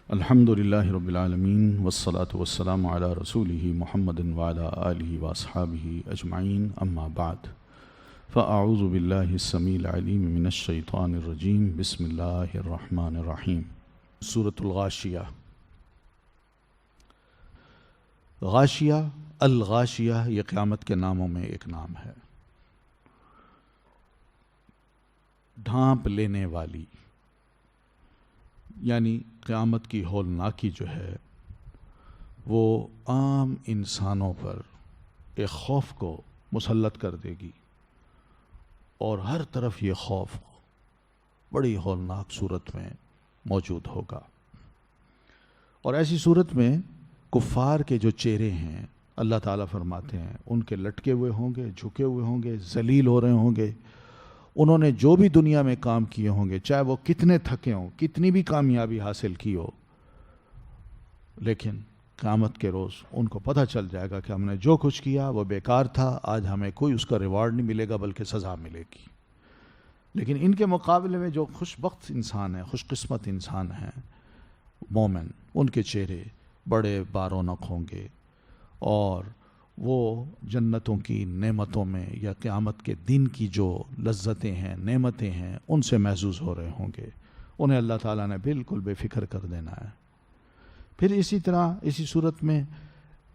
الحمد للہ رب العالمین والصلاة والسلام علی رسولہ محمد وعلی آلہ واصحابہ اجمعین اما بعد فاعوذ باللہ السمیع العلیم من الشیطان الرجیم بسم اللہ الرحمن الرحیم۔ سورۃ الغاشیہ۔ غاشیہ، الغاشیہ یہ قیامت کے ناموں میں ایک نام ہے۔ ڈھانپ لینے والی، یعنی قیامت کی ہولناکی جو ہے وہ عام انسانوں پر ایک خوف کو مسلط کر دے گی، اور ہر طرف یہ خوف بڑی ہولناک صورت میں موجود ہوگا۔ اور ایسی صورت میں کفار کے جو چہرے ہیں اللہ تعالیٰ فرماتے ہیں ان کے لٹکے ہوئے ہوں گے، جھکے ہوئے ہوں گے، ذلیل ہو رہے ہوں گے۔ انہوں نے جو بھی دنیا میں کام کیے ہوں گے، چاہے وہ کتنے تھکے ہوں، کتنی بھی کامیابی حاصل کی ہو، لیکن قیامت کے روز ان کو پتہ چل جائے گا کہ ہم نے جو کچھ کیا وہ بیکار تھا، آج ہمیں کوئی اس کا ریوارڈ نہیں ملے گا بلکہ سزا ملے گی۔ لیکن ان کے مقابلے میں جو خوش بخت انسان ہیں، خوش قسمت انسان ہیں، مومن، ان کے چہرے بڑے بارونق ہوں گے، اور وہ جنتوں کی نعمتوں میں یا قیامت کے دن کی جو لذتیں ہیں، نعمتیں ہیں، ان سے محظوظ ہو رہے ہوں گے۔ انہیں اللہ تعالیٰ نے بالکل بے فکر کر دینا ہے۔ پھر اسی طرح اسی صورت میں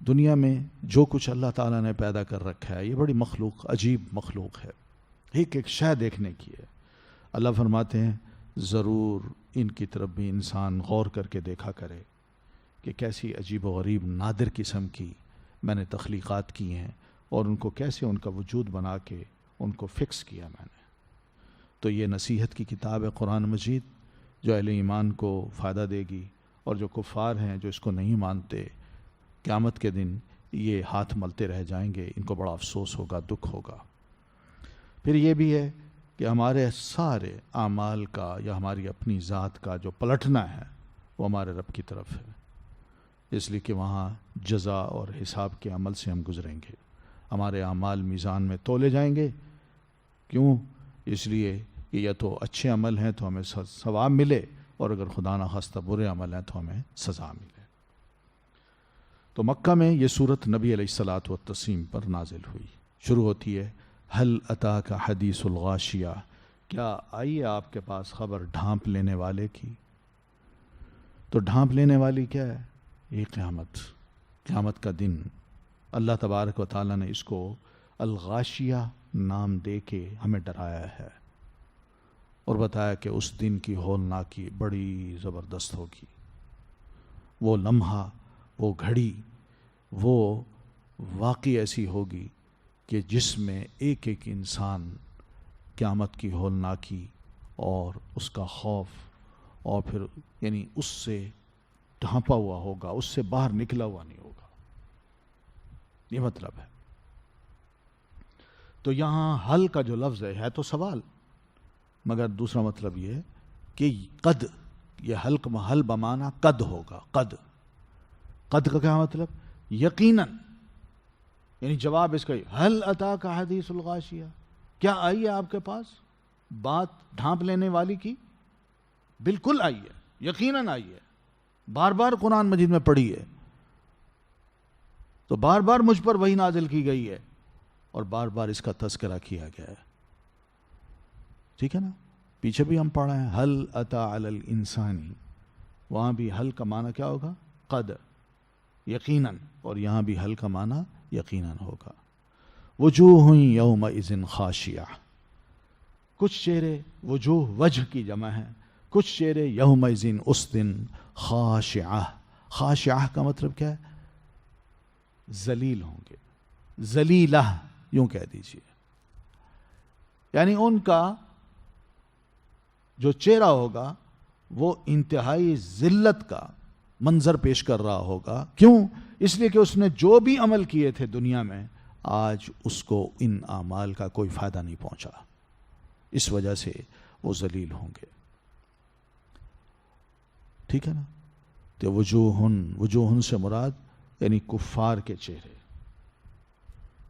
دنیا میں جو کچھ اللہ تعالیٰ نے پیدا کر رکھا ہے، یہ بڑی مخلوق، عجیب مخلوق ہے، ایک ایک شے دیکھنے کی ہے۔ اللہ فرماتے ہیں ضرور ان کی طرف بھی انسان غور کر کے دیکھا کرے کہ کیسی عجیب و غریب نادر قسم کی میں نے تخلیقات کی ہیں، اور ان کو کیسے ان کا وجود بنا کے ان کو فکس کیا میں نے۔ تو یہ نصیحت کی کتاب ہے قرآن مجید، جو اہل ایمان کو فائدہ دے گی، اور جو کفار ہیں جو اس کو نہیں مانتے، قیامت کے دن یہ ہاتھ ملتے رہ جائیں گے، ان کو بڑا افسوس ہوگا، دکھ ہوگا۔ پھر یہ بھی ہے کہ ہمارے سارے اعمال کا یا ہماری اپنی ذات کا جو پلٹنا ہے وہ ہمارے رب کی طرف ہے، اس لیے کہ وہاں جزا اور حساب کے عمل سے ہم گزریں گے۔ ہمارے اعمال میزان میں تولے جائیں گے، کیوں؟ اس لیے کہ یا تو اچھے عمل ہیں تو ہمیں ثواب ملے، اور اگر خدا نخواستہ برے عمل ہیں تو ہمیں سزا ملے۔ تو مکہ میں یہ صورت نبی علیہ الصلاۃ والتسلیم پر نازل ہوئی، شروع ہوتی ہے ہل اتاک حدیث الغاشیہ، کیا آئی ہے آپ کے پاس خبر ڈھانپ لینے والے کی؟ تو ڈھانپ لینے والی کیا ہے؟ یہ قیامت کا دن۔ اللہ تبارک و تعالیٰ نے اس کو الغاشیہ نام دے کے ہمیں ڈرایا ہے، اور بتایا کہ اس دن کی ہولناکی بڑی زبردست ہوگی۔ وہ لمحہ، وہ گھڑی، وہ واقعی ایسی ہوگی کہ جس میں ایک ایک انسان قیامت کی ہولناکی اور اس کا خوف، اور پھر یعنی اس سے ڈھانپا ہوا ہوگا، اس سے باہر نکلا ہوا نہیں ہوگا۔ یہ مطلب ہے۔ تو یہاں حل کا جو لفظ ہے تو سوال، مگر دوسرا مطلب یہ ہے کہ قد، یہ حل بمانا قد ہوگا۔ قد کا کیا مطلب؟ یقیناً، یعنی جواب اس کا حل اتاک حدیث الغاشیہ، کیا آئی ہے آپ کے پاس بات ڈھانپ لینے والی کی؟ بالکل آئی ہے، یقیناً آئی ہے، بار بار قرآن مجید میں پڑھی ہے، تو بار بار مجھ پر وحی نازل کی گئی ہے، اور بار بار اس کا تذکرہ کیا گیا ہے۔ ٹھیک ہے نا؟ پیچھے بھی ہم پڑھا ہے حل اتا علی الانسانی، وہاں بھی حل کا معنی کیا ہوگا؟ قد، یقیناً، اور یہاں بھی حل کا معنی یقیناً ہوگا۔ وجوہ یومئذ خاشعہ، کچھ چہرے، وجوہ وجہ کی جمع ہے، کچھ چہرے یومئذ اس دن خاشعہ، خاشعہ کا مطلب کیا ہے؟ ذلیل ہوں گے، ذلیلہ یوں کہہ دیجئے، یعنی ان کا جو چہرہ ہوگا وہ انتہائی ذلت کا منظر پیش کر رہا ہوگا۔ کیوں؟ اس لیے کہ اس نے جو بھی عمل کیے تھے دنیا میں، آج اس کو ان اعمال کا کوئی فائدہ نہیں پہنچا، اس وجہ سے وہ ذلیل ہوں گے۔ ٹھیک ہے نا؟ تو وجوہن سے مراد یعنی کفار کے چہرے،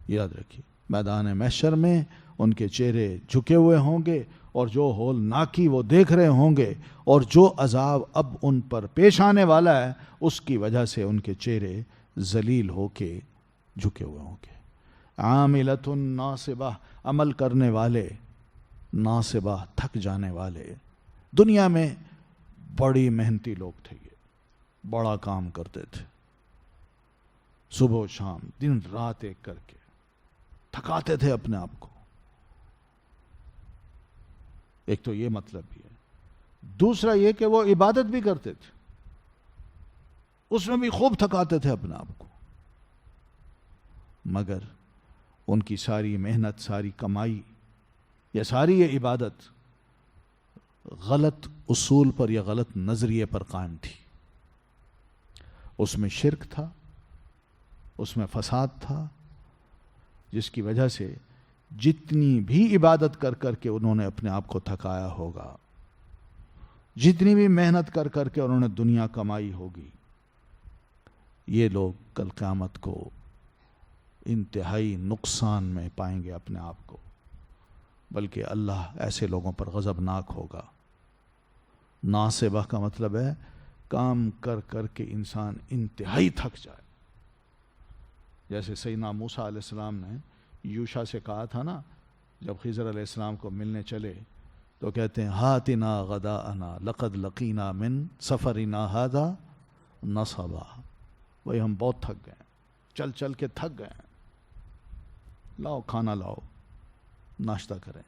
یاد رکھیے، میدان محشر میں ان کے چہرے جھکے ہوئے ہوں گے، اور جو ہولناکی وہ دیکھ رہے ہوں گے، اور جو عذاب اب ان پر پیش آنے والا ہے اس کی وجہ سے ان کے چہرے ذلیل ہو کے جھکے ہوئے ہوں گے۔ عاملۃ ناصبہ، عمل کرنے والے، ناصبہ تھک جانے والے۔ دنیا میں بڑی محنتی لوگ تھے، یہ بڑا کام کرتے تھے، صبح و شام دن رات ایک کر کے تھکاتے تھے اپنے آپ کو۔ ایک تو یہ مطلب بھی ہے، دوسرا یہ کہ وہ عبادت بھی کرتے تھے، اس میں بھی خوب تھکاتے تھے اپنے آپ کو، مگر ان کی ساری محنت، ساری کمائی یا ساری یہ عبادت غلط اصول پر یا غلط نظریے پر قائم تھی۔ اس میں شرک تھا، اس میں فساد تھا، جس کی وجہ سے جتنی بھی عبادت کر کر کے انہوں نے اپنے آپ کو تھکایا ہوگا، جتنی بھی محنت کر کر کے انہوں نے دنیا کمائی ہوگی، یہ لوگ کل قیامت کو انتہائی نقصان میں پائیں گے اپنے آپ کو، بلکہ اللہ ایسے لوگوں پر غضبناک ہوگا۔ ناصبہ کا مطلب ہے کام کر کر کے انسان انتہائی تھک جائے، جیسے سیدنا موسیٰ علیہ السلام نے یوشع سے کہا تھا نا، جب خضر علیہ السلام کو ملنے چلے تو کہتے ہیں ہاتنا غداءنا لقد لقینا من سفرنا ھذا نصبا، وہی ہم بہت تھک گئے، چل چل کے تھک گئے، لاؤ کھانا لاؤ، ناشتہ کریں۔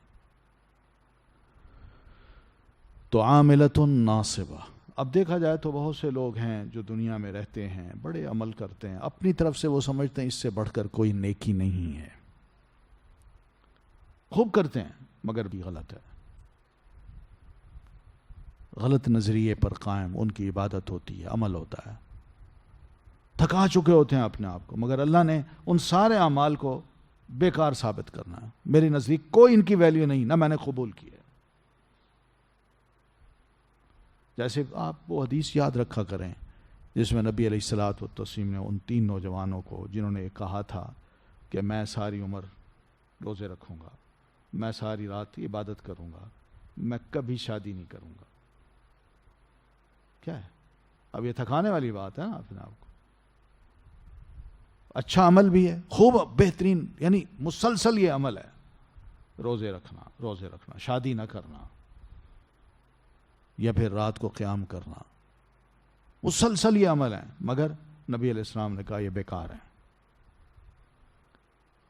تو عاملۃ ناصبہ۔ اب دیکھا جائے تو بہت سے لوگ ہیں جو دنیا میں رہتے ہیں، بڑے عمل کرتے ہیں، اپنی طرف سے وہ سمجھتے ہیں اس سے بڑھ کر کوئی نیکی نہیں ہے، خوب کرتے ہیں مگر بھی غلط ہے، غلط نظریے پر قائم ان کی عبادت ہوتی ہے، عمل ہوتا ہے، تھکا چکے ہوتے ہیں اپنے آپ کو، مگر اللہ نے ان سارے اعمال کو بیکار ثابت کرنا ہے۔ میری نزدیک کوئی ان کی ویلیو نہیں، نہ میں نے قبول کی ہے۔ جیسے آپ وہ حدیث یاد رکھا کریں جس میں نبی علیہ الصلوۃ والتسلیم نے ان 3 نوجوانوں کو، جنہوں نے کہا تھا کہ میں ساری عمر روزے رکھوں گا، میں ساری رات عبادت کروں گا، میں کبھی شادی نہیں کروں گا، کیا ہے؟ اب یہ تھکانے والی بات ہے نا اپنے آپ کو، اچھا عمل بھی ہے، خوب بہترین، یعنی مسلسل یہ عمل ہے، روزے رکھنا، شادی نہ کرنا، یا پھر رات کو قیام کرنا، مسلسل یہ عمل ہے، مگر نبی علیہ السلام نے کہا یہ بیکار ہے،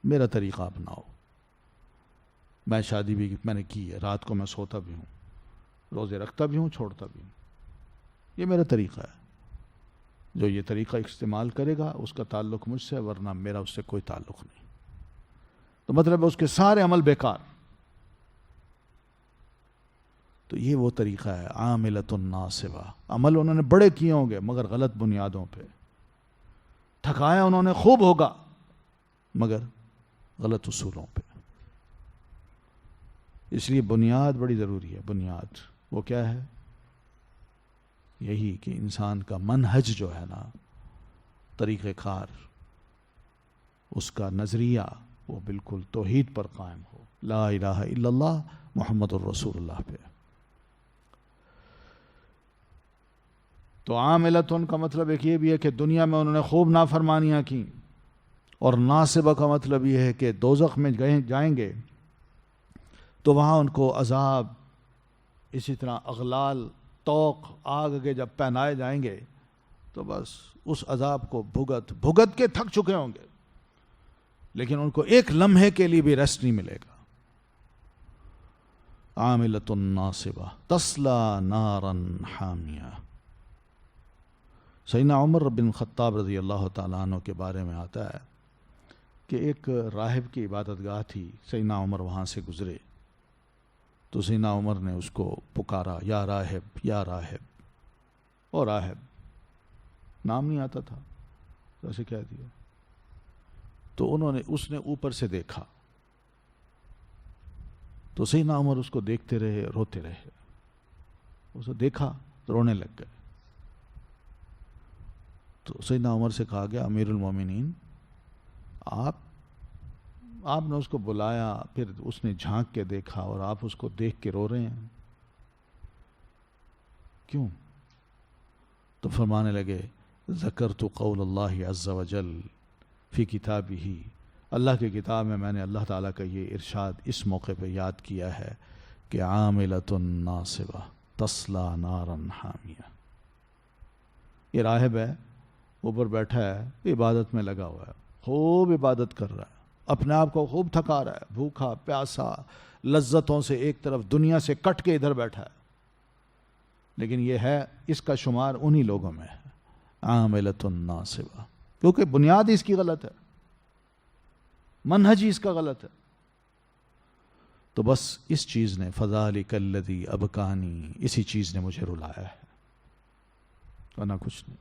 میرا طریقہ اپناؤ، میں شادی بھی میں نے کی ہے، رات کو میں سوتا بھی ہوں، روزے رکھتا بھی ہوں، چھوڑتا بھی ہوں، یہ میرا طریقہ ہے، جو یہ طریقہ استعمال کرے گا اس کا تعلق مجھ سے، ورنہ میرا اس سے کوئی تعلق نہیں۔ تو مطلب اس کے سارے عمل بیکار۔ تو یہ وہ طریقہ ہے عاملۃ ناصبہ، عمل انہوں نے بڑے کیے ہوں گے مگر غلط بنیادوں پہ، تھکایا انہوں نے خوب ہوگا مگر غلط اصولوں پہ۔ اس لیے بنیاد بڑی ضروری ہے۔ بنیاد وہ کیا ہے؟ یہی کہ انسان کا منہج جو ہے نا، طریقہ کار، اس کا نظریہ وہ بالکل توحید پر قائم ہو، لا الہ الا اللہ محمد الرسول اللہ پہ۔ تو عاملۃ کا مطلب ایک یہ بھی ہے کہ دنیا میں انہوں نے خوب نافرمانیاں کی، اور ناصبہ کا مطلب یہ ہے کہ دوزخ میں جائیں گے تو وہاں ان کو عذاب، اسی طرح اغلال، توق، آگ کے جب پہنائے جائیں گے تو بس اس عذاب کو بھگت کے تھک چکے ہوں گے، لیکن ان کو ایک لمحے کے لیے بھی ریسٹ نہیں ملے گا۔ عاملۃ ناصبہ تصلی نارا حامیہ۔ سیدنا عمر بن خطاب رضی اللہ تعالیٰ عنہ کے بارے میں آتا ہے کہ ایک راہب کی عبادت گاہ تھی، سیدنا عمر وہاں سے گزرے تو سیدنا عمر نے اس کو پکارا، یا راہب یا راہب، اور راہب نام نہیں آتا تھا تو اسے کہہ دیا، تو اس نے اوپر سے دیکھا، تو سیدنا عمر اس کو دیکھتے رہے، روتے رہے، اسے دیکھا تو رونے لگ گئے۔ تو سیدنا عمر سے کہا گیا، امیر المومنین آپ آپ نے اس کو بلایا، پھر اس نے جھانک کے دیکھا اور آپ اس کو دیکھ کے رو رہے ہیں، کیوں؟ تو فرمانے لگے ذکرت قول اللہ عز وجل فی کتابہ، اللہ کی کتاب میں نے اللہ تعالیٰ کا یہ ارشاد اس موقع پہ یاد کیا ہے کہ عاملۃ ناصبہ تصلی نارا حامیہ. یہ راہب ہے، اوپر بیٹھا ہے، عبادت میں لگا ہوا ہے، خوب عبادت کر رہا ہے، اپنے آپ کو خوب تھکا رہا ہے، بھوکا پیاسا، لذتوں سے ایک طرف دنیا سے کٹ کے ادھر بیٹھا ہے، لیکن یہ ہے، اس کا شمار انہی لوگوں میں ہے عاملۃ ناصبہ، کیونکہ بنیاد اس کی غلط ہے، منہج اس کا غلط ہے. تو بس اس چیز نے فذالک الذی ابکانی، اسی چیز نے مجھے رلایا ہے، ورنہ کچھ نہیں.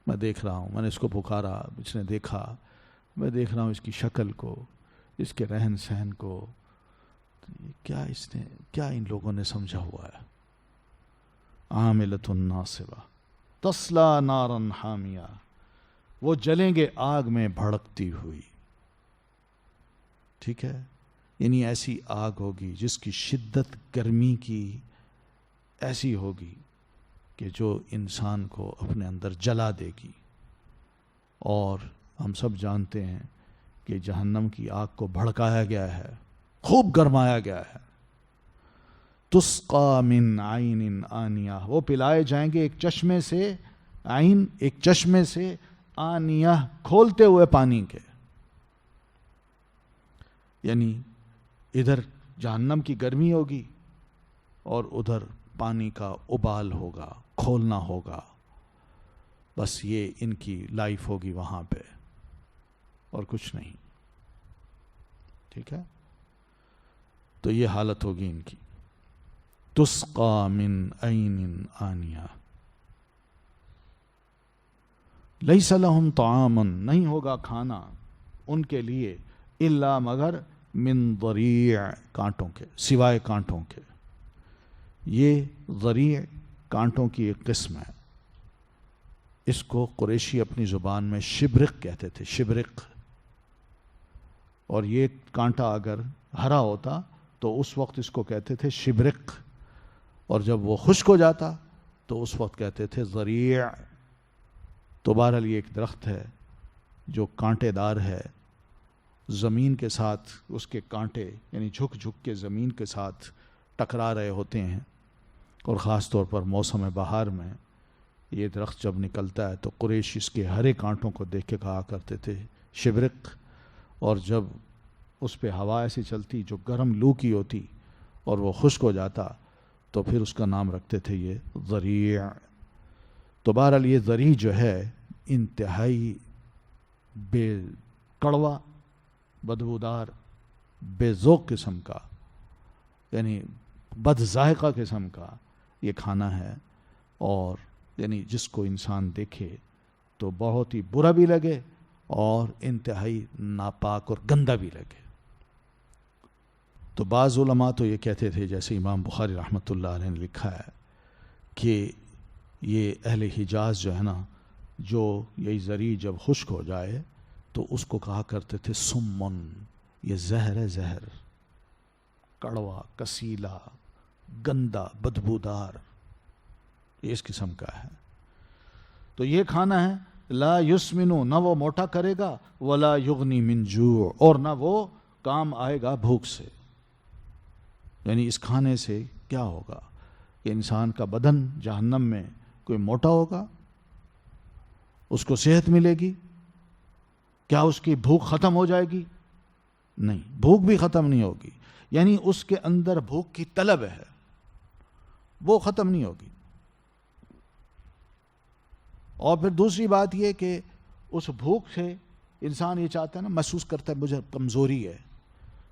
میں دیکھ رہا ہوں، میں نے اس کو پکارا، اس نے دیکھا، میں دیکھ رہا ہوں اس کی شکل کو، اس کے رہن سہن کو، کیا ان لوگوں نے سمجھا ہوا ہے. عاملۃ ناصبہ تصلی نارا حامیہ، وہ جلیں گے آگ میں بھڑکتی ہوئی. ٹھیک ہے، یعنی ایسی آگ ہوگی جس کی شدت گرمی کی ایسی ہوگی کہ جو انسان کو اپنے اندر جلا دے گی. اور ہم سب جانتے ہیں کہ جہنم کی آگ کو بھڑکایا گیا ہے، خوب گرمایا گیا ہے. تسقا من عین آنیہ، وہ پلائے جائیں گے ایک چشمے سے، عین ایک چشمے سے، آنیہ کھولتے ہوئے پانی کے. یعنی ادھر جہنم کی گرمی ہوگی اور ادھر پانی کا ابال ہوگا، کھولنا ہوگا. بس یہ ان کی لائف ہوگی وہاں پہ، اور کچھ نہیں. ٹھیک ہے، تو یہ حالت ہوگی ان کی. تسقا من عین آنیہ لیس لہم طعام، نہیں ہوگا کھانا ان کے لیے، الا مگر من ضریع، کانٹوں کے، سوائے کانٹوں کے. یہ ضریع کانٹوں کی ایک قسم ہے، اس کو قریشی اپنی زبان میں شبرق کہتے تھے، شبرق. اور یہ کانٹا اگر ہرا ہوتا تو اس وقت اس کو کہتے تھے شبرق، اور جب وہ خشک ہو جاتا تو اس وقت کہتے تھے ضریع. تو بہرحال یہ ایک درخت ہے جو کانٹے دار ہے، زمین کے ساتھ اس کے کانٹے یعنی جھک جھک کے زمین کے ساتھ ٹکرا رہے ہوتے ہیں. اور خاص طور پر موسم بہار میں یہ درخت جب نکلتا ہے تو قریش اس کے ہرے کانٹوں کو دیکھ کے کہا کرتے تھے شبرق. اور جب اس پہ ہوا ایسی چلتی جو گرم لو کی ہوتی اور وہ خشک ہو جاتا تو پھر اس کا نام رکھتے تھے یہ ضریع. تو بہرحال یہ ضریع جو ہے انتہائی بے کڑوا، بدبودار، بے ذوق قسم کا، یعنی بد ذائقہ قسم کا یہ کھانا ہے. اور یعنی جس کو انسان دیکھے تو بہت ہی برا بھی لگے اور انتہائی ناپاک اور گندا بھی لگے. تو بعض علماء تو یہ کہتے تھے، جیسے امام بخاری رحمۃ اللہ علیہ نے لکھا ہے، کہ یہ اہل حجاز جو ہے نا، جو یہی ضریع جب خشک ہو جائے تو اس کو کہا کرتے تھے سمن، یہ زہر ہے، زہر، کڑوا، کسیلا، گندا، بدبودار، یہ اس قسم کا ہے. تو یہ کھانا ہے لا یسمنو، نہ وہ موٹا کرے گا، ولا یغنی من جوع، اور نہ وہ کام آئے گا بھوک سے. یعنی اس کھانے سے کیا ہوگا کہ انسان کا بدن جہنم میں کوئی موٹا ہوگا، اس کو صحت ملے گی، کیا اس کی بھوک ختم ہو جائے گی؟ نہیں، بھوک بھی ختم نہیں ہوگی. یعنی اس کے اندر بھوک کی طلب ہے، وہ ختم نہیں ہوگی. اور پھر دوسری بات یہ کہ اس بھوک سے انسان یہ چاہتا ہے نا، محسوس کرتا ہے مجھے کمزوری ہے،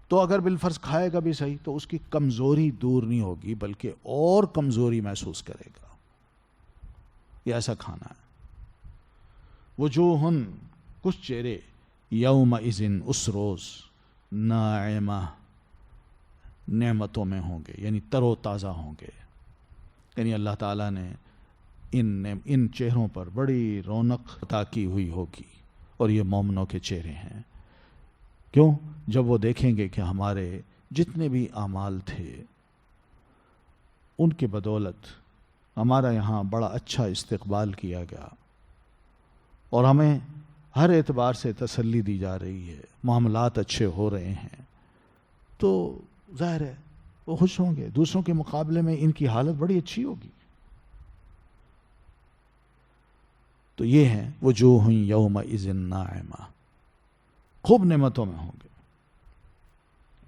تو اگر بالفرض کھائے گا بھی صحیح تو اس کی کمزوری دور نہیں ہوگی بلکہ اور کمزوری محسوس کرے گا. یہ ایسا کھانا ہے. وجوہن، کچھ چہرے، یومئذ، اس روز، ناعمہ، نعمتوں میں ہوں گے، یعنی تر و تازہ ہوں گے. یعنی اللہ تعالیٰ نے ان چہروں پر بڑی رونق عطا کی ہوئی ہوگی، اور یہ مومنوں کے چہرے ہیں. کیوں؟ جب وہ دیکھیں گے کہ ہمارے جتنے بھی اعمال تھے ان کے بدولت ہمارا یہاں بڑا اچھا استقبال کیا گیا اور ہمیں ہر اعتبار سے تسلی دی جا رہی ہے، معاملات اچھے ہو رہے ہیں، تو ظاہر ہے وہ خوش ہوں گے، دوسروں کے مقابلے میں ان کی حالت بڑی اچھی ہوگی۔ تو یہ ہیں وجوہ یومئذ ناعمہ، خوب نعمتوں میں ہوں گے،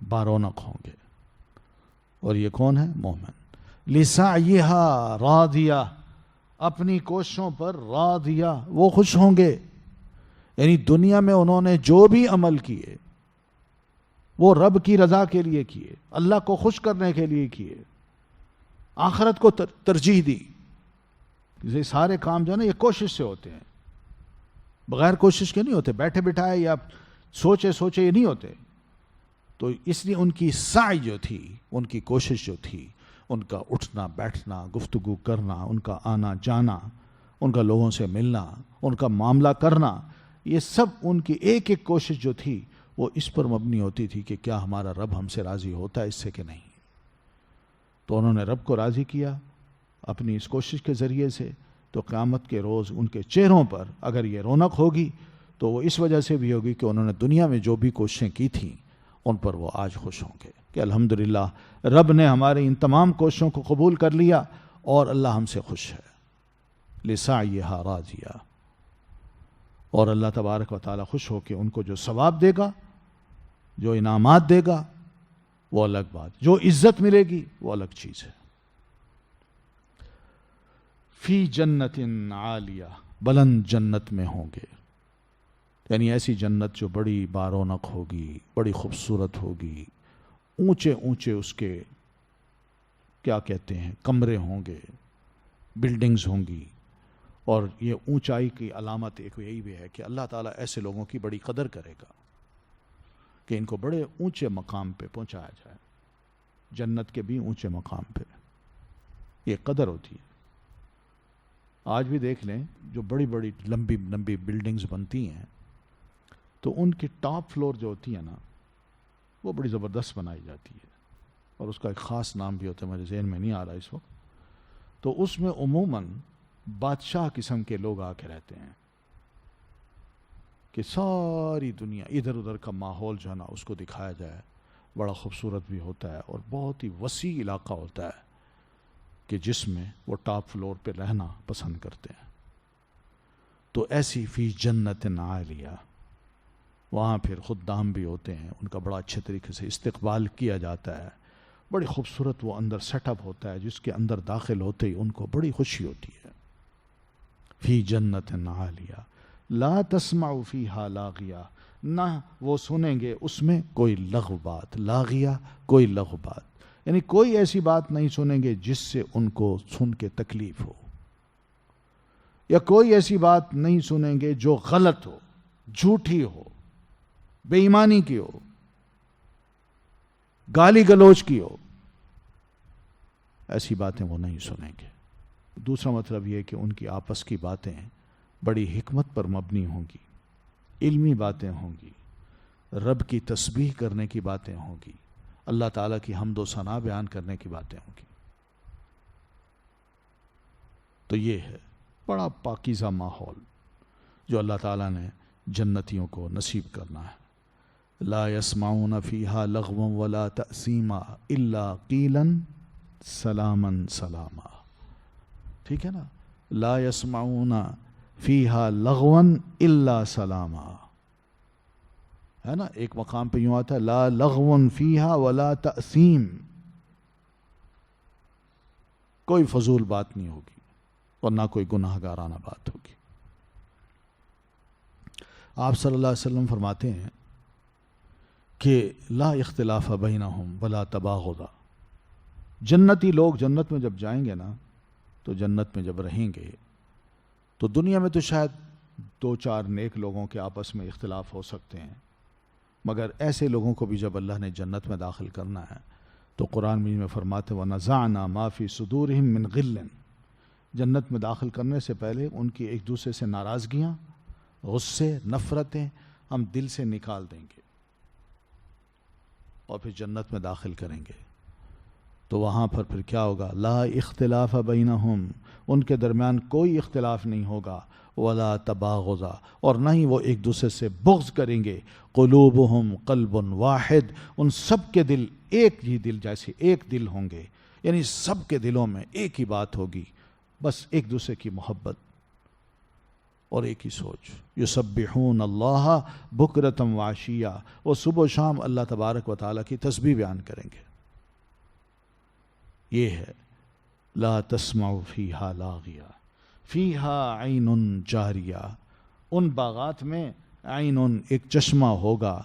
بارونق ہوں گے۔ اور یہ کون ہے؟ مومن۔ لسعیہا راضیہ، اپنی کوششوں پر راضیہ، وہ خوش ہوں گے، یعنی دنیا میں انہوں نے جو بھی عمل کیے وہ رب کی رضا کے لیے کیے، اللہ کو خوش کرنے کے لیے کیے، آخرت کو ترجیح دی۔ یہ سارے کام جو ہے نا یہ کوشش سے ہوتے ہیں، بغیر کوشش کے نہیں ہوتے، بیٹھے بٹھائے یا سوچے یہ نہیں ہوتے۔ تو اس لیے ان کی سعی جو تھی، ان کی کوشش جو تھی، ان کا اٹھنا بیٹھنا، گفتگو کرنا، ان کا آنا جانا، ان کا لوگوں سے ملنا، ان کا معاملہ کرنا، یہ سب ان کی ایک ایک کوشش جو تھی وہ اس پر مبنی ہوتی تھی کہ کیا ہمارا رب ہم سے راضی ہوتا ہے اس سے کہ نہیں۔ تو انہوں نے رب کو راضی کیا اپنی اس کوشش کے ذریعے سے، تو قیامت کے روز ان کے چہروں پر اگر یہ رونق ہوگی تو وہ اس وجہ سے بھی ہوگی کہ انہوں نے دنیا میں جو بھی کوششیں کی تھیں ان پر وہ آج خوش ہوں گے کہ الحمدللہ رب نے ہماری ان تمام کوششوں کو قبول کر لیا اور اللہ ہم سے خوش ہے۔ لسعیہا راضیہ، اور اللہ تبارک و تعالی خوش ہو کے ان کو جو ثواب دے گا، جو انعامات دے گا وہ الگ بات، جو عزت ملے گی وہ الگ چیز ہے۔ فی جنت عالیہ، بلند جنت میں ہوں گے، یعنی ایسی جنت جو بڑی بارونق ہوگی، بڑی خوبصورت ہوگی، اونچے اونچے اس کے کیا کہتے ہیں کمرے ہوں گے، بلڈنگز ہوں گی۔ اور یہ اونچائی کی علامت ایک یہی بھی ہے کہ اللہ تعالیٰ ایسے لوگوں کی بڑی قدر کرے گا کہ ان کو بڑے اونچے مقام پہ پہنچایا جائے، جنت کے بھی اونچے مقام پہ، یہ قدر ہوتی ہے۔ آج بھی دیکھ لیں جو بڑی بڑی لمبی لمبی بلڈنگز بنتی ہیں تو ان کی ٹاپ فلور جو ہوتی ہے نا وہ بڑی زبردست بنائی جاتی ہے، اور اس کا ایک خاص نام بھی ہوتا ہے، میرے ذہن میں نہیں آ رہا اس وقت۔ تو اس میں عموماً بادشاہ قسم کے لوگ آ کے رہتے ہیں کہ ساری دنیا ادھر ادھر کا ماحول جو ہے نا اس کو دکھایا جائے، بڑا خوبصورت بھی ہوتا ہے اور بہت ہی وسیع علاقہ ہوتا ہے کہ جس میں وہ ٹاپ فلور پہ رہنا پسند کرتے ہیں۔ تو ایسی فی جنت عالیہ، وہاں پھر خدام بھی ہوتے ہیں، ان کا بڑا اچھے طریقے سے استقبال کیا جاتا ہے، بڑی خوبصورت وہ اندر سیٹ اپ ہوتا ہے جس کے اندر داخل ہوتے ہی ان کو بڑی خوشی ہوتی ہے۔ فی جنت عالیہ لا تسمع فیہا لاغیہ، نہ وہ سنیں گے اس میں کوئی لغو بات، لاغیہ کوئی لغو بات، یعنی کوئی ایسی بات نہیں سنیں گے جس سے ان کو سن کے تکلیف ہو، یا کوئی ایسی بات نہیں سنیں گے جو غلط ہو، جھوٹی ہو، بے ایمانی کی ہو، گالی گلوچ کی ہو، ایسی باتیں وہ نہیں سنیں گے۔ دوسرا مطلب یہ کہ ان کی آپس کی باتیں بڑی حکمت پر مبنی ہوں گی، علمی باتیں ہوں گی، رب کی تسبیح کرنے کی باتیں ہوں گی، اللہ تعالیٰ کی حمد و ثنا بیان کرنے کی باتیں ہوں گی۔ تو یہ ہے بڑا پاکیزہ ماحول جو اللہ تعالیٰ نے جنتیوں کو نصیب کرنا ہے۔ لا يسمعون فيها لغوا ولا تأثیما الا قیلا سلاما سلاما، ٹھیک ہے نا؟ لا يسمعون فيها لغوا الا سلاما، ہے نا؟ ایک مقام پہ یوں آتا ہے لا لغو فیہا ولا تأثیم، کوئی فضول بات نہیں ہوگی اور نہ کوئی گناہ گارانہ بات ہوگی۔ آپ صلی اللہ علیہ وسلم فرماتے ہیں کہ لا اختلاف بینہم ولا تباغض، جنتی لوگ جنت میں جب جائیں گے نا، تو جنت میں جب رہیں گے تو دنیا میں تو شاید دو چار نیک لوگوں کے آپس میں اختلاف ہو سکتے ہیں، مگر ایسے لوگوں کو بھی جب اللہ نے جنت میں داخل کرنا ہے تو قرآن میں فرماتے وَنَزَعْنَا مَا فِي صُدُورِهِم مِّن غِلٍّ، جنت میں داخل کرنے سے پہلے ان کی ایک دوسرے سے ناراضگیاں، غصے، نفرتیں ہم دل سے نکال دیں گے، اور پھر جنت میں داخل کریں گے. تو وہاں پر پھر کیا ہوگا؟ لا اختلاف بینہم، ان کے درمیان کوئی اختلاف نہیں ہوگا. ولا تباغضا، اور نہ ہی وہ ایک دوسرے سے بغض کریں گے. قلوبہم قلب واحد، ان سب کے دل ایک ہی دل جیسے ایک دل ہوں گے، یعنی سب کے دلوں میں ایک ہی بات ہوگی، بس ایک دوسرے کی محبت اور ایک ہی سوچ. یسبحون اللہ بکرۃ وعشیہ، وہ صبح و شام اللہ تبارک و تعالیٰ کی تسبیح بیان کریں گے. یہ ہے لا تسمع فیہا لاغیہ فیہا عین جاریہ، ان باغات میں عین ایک چشمہ ہوگا،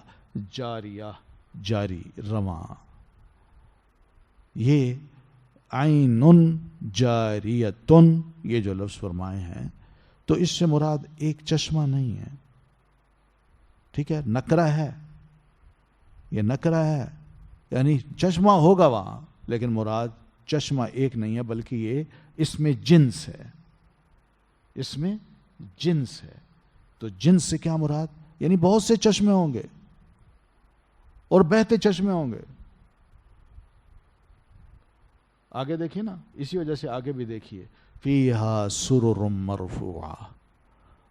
جاریہ جاری رواں. یہ عین جاریتن یہ جو لفظ فرمائے ہیں تو اس سے مراد ایک چشمہ نہیں ہے، ٹھیک ہے، نکرہ ہے، یہ نکرہ ہے، یعنی چشمہ ہوگا وہاں، لیکن مراد چشمہ ایک نہیں ہے بلکہ یہ اس میں جنس ہے، اس میں جنس ہے. تو جنس سے کیا مراد؟ یعنی بہت سے چشمے ہوں گے اور بہتے چشمے ہوں گے. آگے دیکھیے نا، اسی وجہ سے آگے بھی دیکھیے فیہا سرر مرفوعہ،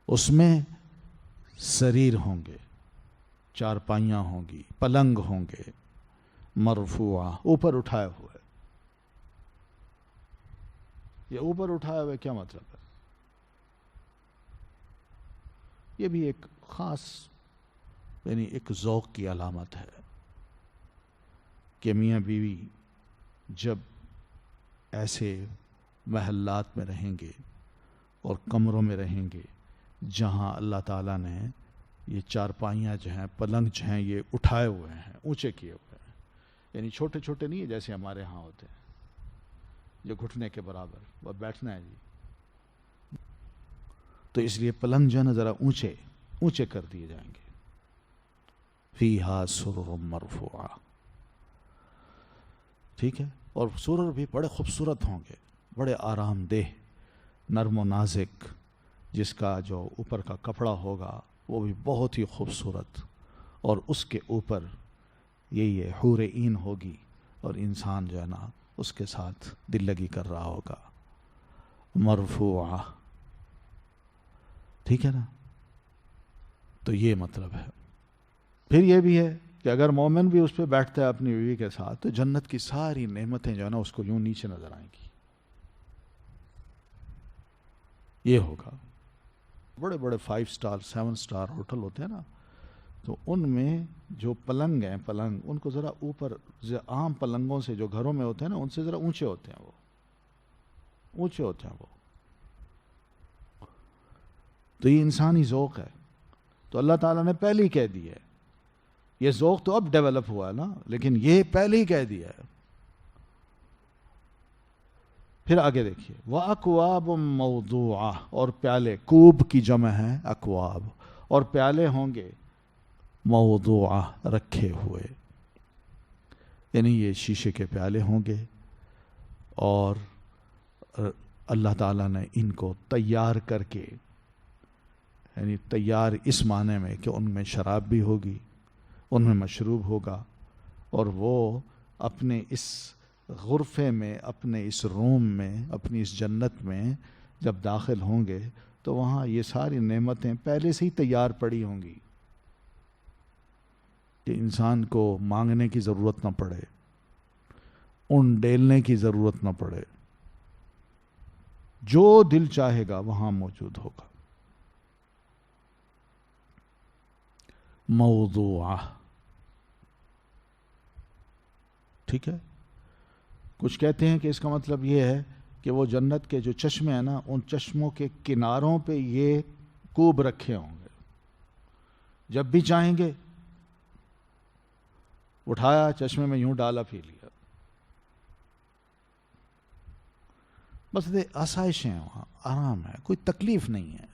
اس میں سریر ہوں گے، چارپائیاں ہوں گی، پلنگ ہوں گے، مرفوعہ اوپر اٹھائے ہوئے. یہ اوپر اٹھائے ہوئے کیا مطلب ہے؟ یہ بھی ایک خاص یعنی ایک ذوق کی علامت ہے کہ میاں بیوی جب ایسے محلات میں رہیں گے اور کمروں میں رہیں گے جہاں اللہ تعالیٰ نے یہ چارپائیاں جو ہیں، پلنگ جو ہیں، یہ اٹھائے ہوئے ہیں، اونچے کیے ہوئے ہیں، یعنی چھوٹے چھوٹے نہیں ہے جیسے ہمارے ہاں ہوتے ہیں جو گھٹنے کے برابر، وہ بیٹھنا ہے جی. تو اس لیے پلنگ جو ہے نا ذرا اونچے اونچے کر دیے جائیں گے. فیہا سرر مرفوعہ، ٹھیک ہے. اور سرر بھی بڑے خوبصورت ہوں گے، بڑے آرام دہ، نرم و نازک، جس کا جو اوپر کا کپڑا ہوگا وہ بھی بہت ہی خوبصورت، اور اس کے اوپر یہ حور عین ہوگی اور انسان جو ہے نا اس کے ساتھ دل لگی کر رہا ہوگا. مرفوعہ، ٹھیک ہے نا. تو یہ مطلب ہے. پھر یہ بھی ہے کہ اگر مومن بھی اس پہ بیٹھتا ہے اپنی بیوی کے ساتھ تو جنت کی ساری نعمتیں جو ہے نا اس کو یوں نیچے نظر آئیں گی. یہ ہوگا. بڑے بڑے 5 سٹار 7 سٹار ہوٹل ہوتے ہیں نا، تو ان میں جو پلنگ ہیں، پلنگ ان کو ذرا اوپر، عام پلنگوں سے جو گھروں میں ہوتے ہیں نا ان سے ذرا اونچے ہوتے ہیں، وہ اونچے ہوتے ہیں وہ. تو یہ انسانی ذوق ہے. تو اللہ تعالیٰ نے پہلے ہی کہہ دی ہے، یہ ذوق تو اب ڈیولپ ہوا ہے نا، لیکن یہ پہلے ہی کہہ دیا ہے. پھر آگے دیکھیے وَأَكْوَابٌ مَوْضُوعَةٌ، اور پیالے، کوب کی جمع ہے اکواب، اور پیالے ہوں گے موضوعہ رکھے ہوئے، یعنی یہ شیشے کے پیالے ہوں گے، اور اللہ تعالیٰ نے ان کو تیار کر کے، یعنی تیار اس معنی میں کہ ان میں شراب بھی ہوگی، ان میں مشروب ہوگا، اور وہ اپنے اس غرفے میں، اپنے اس روم میں، اپنی اس جنت میں جب داخل ہوں گے تو وہاں یہ ساری نعمتیں پہلے سے ہی تیار پڑی ہوں گی کہ انسان کو مانگنے کی ضرورت نہ پڑے، ان ڈیلنے کی ضرورت نہ پڑے، جو دل چاہے گا وہاں موجود ہوگا. موضوعہ، ٹھیک ہے. کچھ کہتے ہیں کہ اس کا مطلب یہ ہے کہ وہ جنت کے جو چشمے ہیں نا، ان چشموں کے کناروں پہ یہ کوب رکھے ہوں گے، جب بھی چاہیں گے اٹھایا چشمے میں یوں ڈالا پی لیا. بس آسائشیں ہیں وہاں، آرام ہے، کوئی تکلیف نہیں ہے.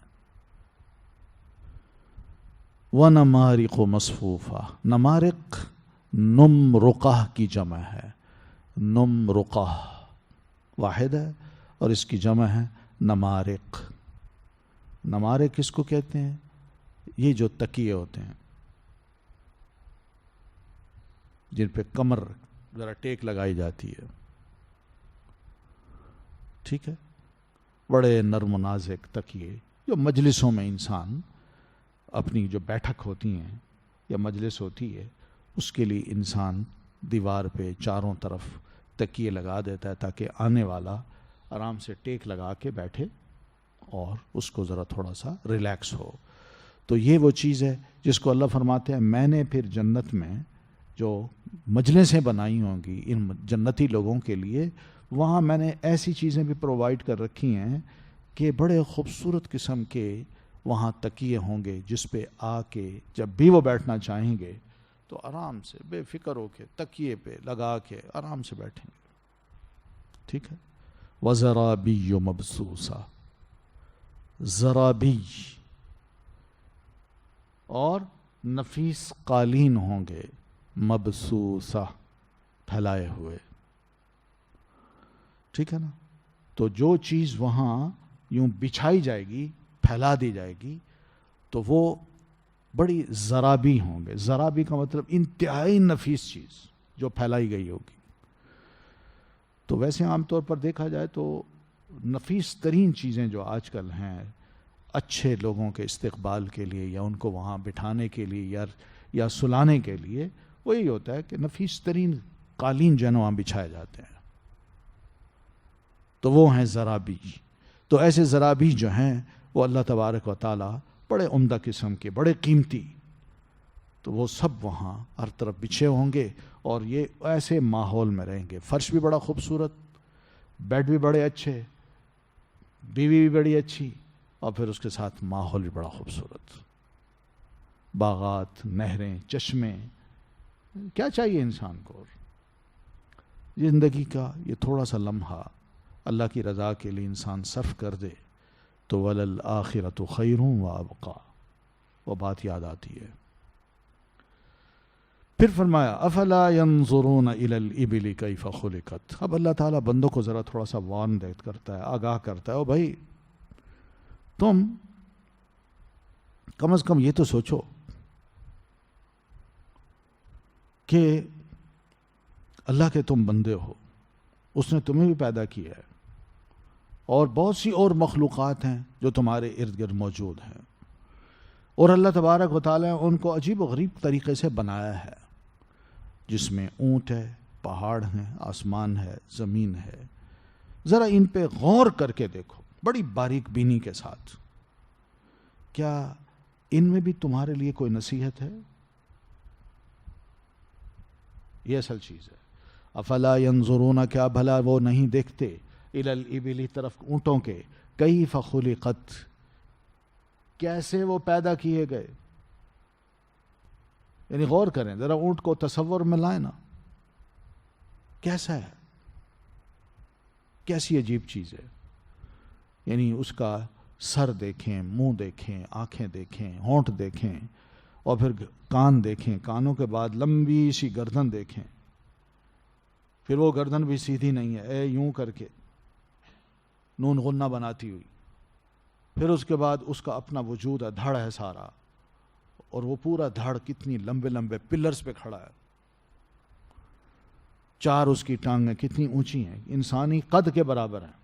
وَنَمَارِقُ مَصْفُوفَةٌ، نمارق نمرقہ کی جمع ہے، نمرقہ واحد ہے اور اس کی جمع ہے نمارق. نمارق کس کو کہتے ہیں؟ یہ جو تکیے ہوتے ہیں، جن پہ کمر ذرا ٹیک لگائی جاتی ہے، ٹھیک ہے، بڑے نرم و نازک تکیے جو مجلسوں میں انسان اپنی جو بیٹھک ہوتی ہیں یا مجلس ہوتی ہے اس کے لیے انسان دیوار پہ چاروں طرف تکیے لگا دیتا ہے تاکہ آنے والا آرام سے ٹیک لگا کے بیٹھے اور اس کو ذرا تھوڑا سا ریلیکس ہو. تو یہ وہ چیز ہے جس کو اللہ فرماتے ہیں میں نے پھر جنت میں جو مجلسیں بنائی ہوں گی ان جنتی لوگوں کے لیے، وہاں میں نے ایسی چیزیں بھی پرووائڈ کر رکھی ہیں کہ بڑے خوبصورت قسم کے وہاں تکیے ہوں گے جس پہ آ کے جب بھی وہ بیٹھنا چاہیں گے تو آرام سے بے فکر ہو کے تکیے پہ لگا کے آرام سے بیٹھیں گے. ٹھیک ہے. وَزَرَابِيُّ مَبْثُوثَةٌ، زرابی اور نفیس قالین ہوں گے، مبثوثہ پھیلائے ہوئے. ٹھیک ہے نا. تو جو چیز وہاں یوں بچھائی جائے گی، پھیلا دی جائے گی، تو وہ بڑی زرابی ہوں گے. زرابی کا مطلب انتہائی نفیس چیز جو پھیلائی گئی ہوگی. تو ویسے عام طور پر دیکھا جائے تو نفیس ترین چیزیں جو آج کل ہیں اچھے لوگوں کے استقبال کے لیے یا ان کو وہاں بٹھانے کے لیے یا سلانے کے لیے وہی ہوتا ہے کہ نفیس ترین قالین جو ہے وہاں بچھائے جاتے ہیں. تو وہ ہیں زرابی. تو ایسے زرابی جو ہیں وہ اللہ تبارک و تعالی بڑے عمدہ قسم کے، بڑے قیمتی، تو وہ سب وہاں ہر طرف بچھے ہوں گے اور یہ ایسے ماحول میں رہیں گے. فرش بھی بڑا خوبصورت، بیڈ بھی بڑے اچھے، بیوی بھی بڑی اچھی، اور پھر اس کے ساتھ ماحول بھی بڑا خوبصورت، باغات، نہریں، چشمے. کیا چاہیے انسان کو؟ زندگی کا یہ تھوڑا سا لمحہ اللہ کی رضا کے لیے انسان صرف کر دے تو وَلَلْآخِرَةُ خَيْرٌ وَأَبْقَىٰ، وہ بات یاد آتی ہے. پھر فرمایا افلا ينظرون الى الابل كيف خلقت. اب اللہ تعالیٰ بندوں کو ذرا تھوڑا سا وارن کرتا ہے، آگاہ کرتا ہے، او بھائی تم کم از کم یہ تو سوچو کہ اللہ کے تم بندے ہو، اس نے تمہیں بھی پیدا کیا ہے اور بہت سی اور مخلوقات ہیں جو تمہارے ارد گرد موجود ہیں، اور اللہ تبارک و تعالیٰ نے ان کو عجیب و غریب طریقے سے بنایا ہے، جس میں اونٹ ہے، پہاڑ ہیں، آسمان ہے، زمین ہے. ذرا ان پہ غور کر کے دیکھو بڑی باریک بینی کے ساتھ. کیا ان میں بھی تمہارے لیے کوئی نصیحت ہے؟ یہ اصل چیز ہے. افلا ینظرون، کیا بھلا وہ نہیں دیکھتے، الی الابل، طرف اونٹوں کے، کیف خلقت، کیسے وہ پیدا کیے گئے. یعنی غور کریں ذرا، اونٹ کو تصور میں لائیں نا، کیسا ہے، کیسی عجیب چیز ہے. یعنی اس کا سر دیکھیں، منہ دیکھیں، آنکھیں دیکھیں، ہونٹ دیکھیں، اور پھر کان دیکھیں، کانوں کے بعد لمبی سی گردن دیکھیں، پھر وہ گردن بھی سیدھی نہیں ہے، یوں کر کے نون غنہ بناتی ہوئی. پھر اس کے بعد اس کا اپنا وجود ہے، دھڑ ہے سارا، اور وہ پورا دھڑ کتنی لمبے لمبے پلرز پہ کھڑا ہے. چار اس کی ٹانگیں کتنی اونچی ہیں، انسانی قد کے برابر ہیں،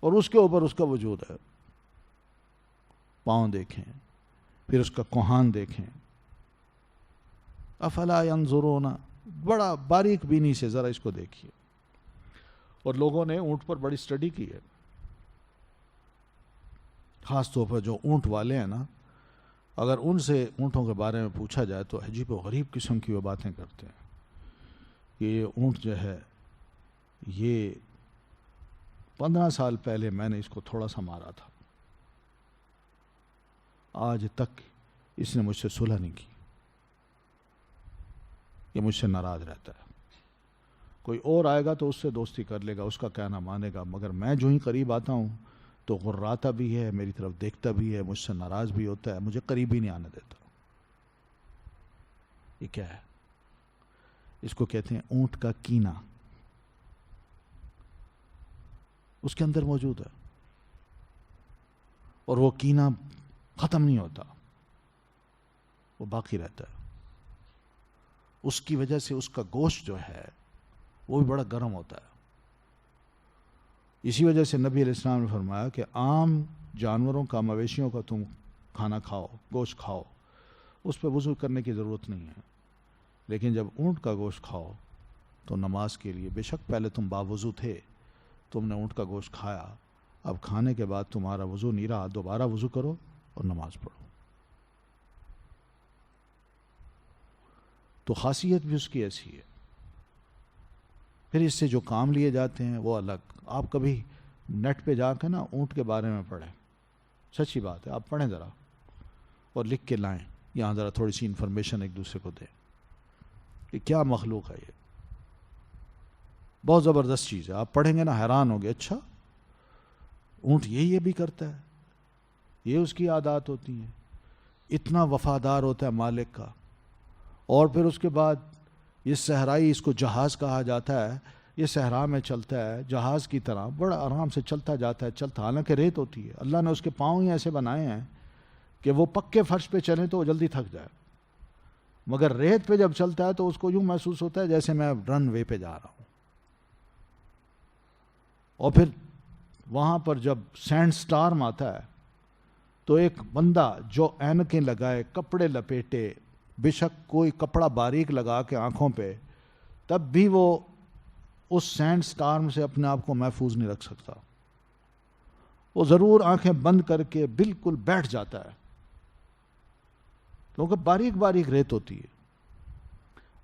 اور اس کے اوپر اس کا وجود ہے. پاؤں دیکھیں، پھر اس کا کوہان دیکھیں. افلا ینظرون، بڑا باریک بینی سے ذرا اس کو دیکھیے. اور لوگوں نے اونٹ پر بڑی سٹڈی کی ہے، خاص طور پر جو اونٹ والے ہیں نا، اگر ان سے اونٹوں کے بارے میں پوچھا جائے تو عجیب و غریب قسم کی وہ باتیں کرتے ہیں کہ یہ اونٹ جو ہے، یہ 15 سال پہلے میں نے اس کو تھوڑا سا مارا تھا، آج تک اس نے مجھ سے صلح نہیں کی، یہ مجھ سے ناراض رہتا ہے. کوئی اور آئے گا تو اس سے دوستی کر لے گا، اس کا کہنا مانے گا، مگر میں جو ہی قریب آتا ہوں تو غراتا بھی ہے، میری طرف دیکھتا بھی ہے، مجھ سے ناراض بھی ہوتا ہے، مجھے قریب ہی نہیں آنے دیتا. یہ کیا ہے؟ اس کو کہتے ہیں اونٹ کا کینہ، اس کے اندر موجود ہے، اور وہ کینہ ختم نہیں ہوتا، وہ باقی رہتا ہے. اس کی وجہ سے اس کا گوشت جو ہے وہ بھی بڑا گرم ہوتا ہے. اسی وجہ سے نبی علیہ السلام نے فرمایا کہ عام جانوروں کا، مویشیوں کا تم کھانا کھاؤ، گوشت کھاؤ، اس پہ وضو کرنے کی ضرورت نہیں ہے. لیکن جب اونٹ کا گوشت کھاؤ تو نماز کے لیے، بے شک پہلے تم باوضو تھے، تم نے اونٹ کا گوشت کھایا، اب کھانے کے بعد تمہارا وضو نہیں رہا، دوبارہ وضو کرو اور نماز پڑھو. تو خاصیت بھی اس کی ایسی ہے. پھر اس سے جو کام لیے جاتے ہیں وہ الگ. آپ کبھی نیٹ پہ جا کے نا اونٹ کے بارے میں پڑھیں، سچی بات ہے، آپ پڑھیں ذرا اور لکھ کے لائیں، یہاں ذرا تھوڑی سی انفارمیشن ایک دوسرے کو دیں کہ کیا مخلوق ہے یہ. بہت زبردست چیز ہے. آپ پڑھیں گے نا حیران ہوگے، اچھا اونٹ یہ بھی کرتا ہے، یہ اس کی عادات ہوتی ہیں، اتنا وفادار ہوتا ہے مالک کا. اور پھر اس کے بعد یہ صحرائی، اس کو جہاز کہا جاتا ہے، یہ صحرا میں چلتا ہے جہاز کی طرح، بڑا آرام سے چلتا جاتا ہے، چلتا، حالانکہ ریت ہوتی ہے. اللہ نے اس کے پاؤں ہی ایسے بنائے ہیں کہ وہ پکے فرش پہ چلیں تو وہ جلدی تھک جائے، مگر ریت پہ جب چلتا ہے تو اس کو یوں محسوس ہوتا ہے جیسے میں رن وے پہ جا رہا ہوں. اور پھر وہاں پر جب سینڈ سٹارم آتا ہے تو ایک بندہ جو اینکیں لگائے، کپڑے لپیٹے، بے شک کوئی کپڑا باریک لگا کے آنکھوں پہ، تب بھی وہ اس سینڈ سٹارم سے اپنے آپ کو محفوظ نہیں رکھ سکتا. وہ ضرور آنکھیں بند کر کے بالکل بیٹھ جاتا ہے کیونکہ باریک باریک ریت ہوتی ہے.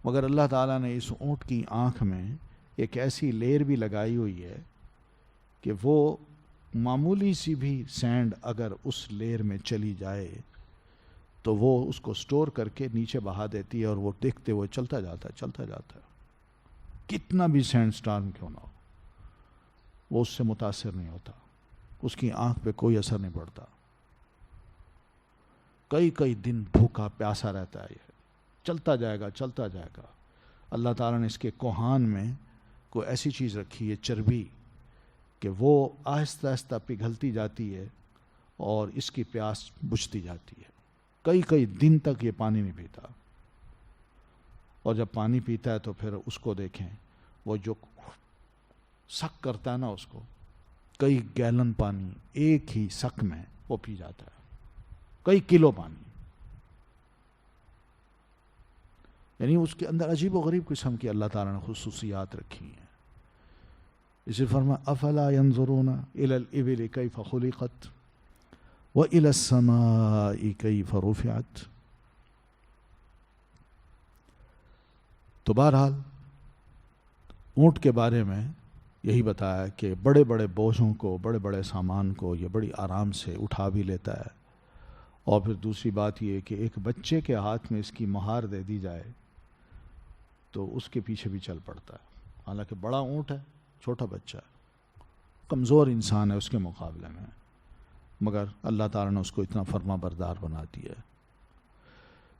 مگر اللہ تعالیٰ نے اس اونٹ کی آنکھ میں ایک ایسی لیئر بھی لگائی ہوئی ہے کہ وہ معمولی سی بھی سینڈ اگر اس لیئر میں چلی جائے تو وہ اس کو سٹور کر کے نیچے بہا دیتی ہے، اور وہ دیکھتے ہوئے چلتا جاتا ہے، چلتا جاتا ہے. کتنا بھی سینڈ سٹارم کیوں نہ ہو، وہ اس سے متاثر نہیں ہوتا، اس کی آنکھ پہ کوئی اثر نہیں پڑتا. کئی کئی دن بھوکا پیاسا رہتا ہے، یہ چلتا جائے گا، چلتا جائے گا. اللہ تعالیٰ نے اس کے کوہان میں کوئی ایسی چیز رکھی ہے، چربی، کہ وہ آہستہ آہستہ پگھلتی جاتی ہے اور اس کی پیاس بجھتی جاتی ہے. کئی کئی دن تک یہ پانی نہیں پیتا، اور جب پانی پیتا ہے تو پھر اس کو دیکھیں، وہ جو سک کرتا ہے نا، اس کو کئی گیلن پانی ایک ہی سک میں وہ پی جاتا ہے، کئی کلو پانی. یعنی اس کے اندر عجیب و غریب قسم کی اللہ تعالیٰ نے خصوصیات رکھی ہیں. اسے فرمایا افلا ينظرون الى الابل كيف خلقت والى السماء كيف رفعت. تو بہرحال اونٹ کے بارے میں یہی بتایا کہ بڑے بڑے بوجھوں کو، بڑے بڑے سامان کو یہ بڑی آرام سے اٹھا بھی لیتا ہے. اور پھر دوسری بات یہ کہ ایک بچے کے ہاتھ میں اس کی مہار دے دی جائے تو اس کے پیچھے بھی چل پڑتا ہے. حالانکہ بڑا اونٹ ہے، چھوٹا بچہ ہے، کمزور انسان ہے اس کے مقابلے میں، مگر اللہ تعالیٰ نے اس کو اتنا فرما بردار بنا دیا ہے.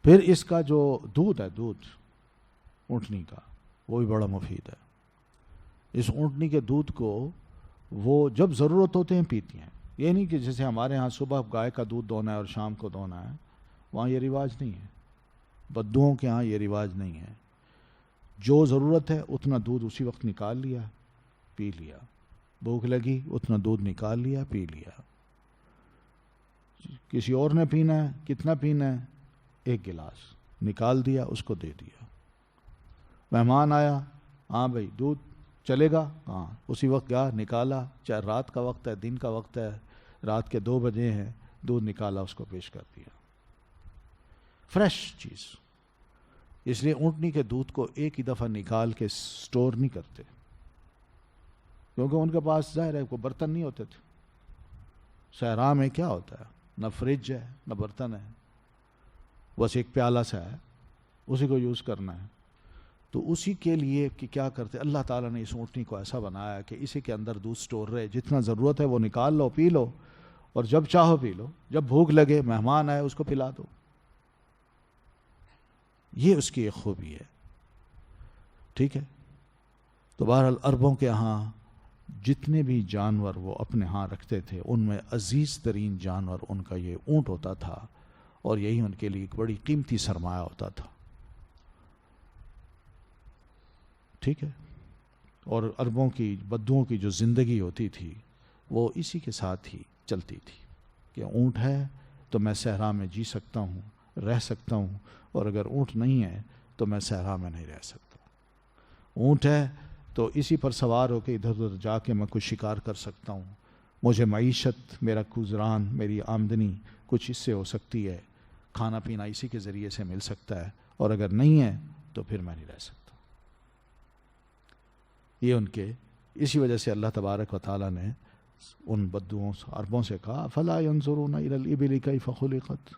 پھر اس کا جو دودھ ہے، دودھ اونٹنی کا، وہ بھی بڑا مفید ہے. اس اونٹنی کے دودھ کو وہ جب ضرورت ہوتے ہیں پیتی ہیں. یہ نہیں کہ جیسے ہمارے ہاں صبح گائے کا دودھ دونا ہے اور شام کو دونا ہے، وہاں یہ رواج نہیں ہے. بدوؤں کے ہاں یہ رواج نہیں ہے. جو ضرورت ہے اتنا دودھ اسی وقت نکال لیا، پی لیا. بھوک لگی اتنا دودھ نکال لیا، پی لیا. کسی اور نے پینا ہے، کتنا پینا ہے، ایک گلاس نکال دیا، اس کو دے دیا. مہمان آیا، ہاں بھائی دودھ چلے گا، ہاں اسی وقت گیا، نکالا. چاہے رات کا وقت ہے، دن کا وقت ہے، رات کے 2 بجے ہیں، دودھ نکالا، اس کو پیش کر دیا. فریش چیز. اس لیے اونٹنی کے دودھ کو ایک ہی دفعہ نکال کے سٹور نہیں کرتے، کیونکہ ان کے پاس ظاہر ہے کوئی برتن نہیں ہوتے تھے. صحرا میں کیا ہوتا ہے، نہ فریج ہے نہ برتن ہے، بس ایک پیالہ سا ہے، اسی کو یوز کرنا ہے. تو اسی کے لیے کہ کیا کرتے، اللہ تعالیٰ نے اس اونٹنی کو ایسا بنایا کہ اسی کے اندر دودھ سٹور رہے، جتنا ضرورت ہے وہ نکال لو، پی لو، اور جب چاہو پی لو، جب بھوک لگے، مہمان آئے، اس کو پلا دو. یہ اس کی ایک خوبی ہے. ٹھیک ہے. تو بہرحال عربوں کے ہاں جتنے بھی جانور وہ اپنے ہاں رکھتے تھے، ان میں عزیز ترین جانور ان کا یہ اونٹ ہوتا تھا، اور یہی ان کے لیے ایک بڑی قیمتی سرمایہ ہوتا تھا. ٹھیک ہے. اور عربوں کی بدوؤں کی جو زندگی ہوتی تھی وہ اسی کے ساتھ ہی چلتی تھی کہ اونٹ ہے تو میں صحرا میں جی سکتا ہوں، رہ سکتا ہوں، اور اگر اونٹ نہیں ہے تو میں صحرا میں نہیں رہ سکتا. اونٹ ہے تو اسی پر سوار ہو کے ادھر ادھر جا کے میں کچھ شکار کر سکتا ہوں، مجھے معیشت، میرا گزران، میری آمدنی کچھ اس سے ہو سکتی ہے، کھانا پینا اسی کے ذریعے سے مل سکتا ہے، اور اگر نہیں ہے تو پھر میں نہیں رہ سکتا. یہ ان کے اسی وجہ سے اللہ تبارک و تعالیٰ نے ان بدوؤں عربوں سے کہا فَلَا يَنظُرُونَ إِلَى الْإِبِلِ كَيْفَ خُلِقَتْ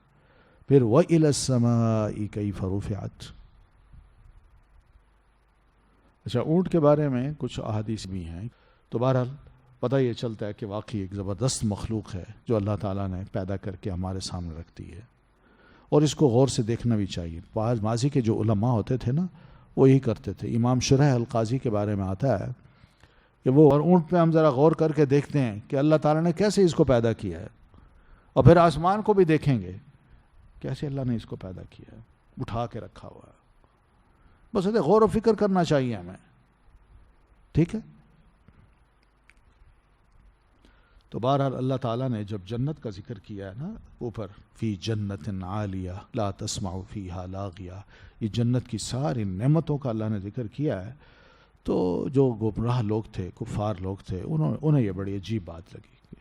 پھر وَإِلَى السَّمَاءِ كَيْفَ رُفِعَتْ. اچھا، اونٹ کے بارے میں کچھ احادیث بھی ہیں. تو بہرحال پتہ یہ چلتا ہے کہ واقعی ایک زبردست مخلوق ہے جو اللہ تعالیٰ نے پیدا کر کے ہمارے سامنے رکھتی ہے، اور اس کو غور سے دیکھنا بھی چاہیے. ماضی کے جو علماء ہوتے تھے نا وہ یہی کرتے تھے. امام شرح القاضی کے بارے میں آتا ہے کہ وہ اونٹ پہ ہم ذرا غور کر کے دیکھتے ہیں کہ اللہ تعالیٰ نے کیسے اس کو پیدا کیا ہے، اور پھر آسمان کو بھی دیکھیں گے کیسے اللہ نے اس کو پیدا کیا ہے، اٹھا کے رکھا ہوا ہے. بس غور و فکر کرنا چاہیے ہمیں. ٹھیک ہے. تو بہرحال اللہ تعالیٰ نے جب جنت کا ذکر کیا ہے نا اوپر، فی جنت عالیہ لا تسمع فیہا لاغیہ، یہ جنت کی ساری نعمتوں کا اللہ نے ذکر کیا ہے. تو جو گمراہ لوگ تھے، کفار لوگ تھے، انہیں یہ بڑی عجیب بات لگی.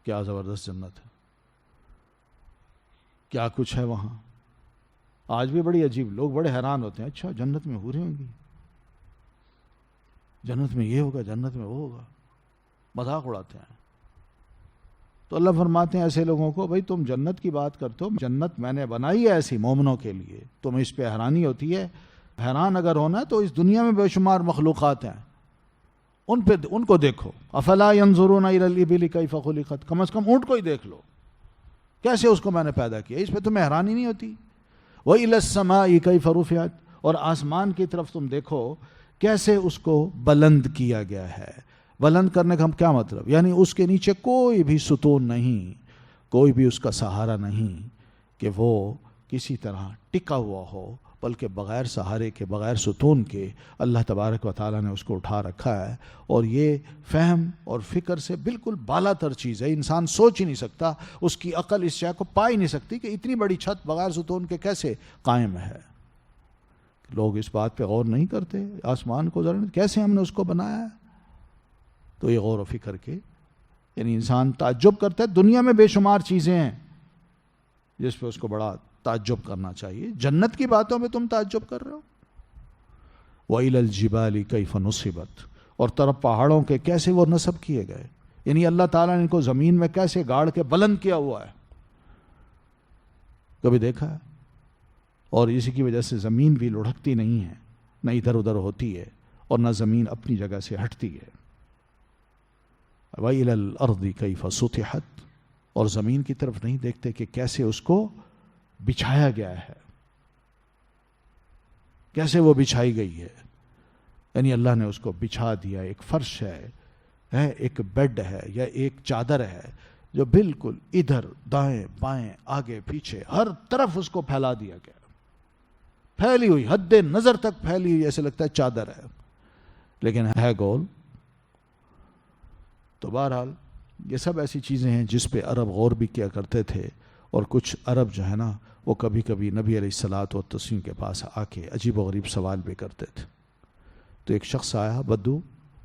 کیا زبردست جنت ہے، کیا کچھ ہے وہاں. آج بھی بڑی عجیب، لوگ بڑے حیران ہوتے ہیں، اچھا جنت میں حوریں ہوں گی، جنت میں یہ ہوگا، جنت میں وہ ہوگا، مذاق اڑاتے ہیں. تو اللہ فرماتے ہیں ایسے لوگوں کو بھائی تم جنت کی بات کرتے ہو، جنت میں نے بنائی ہے ایسی مومنوں کے لیے، تمہیں اس پہ حیرانی ہوتی ہے. حیران اگر ہونا تو اس دنیا میں بے شمار مخلوقات ہیں، ان کو دیکھو. افلا ينظرون الى الابل كيف خلقت، کم از کم اونٹ کو ہی دیکھ لو کیسے اس کو میں نے پیدا کیا، اس پہ تمہیں حیرانی نہیں ہوتی. وَإِلَى السَّمَاءِ كَيْفَ رُفِعَتْ، اور آسمان کی طرف تم دیکھو کیسے اس کو بلند کیا گیا ہے. بلند کرنے کا ہم کیا مطلب، یعنی اس کے نیچے کوئی بھی ستون نہیں، کوئی بھی اس کا سہارا نہیں کہ وہ کسی طرح ٹکا ہوا ہو، بلکہ بغیر سہارے کے، بغیر ستون کے اللہ تبارک و تعالیٰ نے اس کو اٹھا رکھا ہے. اور یہ فہم اور فکر سے بالکل بالا تر چیز ہے. انسان سوچ ہی نہیں سکتا، اس کی عقل اس شے کو پا ہی نہیں سکتی کہ اتنی بڑی چھت بغیر ستون کے کیسے قائم ہے. لوگ اس بات پہ غور نہیں کرتے، آسمان کو ذرا کیسے ہم نے اس کو بنایا ہے. تو یہ غور و فکر کے یعنی انسان تعجب کرتا ہے. دنیا میں بے شمار چیزیں ہیں جس پہ اس کو بڑا تعجب کرنا چاہیے، جنت کی باتوں میں تم تعجب کر رہے ہو. وَإِلَى الْجِبَالِ كَيْفَ نُصِبَتْ، اور طرف پہاڑوں کے کیسے وہ نصب کیے گئے، یعنی اللہ تعالیٰ نے ان کو زمین میں کیسے گاڑ کے بلند کیا ہوا ہے، کبھی دیکھا ہے. اور اسی کی وجہ سے زمین بھی لڑھکتی نہیں ہے، نہ ادھر ادھر ہوتی ہے، اور نہ زمین اپنی جگہ سے ہٹتی ہے. وَإِلَى الْأَرْضِ كَيْفَ سُطِحَتْ، اور زمین کی طرف نہیں دیکھتے کہ کیسے اس کو بچھایا گیا ہے، کیسے وہ بچھائی گئی ہے. یعنی اللہ نے اس کو بچھا دیا، ایک فرش ہے، ایک بیڈ ہے یا ایک چادر ہے جو بالکل ادھر دائیں بائیں آگے پیچھے ہر طرف اس کو پھیلا دیا گیا، پھیلی ہوئی، حد نظر تک پھیلی ہوئی، ایسے لگتا ہے چادر ہے لیکن ہے گول. تو بہرحال یہ سب ایسی چیزیں ہیں جس پہ عرب غور بھی کیا کرتے تھے. اور کچھ عرب جو ہے نا وہ کبھی کبھی نبی علیہ الصلاۃ والتسلیم کے پاس آ کے عجیب و غریب سوال بھی کرتے تھے. تو ایک شخص آیا بدو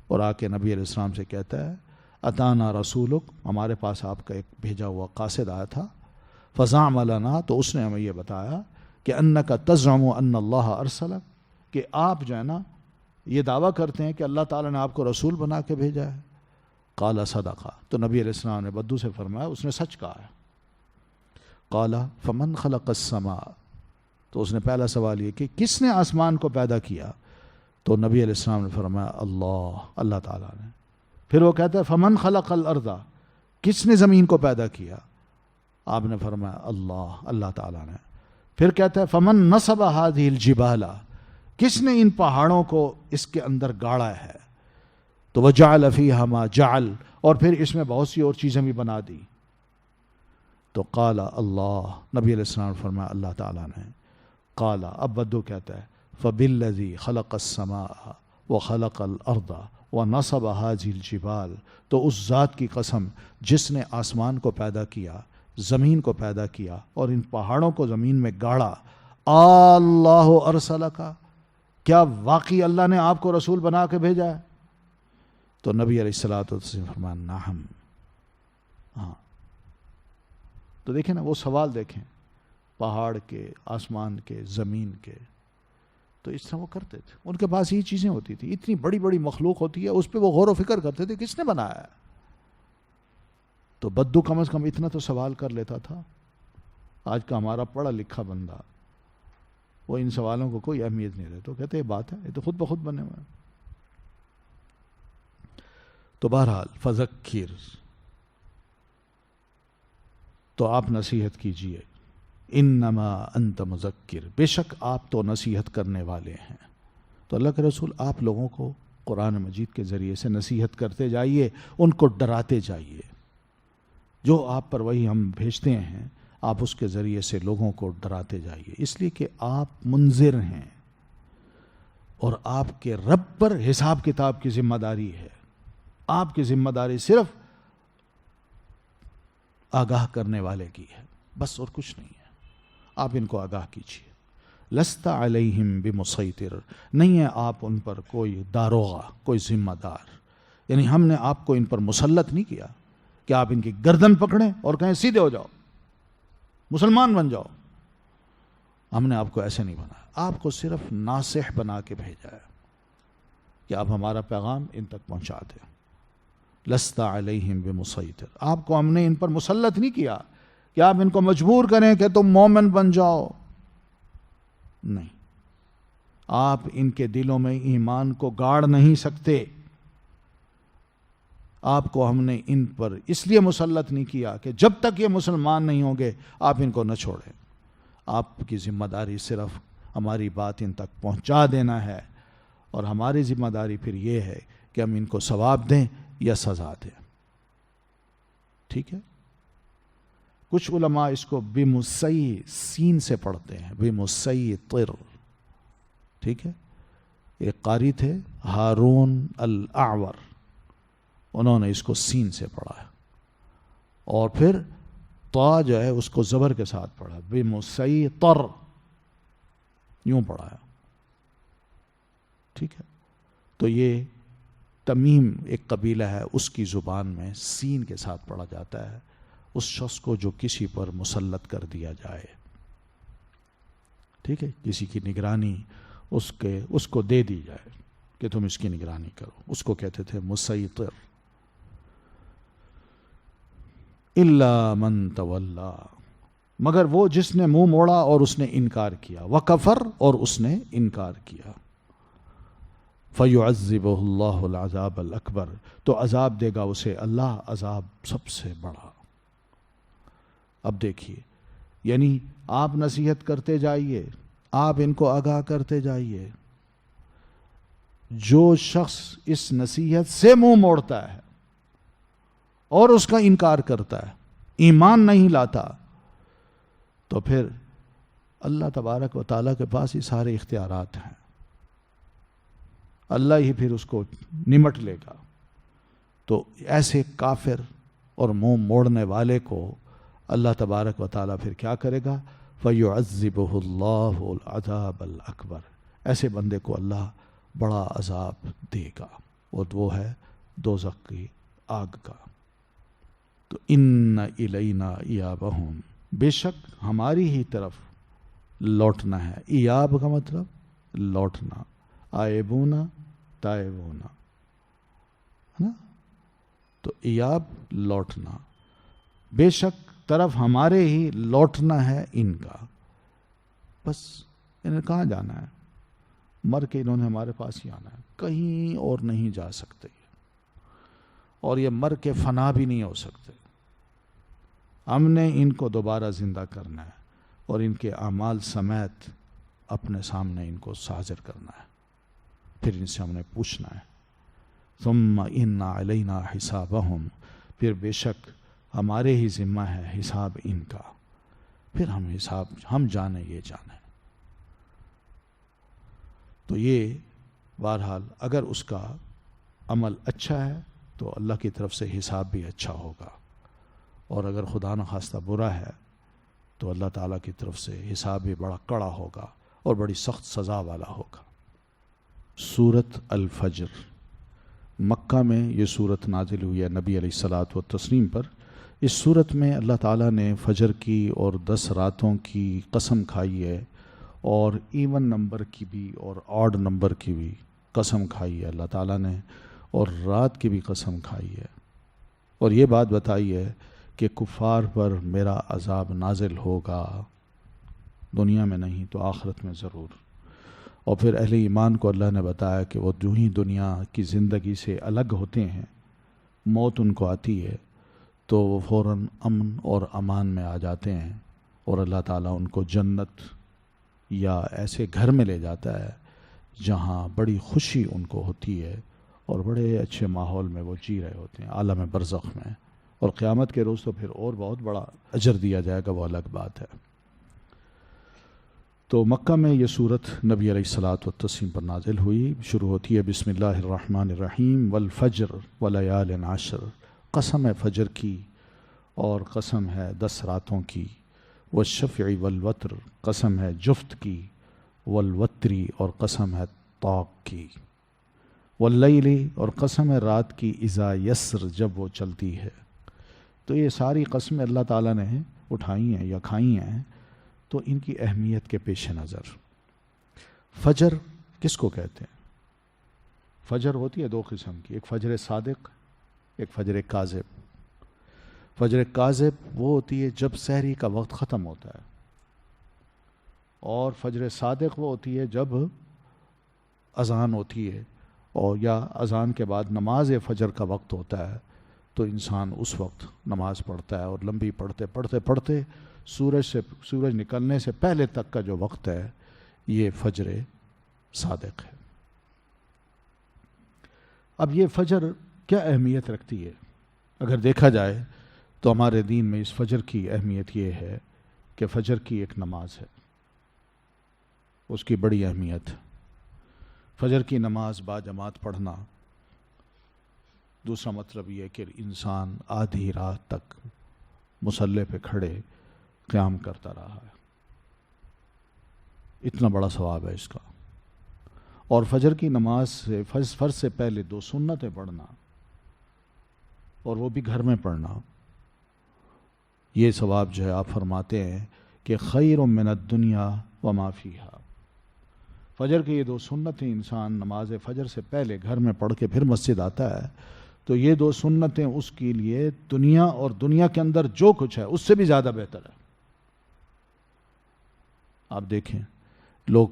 اور آ کے نبی علیہ السلام سے کہتا ہے اتانا رسولک، ہمارے پاس آپ کا ایک بھیجا ہوا قاصد آیا تھا، فزعم لنا، تو اس نے ہمیں یہ بتایا کہ انک تزعم ان اللہ ارسلک، کہ آپ جو ہے نا یہ دعویٰ کرتے ہیں کہ اللہ تعالیٰ نے آپ کو رسول بنا کے بھیجا ہے. قال صدقہ، تو نبی علیہ السلام نے بدو سے فرمایا اس نے سچ کہا ہے. قال فمن خلق السماء، تو اس نے پہلا سوال یہ کہ کس نے آسمان کو پیدا کیا، تو نبی علیہ السلام نے فرمایا اللہ تعالیٰ نے. پھر وہ کہتا ہے فمن خلق الارض، کس نے زمین کو پیدا کیا، آپ نے فرمایا اللہ تعالیٰ نے. پھر کہتا ہے فمن نصب هذه الجبال، کس نے ان پہاڑوں کو اس کے اندر گاڑا ہے، تو وجعل فیہا ما جعل، اور پھر اس میں بہت سی اور چیزیں بھی بنا دی. تو قال اللہ، نبی علیہ السلام نے فرمایا اللہ تعالیٰ نے. قال، اب بدو کہتا ہے فبالذی خلق السماء وخلق الارض ونصب هذه الجبال، تو اس ذات کی قسم جس نے آسمان کو پیدا کیا، زمین کو پیدا کیا اور ان پہاڑوں کو زمین میں گاڑا، اللہ ارسلک، کیا واقعی اللہ نے آپ کو رسول بنا کے بھیجا ہے؟ تو نبی علیہ الصلوۃ والسلام فرمایا نعم، ہاں۔ تو دیکھیں نا وہ سوال دیکھیں، پہاڑ کے، آسمان کے، زمین کے، تو اس طرح وہ کرتے تھے، ان کے پاس یہ چیزیں ہوتی تھی، اتنی بڑی بڑی مخلوق ہوتی ہے، اس پہ وہ غور و فکر کرتے تھے کس نے بنایا ہے۔ تو بدو کم از کم اتنا تو سوال کر لیتا تھا۔ آج کا ہمارا پڑھا لکھا بندہ وہ ان سوالوں کو کوئی اہمیت نہیں دیتا، کہتے یہ بات ہے، یہ تو خود بخود بنے ہوئے ہیں۔ تو بہرحال فذکر، تو آپ نصیحت کیجئے، انما انت مذکر، بے شک آپ تو نصیحت کرنے والے ہیں۔ تو اللہ کے رسول آپ لوگوں کو قرآن مجید کے ذریعے سے نصیحت کرتے جائیے، ان کو ڈراتے جائیے، جو آپ پر وہی ہم بھیجتے ہیں آپ اس کے ذریعے سے لوگوں کو ڈراتے جائیے، اس لیے کہ آپ منذر ہیں اور آپ کے رب پر حساب کتاب کی ذمہ داری ہے۔ آپ کی ذمہ داری صرف آگاہ کرنے والے کی ہے، بس اور کچھ نہیں ہے۔ آپ ان کو آگاہ کیجیے۔ لست علیہم بمسیطر، نہیں ہے آپ ان پر کوئی داروغہ، کوئی ذمہ دار، یعنی ہم نے آپ کو ان پر مسلط نہیں کیا کہ آپ ان کی گردن پکڑیں اور کہیں سیدھے ہو جاؤ، مسلمان بن جاؤ۔ ہم نے آپ کو ایسے نہیں بنایا، آپ کو صرف ناصح بنا کے بھیجا ہے کہ آپ ہمارا پیغام ان تک پہنچا دیں۔ لست علیہم بمسیطر، آپ کو ہم نے ان پر مسلط نہیں کیا کہ آپ ان کو مجبور کریں کہ تم مومن بن جاؤ، نہیں، آپ ان کے دلوں میں ایمان کو گاڑ نہیں سکتے۔ آپ کو ہم نے ان پر اس لیے مسلط نہیں کیا کہ جب تک یہ مسلمان نہیں ہوں گے آپ ان کو نہ چھوڑیں۔ آپ کی ذمہ داری صرف ہماری بات ان تک پہنچا دینا ہے، اور ہماری ذمہ داری پھر یہ ہے کہ ہم ان کو ثواب دیں یا سزا دیں، ٹھیک ہے۔ کچھ علماء اس کو بمسیع سین سے پڑھتے ہیں، بمسیطر، ٹھیک ہے۔ ایک قاری تھے ہارون الاعور، انہوں نے اس کو سین سے پڑھا ہے، اور پھر طا جو ہے اس کو زبر کے ساتھ پڑھا، بمسیطر، یوں پڑھا ہے، ٹھیک ہے۔ تو یہ تمیم ایک قبیلہ ہے، اس کی زبان میں سین کے ساتھ پڑھا جاتا ہے اس شخص کو جو کسی پر مسلط کر دیا جائے، ٹھیک ہے، کسی کی نگرانی اس کو دے دی جائے کہ تم اس کی نگرانی کرو، اس کو کہتے تھے مسیطر۔ الا من تولا، مگر وہ جس نے منہ موڑا اور اس نے انکار کیا، وکفر، اور اس نے انکار کیا، فیعذبہ اللہ العذاب الاکبر، تو عذاب دے گا اسے اللہ عذاب سب سے بڑا۔ اب دیکھیے، یعنی آپ نصیحت کرتے جائیے، آپ ان کو آگاہ کرتے جائیے، جو شخص اس نصیحت سے منہ موڑتا ہے اور اس کا انکار کرتا ہے، ایمان نہیں لاتا، تو پھر اللہ تبارک و تعالیٰ کے پاس یہ سارے اختیارات ہیں، اللہ ہی پھر اس کو نمٹ لے گا۔ تو ایسے کافر اور منہ موڑنے والے کو اللہ تبارک و تعالیٰ پھر کیا کرے گا؟ فَيُعَذِّبُهُ اللَّهُ الْعَذَابَ الْأَكْبَرَ، ایسے بندے کو اللہ بڑا عذاب دے گا، اور وہ ہے دوزخ کی آگ کا۔ تو ان الینا ایابہم، بے شک ہماری ہی طرف لوٹنا ہے۔ ایاب کا مطلب لوٹنا، آئبونا تائبونا، ہے نا؟ تو ایاب لوٹنا، بے شک طرف ہمارے ہی لوٹنا ہے ان کا، بس انہیں کہاں جانا ہے؟ مر کے انہوں نے ہمارے پاس ہی آنا ہے، کہیں اور نہیں جا سکتے، اور یہ مر کے فنا بھی نہیں ہو سکتے۔ ہم نے ان کو دوبارہ زندہ کرنا ہے اور ان کے اعمال سمیت اپنے سامنے ان کو حاضر کرنا ہے، پھر ان سے ہم نے پوچھنا ہے۔ ثم ان علینا حسابہم، پھر بے شک ہمارے ہی ذمہ ہے حساب ان کا، پھر ہم جانے یہ جانے۔ تو یہ بہرحال اگر اس کا عمل اچھا ہے تو اللہ کی طرف سے حساب بھی اچھا ہوگا، اور اگر خدا نخواستہ برا ہے تو اللہ تعالیٰ کی طرف سے حساب بھی بڑا کڑا ہوگا اور بڑی سخت سزا والا ہوگا۔ سورۃ الفجر، مکہ میں یہ سورت نازل ہوئی ہے نبی علیہ الصلاۃ والتسلیم پر۔ اس سورت میں اللہ تعالیٰ نے فجر کی اور 10 راتوں کی قسم کھائی ہے، اور ایون نمبر کی بھی اور آڈ نمبر کی بھی قسم کھائی ہے اللہ تعالیٰ نے، اور رات کی بھی قسم کھائی ہے، اور یہ بات بتائی ہے کہ کفار پر میرا عذاب نازل ہوگا، دنیا میں نہیں تو آخرت میں ضرور۔ اور پھر اہل ایمان کو اللہ نے بتایا کہ وہ جو ہی دنیا کی زندگی سے الگ ہوتے ہیں، موت ان کو آتی ہے تو وہ فوراً امن اور امان میں آ جاتے ہیں، اور اللہ تعالیٰ ان کو جنت یا ایسے گھر میں لے جاتا ہے جہاں بڑی خوشی ان کو ہوتی ہے اور بڑے اچھے ماحول میں وہ جی رہے ہوتے ہیں عالم برزخ میں، اور قیامت کے روز تو پھر اور بہت بڑا اجر دیا جائے گا، وہ الگ بات ہے۔ تو مکہ میں یہ صورت نبی علیہ الصلاۃ والتسلیم پر نازل ہوئی، شروع ہوتی ہے بسم اللہ الرحمن الرحیم والفجر ولیال عشر، قسم ہے فجر کی اور قسم ہے 10 راتوں کی، والشفع والوتر، قسم ہے جفت کی، والوتری، اور قسم ہے طاق کی، واللیل، اور قسم ہے رات کی، اذا یسر، جب وہ چلتی ہے۔ تو یہ ساری قسمیں اللہ تعالیٰ نے اٹھائی ہیں یا کھائی ہیں، تو ان کی اہمیت کے پیش نظر فجر کس کو کہتے ہیں؟ فجر ہوتی ہے 2 قسم کی، ایک فجر صادق، ایک فجر کاذب۔ فجر کاذب وہ ہوتی ہے جب سحری کا وقت ختم ہوتا ہے، اور فجر صادق وہ ہوتی ہے جب اذان ہوتی ہے، اور یا اذان کے بعد نماز فجر کا وقت ہوتا ہے، تو انسان اس وقت نماز پڑھتا ہے، اور لمبی پڑھتے سورج نکلنے سے پہلے تک کا جو وقت ہے یہ فجر صادق ہے۔ اب یہ فجر کیا اہمیت رکھتی ہے؟ اگر دیکھا جائے تو ہمارے دین میں اس فجر کی اہمیت یہ ہے کہ فجر کی ایک نماز ہے، اس کی بڑی اہمیت ہے۔ فجر کی نماز با جماعت پڑھنا، دوسرا مطلب یہ کہ انسان آدھی رات تک مصلی پہ کھڑے قیام کرتا رہا ہے، اتنا بڑا ثواب ہے اس کا۔ اور فجر کی نماز سے فرض سے پہلے 2 سنتیں پڑھنا، اور وہ بھی گھر میں پڑھنا، یہ ثواب جو ہے آپ فرماتے ہیں کہ خیر من الدنیا وما فیہا۔ فجر کی یہ 2 سنتیں انسان نماز فجر سے پہلے گھر میں پڑھ کے پھر مسجد آتا ہے، تو یہ 2 سنتیں اس کے لیے دنیا اور دنیا کے اندر جو کچھ ہے اس سے بھی زیادہ بہتر ہے۔ آپ دیکھیں، لوگ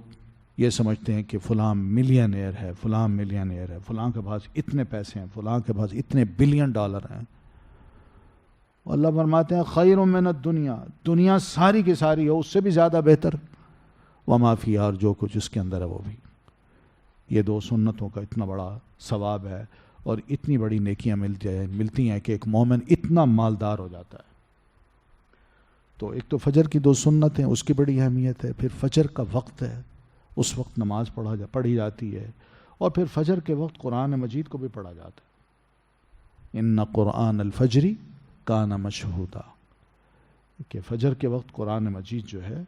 یہ سمجھتے ہیں کہ فلاں ملینئر ہے، فلاں ملینئر ہے، فلاں کے پاس اتنے پیسے ہیں، فلاں کے پاس اتنے بلین ڈالر ہیں۔ اللہ فرماتے ہیں خیر من الدنیا، دنیا ساری کی ساری ہو اس سے بھی زیادہ بہتر، وما فیہا، اور جو کچھ اس کے اندر ہے وہ بھی۔ یہ 2 سنتوں کا اتنا بڑا ثواب ہے اور اتنی بڑی نیکیاں ملتی ہیں کہ ایک مومن اتنا مالدار ہو جاتا ہے۔ تو ایک تو فجر کی 2 سنتیں، اس کی بڑی اہمیت ہے، پھر فجر کا وقت ہے، اس وقت نماز پڑھی جاتی ہے، اور پھر فجر کے وقت قرآن مجید کو بھی پڑھا جاتا ہے۔ ان قرآن الفجر کان مشہودا، کہ فجر کے وقت قرآن مجید جو ہے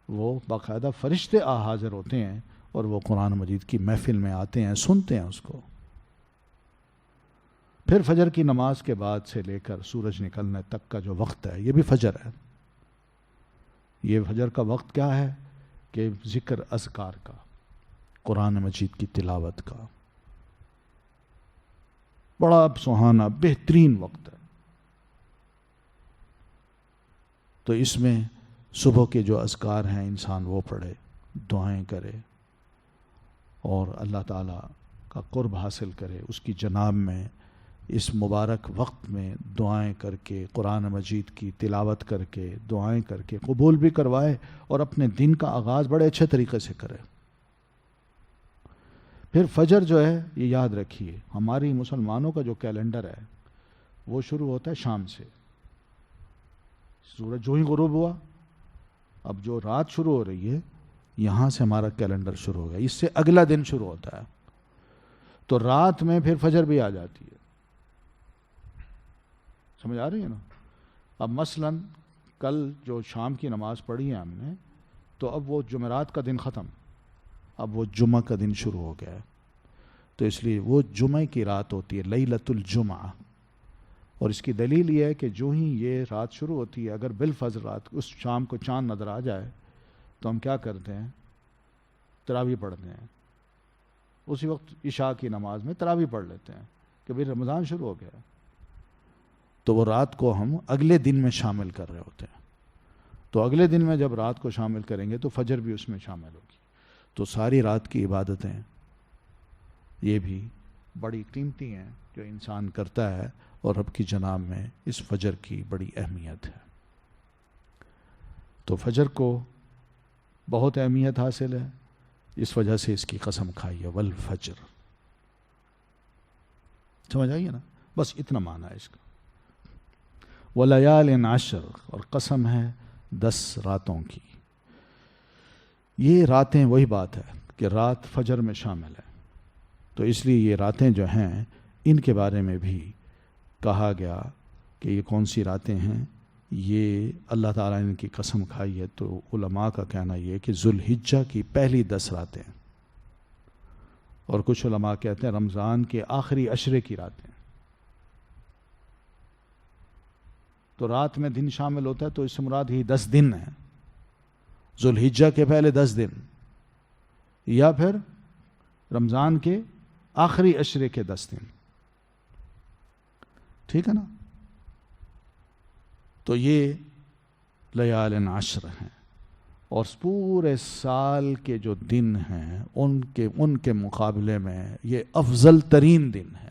وہ باقاعدہ فرشتے حاضر ہوتے ہیں، اور وہ قرآن مجید کی محفل میں آتے ہیں، سنتے ہیں اس کو۔ پھر فجر کی نماز کے بعد سے لے کر سورج نکلنے تک کا جو وقت ہے یہ بھی فجر ہے۔ یہ فجر کا وقت کیا ہے کہ ذکر اذکار کا، قرآن مجید کی تلاوت کا، بڑا سہانا بہترین وقت ہے۔ تو اس میں صبح کے جو اذکار ہیں انسان وہ پڑھے، دعائیں کرے، اور اللہ تعالیٰ کا قرب حاصل کرے، اس کی جناب میں اس مبارک وقت میں دعائیں کر کے، قرآن مجید کی تلاوت کر کے، دعائیں کر کے قبول بھی کروائے، اور اپنے دن کا آغاز بڑے اچھے طریقے سے کرے۔ پھر فجر جو ہے یہ یاد رکھیے، ہماری مسلمانوں کا جو کیلنڈر ہے وہ شروع ہوتا ہے شام سے، سورج جو ہی غروب ہوا، اب جو رات شروع ہو رہی ہے یہاں سے ہمارا کیلنڈر شروع ہو گیا، اس سے اگلا دن شروع ہوتا ہے. تو رات میں پھر فجر بھی آ جاتی ہے. سمجھ آ رہی ہے نا؟ اب مثلاً کل جو شام کی نماز پڑھی ہے ہم نے، تو اب وہ جمعرات کا دن ختم، اب وہ جمعہ کا دن شروع ہو گیا ہے. تو اس لیے وہ جمعہ کی رات ہوتی ہے لیلۃ الجمعہ. اور اس کی دلیل یہ ہے کہ جو ہی یہ رات شروع ہوتی ہے، اگر بالفجر رات اس شام کو چاند نظر آ جائے تو ہم کیا کرتے ہیں؟ تراویح پڑھتے ہیں. اسی وقت عشاء کی نماز میں تراویح پڑھ لیتے ہیں کہ بھئی رمضان شروع ہو گیا. تو وہ رات کو ہم اگلے دن میں شامل کر رہے ہوتے ہیں. تو اگلے دن میں جب رات کو شامل کریں گے تو فجر بھی اس میں شامل ہوگی. تو ساری رات کی عبادتیں یہ بھی بڑی قیمتی ہیں جو انسان کرتا ہے، اور رب کی جناب میں اس فجر کی بڑی اہمیت ہے. تو فجر کو بہت اہمیت حاصل ہے، اس وجہ سے اس کی قسم کھائی ہے والفجر. سمجھ آئیے نا؟ بس اتنا معنی ہے اس کا. وَلَيَالٍ عَشْرٍ، اور قسم ہے 10 راتوں کی. یہ راتیں وہی بات ہے کہ رات فجر میں شامل ہے. تو اس لیے یہ راتیں جو ہیں ان کے بارے میں بھی کہا گیا کہ یہ کون سی راتیں ہیں. یہ اللہ تعالیٰ نے ان کی قسم کھائی ہے. تو علماء کا کہنا یہ ہے کہ ذوالحجہ کی پہلی 10 راتیں، اور کچھ علماء کہتے ہیں رمضان کے آخری عشرے کی راتیں. تو رات میں دن شامل ہوتا ہے تو اس سے مراد ہی 10 دن ہیں، ذوالحجہ کے پہلے 10 دن یا پھر رمضان کے آخری عشرے کے 10 دن. ٹھیک ہے نا؟ تو یہ لیال عشر ہیں، اور پورے سال کے جو دن ہیں ان کے مقابلے میں یہ افضل ترین دن ہے.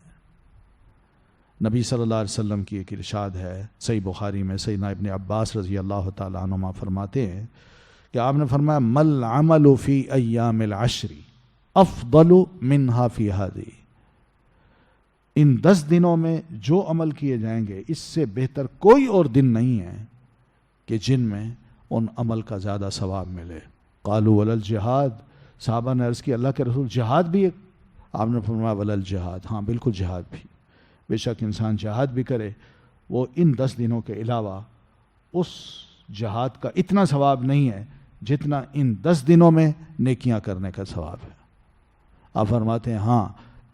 نبی صلی اللہ علیہ وسلم کی ایک ارشاد ہے صحیح بخاری میں، سیدنا ابن عباس رضی اللہ تعالیٰ عنہما فرماتے ہیں کہ آپ نے فرمایا مل عمل فی ایام العشر افضل منہا فی ہذی. ان 10 دنوں میں جو عمل کیے جائیں گے اس سے بہتر کوئی اور دن نہیں ہے کہ جن میں ان عمل کا زیادہ ثواب ملے. قالوا ولا الجہاد، صحابہ نے عرض کی اللہ کے رسول جہاد بھی ایک؟ آپ نے فرمایا ولا الجہاد، ہاں بالکل جہاد بھی. بے شک انسان جہاد بھی کرے، وہ ان 10 دنوں کے علاوہ اس جہاد کا اتنا ثواب نہیں ہے جتنا ان 10 دنوں میں نیکیاں کرنے کا ثواب ہے. آپ فرماتے ہیں ہاں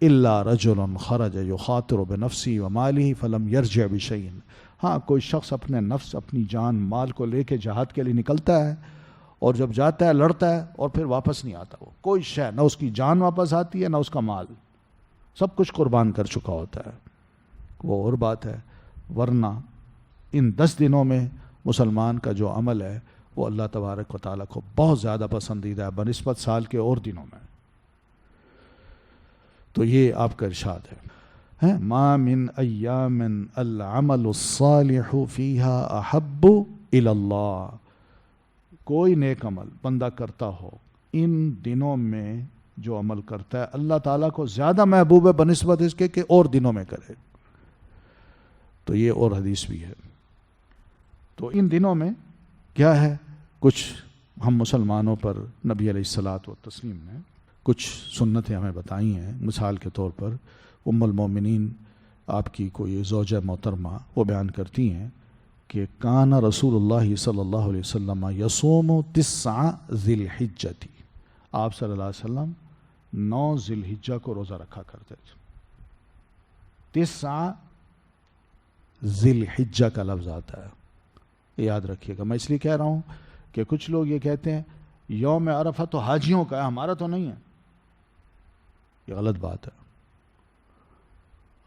الا رجل خرج یخاطر بنفسی ومالہ فلم یرجع بشیء، ہاں کوئی شخص اپنے نفس اپنی جان مال کو لے کے جہاد کے لیے نکلتا ہے، اور جب جاتا ہے لڑتا ہے اور پھر واپس نہیں آتا. وہ کوئی شے، نہ اس کی جان واپس آتی ہے نہ اس کا مال، سب کچھ قربان کر چکا ہوتا ہے. وہ اور بات ہے، ورنہ ان 10 دنوں میں مسلمان کا جو عمل ہے وہ اللہ تبارک و تعالیٰ کو بہت زیادہ پسندیدہ ہے بنسبت سال کے اور دنوں میں. تو یہ آپ کا ارشاد ہے ما من ایام العمل الصالح فیہا احب الی اللہ، کوئی نیک عمل بندہ کرتا ہو ان دنوں میں جو عمل کرتا ہے اللہ تعالیٰ کو زیادہ محبوب ہے بنسبت اس کے کہ اور دنوں میں کرے. تو یہ اور حدیث بھی ہے. تو ان دنوں میں کیا ہے، کچھ ہم مسلمانوں پر نبی علیہ الصلاۃ والتسلیم نے کچھ سنتیں ہمیں بتائی ہیں. مثال کے طور پر ام المومنین آپ کی کوئی زوجہ محترمہ وہ بیان کرتی ہیں کہ کان رسول اللہ صلی اللہ علیہ وسلم یصوم 9 ذی الحجہ، آپ صلی اللہ علیہ وسلم 9 ذی الحجہ کو روزہ رکھا کرتے تھے. 9 ذی الحجہ کا لفظ آتا ہے، یاد رکھیے گا. میں اس لیے کہہ رہا ہوں کہ کچھ لوگ یہ کہتے ہیں یوم عرفہ تو حاجیوں کا ہے، ہمارا تو نہیں ہے. یہ غلط بات ہے.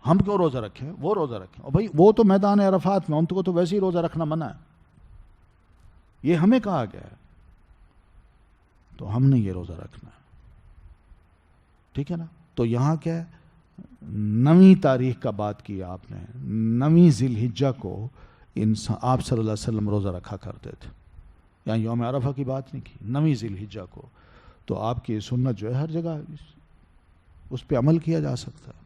ہم کیوں روزہ رکھیں؟ وہ روزہ رکھیں. اور بھائی وہ تو میدان عرفات میں، ان کو تو ویسے ہی روزہ رکھنا منع ہے. یہ ہمیں کہا گیا ہے تو ہم نے یہ روزہ رکھنا ہے. ٹھیک ہے نا؟ تو یہاں کیا ہے، 9ویں تاریخ کا بات کیا آپ نے، 9ویں ذی الحجہ کو آپ صلی اللہ علیہ وسلم روزہ رکھا کرتے تھے. یہاں یوم عرفہ کی بات نہیں کی، 9ویں ذی الحجہ کو. تو آپ کی سنت جو ہے ہر جگہ اس پہ عمل کیا جا سکتا ہے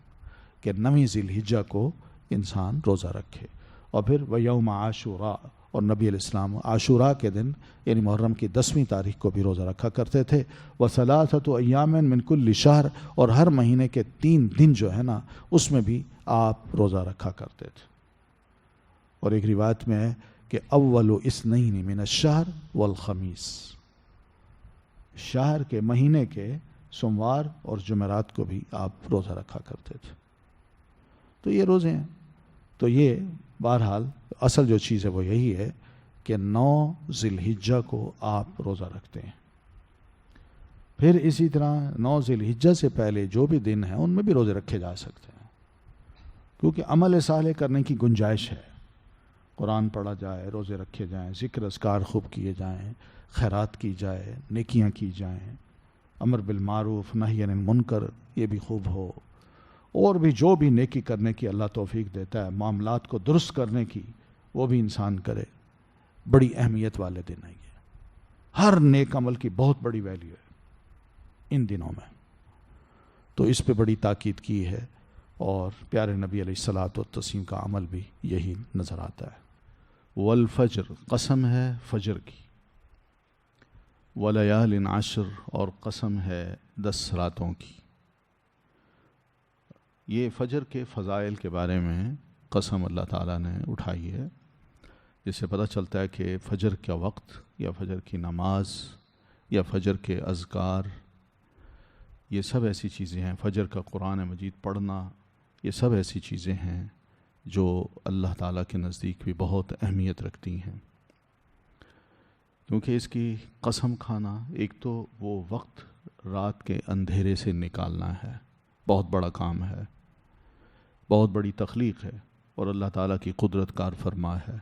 کہ 9ویں ذی الحجہ کو انسان روزہ رکھے. اور پھر ویوم عاشوراء، اور نبی علیہ السلام عاشوراء کے دن یعنی محرم کی 10ویں تاریخ کو بھی روزہ رکھا کرتے تھے. وَثَلَاثَةُ أَيَّامٍ مِّن كُلِّ شَهْرٍ، اور ہر مہینے کے 3 دن جو ہے نا اس میں بھی آپ روزہ رکھا کرتے تھے. اور ایک روایت میں ہے کہ اول اثنین من الشہر والخمیس، شہر کے مہینے کے سوموار اور جمعرات کو بھی آپ روزہ رکھا کرتے تھے. تو یہ روزے ہیں. تو یہ بہرحال اصل جو چیز ہے وہ یہی ہے کہ 9 ذی الحجہ کو آپ روزہ رکھتے ہیں. پھر اسی طرح 9 ذی الحجہ سے پہلے جو بھی دن ہیں ان میں بھی روزے رکھے جا سکتے ہیں، کیونکہ عمل صالح کرنے کی گنجائش ہے. قرآن پڑھا جائے، روزے رکھے جائیں، ذکر اذکار خوب کیے جائیں، خیرات کی جائے، نیکیاں کی جائیں، امر بالمعروف نہی عن المنکر یہ بھی خوب ہو، اور بھی جو بھی نیکی کرنے کی اللہ توفیق دیتا ہے، معاملات کو درست کرنے کی وہ بھی انسان کرے. بڑی اہمیت والے دن ہیں یہ. ہر نیک عمل کی بہت بڑی ویلیو ہے ان دنوں میں. تو اس پہ بڑی تاکید کی ہے، اور پیارے نبی علیہ الصلاۃ والتسلیم کا عمل بھی یہی نظر آتا ہے. والفجر، قسم ہے فجر کی. ولیال عشر، اور قسم ہے 10 راتوں کی. یہ فجر کے فضائل کے بارے میں قسم اللہ تعالیٰ نے اٹھائی ہے، جس سے پتہ چلتا ہے کہ فجر کا وقت یا فجر کی نماز یا فجر کے اذکار یہ سب ایسی چیزیں ہیں. فجر کا قرآن مجید پڑھنا یہ سب ایسی چیزیں ہیں جو اللہ تعالیٰ کے نزدیک بھی بہت اہمیت رکھتی ہیں. کیونکہ اس کی قسم کھانا ایک تو وہ وقت رات کے اندھیرے سے نکالنا ہے، بہت بڑا کام ہے، بہت بڑی تخلیق ہے، اور اللہ تعالیٰ کی قدرت کار فرما ہے.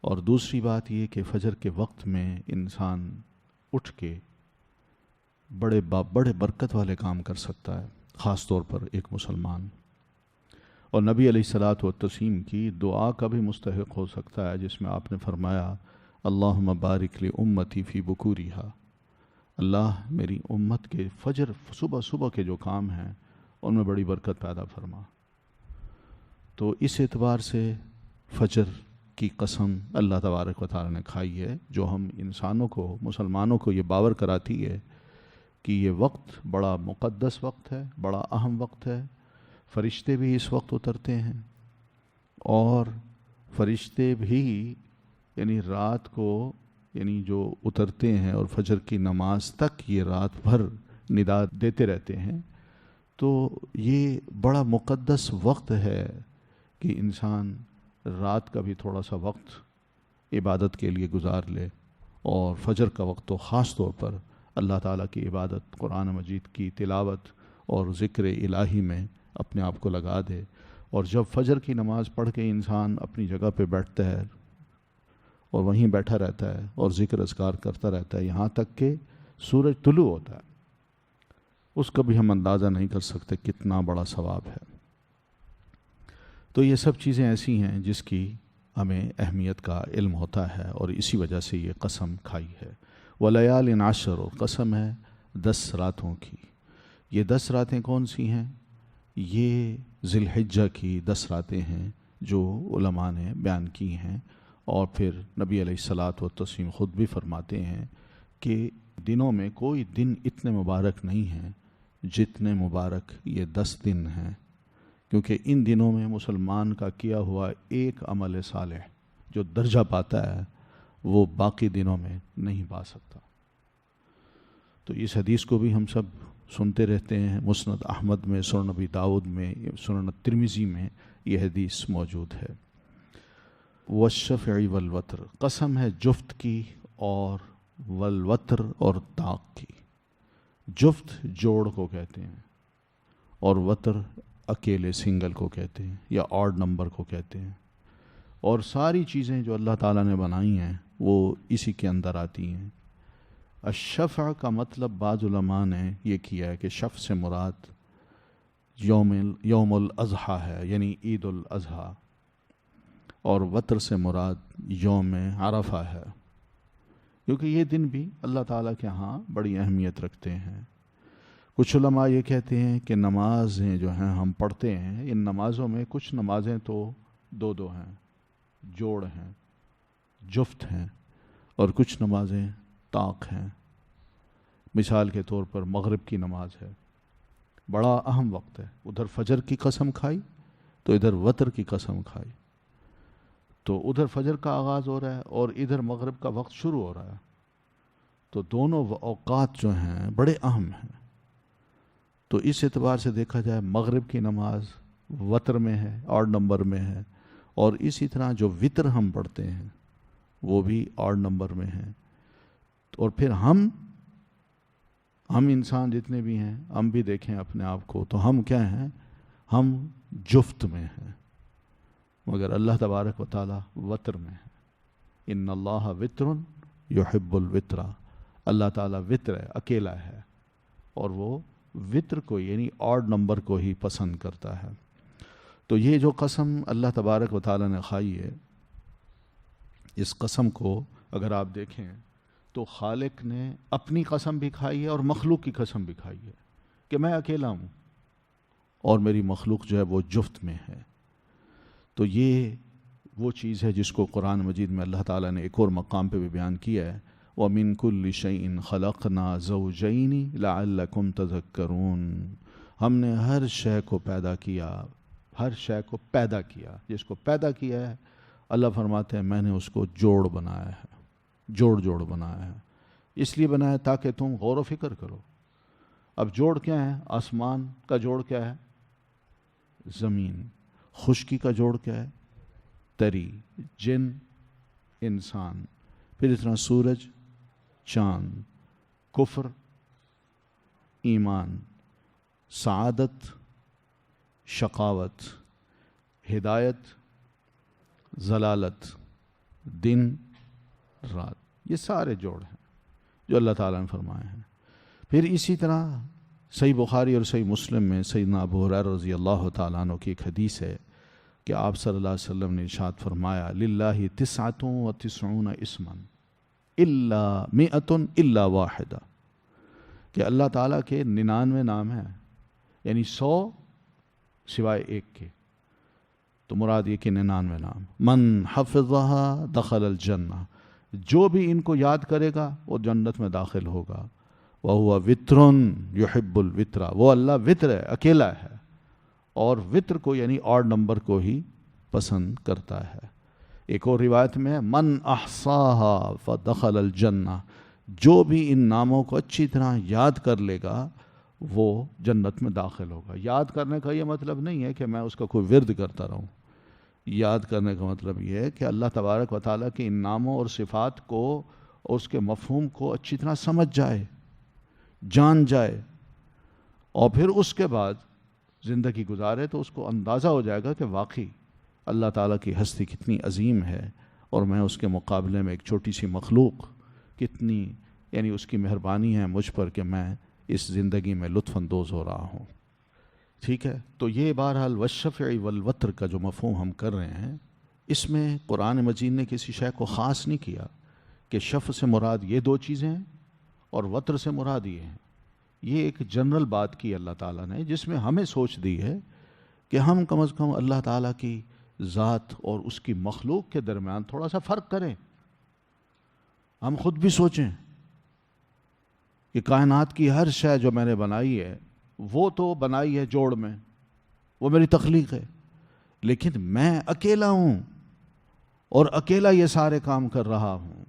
اور دوسری بات یہ کہ فجر کے وقت میں انسان اٹھ کے بڑے برکت والے کام کر سکتا ہے، خاص طور پر ایک مسلمان. اور نبی علیہ الصلاۃ والتسلیم کی دعا کا بھی مستحق ہو سکتا ہے، جس میں آپ نے فرمایا اللہم بارک لامتی فی بکورہا، اللہ میری امت کے فجر صبح کے جو کام ہیں ان میں بڑی برکت پیدا فرما. تو اس اعتبار سے فجر کی قسم اللہ تبارک و تعالی نے کھائی ہے، جو ہم انسانوں کو، مسلمانوں کو یہ باور کراتی ہے کہ یہ وقت بڑا مقدس وقت ہے، بڑا اہم وقت ہے. فرشتے بھی اس وقت اترتے ہیں، اور فرشتے بھی یعنی رات کو یعنی جو اترتے ہیں اور فجر کی نماز تک یہ رات بھر ندا دیتے رہتے ہیں. تو یہ بڑا مقدس وقت ہے کہ انسان رات کا بھی تھوڑا سا وقت عبادت کے لیے گزار لے، اور فجر کا وقت تو خاص طور پر اللہ تعالیٰ کی عبادت، قرآن مجید کی تلاوت اور ذکر الہی میں اپنے آپ کو لگا دے. اور جب فجر کی نماز پڑھ کے انسان اپنی جگہ پہ بیٹھتا ہے اور وہیں بیٹھا رہتا ہے اور ذکر اذکار کرتا رہتا ہے یہاں تک کہ سورج طلوع ہوتا ہے، اس کا بھی ہم اندازہ نہیں کر سکتے کتنا بڑا ثواب ہے. تو یہ سب چیزیں ایسی ہیں جس کی ہمیں اہمیت کا علم ہوتا ہے، اور اسی وجہ سے یہ قسم کھائی ہے. ولیال عشر، اور قسم ہے 10 راتوں کی. یہ 10 راتیں کون سی ہیں؟ یہ ذی الحجہ کی 10 راتیں ہیں جو علماء نے بیان کی ہیں. اور پھر نبی علیہ الصلاۃ والتسلیم خود بھی فرماتے ہیں کہ دنوں میں کوئی دن اتنے مبارک نہیں ہیں جتنے مبارک یہ 10 دن ہیں، کیونکہ ان دنوں میں مسلمان کا کیا ہوا ایک عمل صالح جو درجہ پاتا ہے وہ باقی دنوں میں نہیں پا سکتا. تو اس حدیث کو بھی ہم سب سنتے رہتے ہیں. مسند احمد میں، سنن نبی داؤد میں، سنن ترمذی میں یہ حدیث موجود ہے. والشفع والوتر، قسم ہے جفت کی، اور والوتر اور طاق کی. جفت جوڑ کو کہتے ہیں، اور وتر اکیلے سنگل کو کہتے ہیں یا آڈ نمبر کو کہتے ہیں. اور ساری چیزیں جو اللہ تعالیٰ نے بنائی ہیں وہ اسی کے اندر آتی ہیں. الشفع کا مطلب بعض علماء نے یہ کیا ہے کہ شفع سے مراد یوم الاضحیٰ ہے، یعنی عید الاضحیٰ، اور وتر سے مراد یوم عرفہ ہے، کیونکہ یہ دن بھی اللہ تعالیٰ کے ہاں بڑی اہمیت رکھتے ہیں. کچھ علماء یہ کہتے ہیں کہ نمازیں جو ہیں ہم پڑھتے ہیں، ان نمازوں میں کچھ نمازیں تو 2 ہیں، جوڑ ہیں، جفت ہیں اور کچھ نمازیں طاق ہیں. مثال کے طور پر مغرب کی نماز ہے، بڑا اہم وقت ہے. ادھر فجر کی قسم کھائی تو ادھر وتر کی قسم کھائی. تو ادھر فجر کا آغاز ہو رہا ہے اور ادھر مغرب کا وقت شروع ہو رہا ہے. تو دونوں اوقات جو ہیں بڑے اہم ہیں. تو اس اعتبار سے دیکھا جائے مغرب کی نماز وتر میں ہے، آڈ نمبر میں ہے، اور اسی طرح جو وتر ہم پڑھتے ہیں وہ بھی آڈ نمبر میں ہے. اور پھر ہم انسان جتنے بھی ہیں، ہم بھی دیکھیں اپنے آپ کو تو ہم کیا ہیں؟ ہم جفت میں ہیں، مگر اللہ تبارک و تعالی وتر میں ہے. ان اللہ وتر یحب الوتر. اللہ تعالیٰ وتر ہے، اکیلا ہے، اور وہ وتر کو یعنی آڈ نمبر کو ہی پسند کرتا ہے. تو یہ جو قسم اللہ تبارک و تعالیٰ نے کھائی ہے، اس قسم کو اگر آپ دیکھیں تو خالق نے اپنی قسم بھی کھائی ہے اور مخلوق کی قسم بھی کھائی ہے کہ میں اکیلا ہوں اور میری مخلوق جو ہے وہ جفت میں ہے. تو یہ وہ چیز ہے جس کو قرآن مجید میں اللہ تعالیٰ نے ایک اور مقام پہ بھی بیان کیا ہے. وَمِن كُلِّ شَيْءٍ خَلَقْنَا زَوْجَيْنِ لَعَلَّكُمْ تَذَكَّرُونَ. ہم نے ہر شے کو پیدا کیا، ہر شے کو پیدا کیا. جس کو پیدا کیا ہے اللہ فرماتے ہیں میں نے اس کو جوڑ بنایا ہے، جوڑ بنایا ہے. اس لیے بنایا تاکہ تم غور و فکر کرو. اب جوڑ کیا ہے؟ آسمان کا جوڑ کیا ہے؟ زمین. خشکی کا جوڑ کیا ہے؟ تری. جن، انسان. پھر اس طرح سورج، چاند. کفر، ایمان. سعادت، شقاوت. ہدایت، ضلالت. دن، رات. یہ سارے جوڑ ہیں جو اللہ تعالیٰ نے فرمائے ہیں. پھر اسی طرح صحیح بخاری اور صحیح مسلم میں سیدنا ابو ہریرہ رضی اللہ تعالیٰ عنہ کی ایک حدیث ہے کہ آپ صلی اللہ علیہ وسلم نے ارشاد فرمایا للہ 99 اسما الا 100 الا واحدہ، کہ اللہ تعالیٰ کے 99 نام ہیں، یعنی 100 سوائے ایک کے. تو مراد یہ کہ 99 نام. من حفظها دخل الجنہ، جو بھی ان کو یاد کرے گا وہ جنت میں داخل ہوگا. وَهُوَ وِتْرٌ يُحِبُّ الْوِتْرَ. وہ اللہ وطر ہے، اکیلا ہے، اور وطر کو یعنی آڈ نمبر کو ہی پسند کرتا ہے. ایک اور روایت میں من احصاها فدخل الجنہ، جو بھی ان ناموں کو اچھی طرح یاد کر لے گا وہ جنت میں داخل ہوگا. یاد کرنے کا یہ مطلب نہیں ہے کہ میں اس کا کوئی ورد کرتا رہوں. یاد کرنے کا مطلب یہ ہے کہ اللہ تبارک و تعالیٰ کے ان ناموں اور صفات کو اور اس کے مفہوم کو اچھی طرح سمجھ جائے، جان جائے، اور پھر اس کے بعد زندگی گزارے تو اس کو اندازہ ہو جائے گا کہ واقعی اللہ تعالیٰ کی ہستی کتنی عظیم ہے اور میں اس کے مقابلے میں ایک چھوٹی سی مخلوق کتنی، یعنی اس کی مہربانی ہے مجھ پر کہ میں اس زندگی میں لطف اندوز ہو رہا ہوں. ٹھیک ہے. تو یہ بہرحال والشفع والوتر کا جو مفہوم ہم کر رہے ہیں، اس میں قرآن مجید نے کسی شے کو خاص نہیں کیا کہ شفع سے مراد یہ دو چیزیں ہیں اور وتر سے مراد یہ ہیں. یہ ایک جنرل بات کی اللہ تعالیٰ نے، جس میں ہمیں سوچ دی ہے کہ ہم کم از کم اللہ تعالیٰ کی ذات اور اس کی مخلوق کے درمیان تھوڑا سا فرق کریں. ہم خود بھی سوچیں کہ کائنات کی ہر شے جو میں نے بنائی ہے وہ تو بنائی ہے جوڑ میں، وہ میری تخلیق ہے، لیکن میں اکیلا ہوں اور اکیلا یہ سارے کام کر رہا ہوں.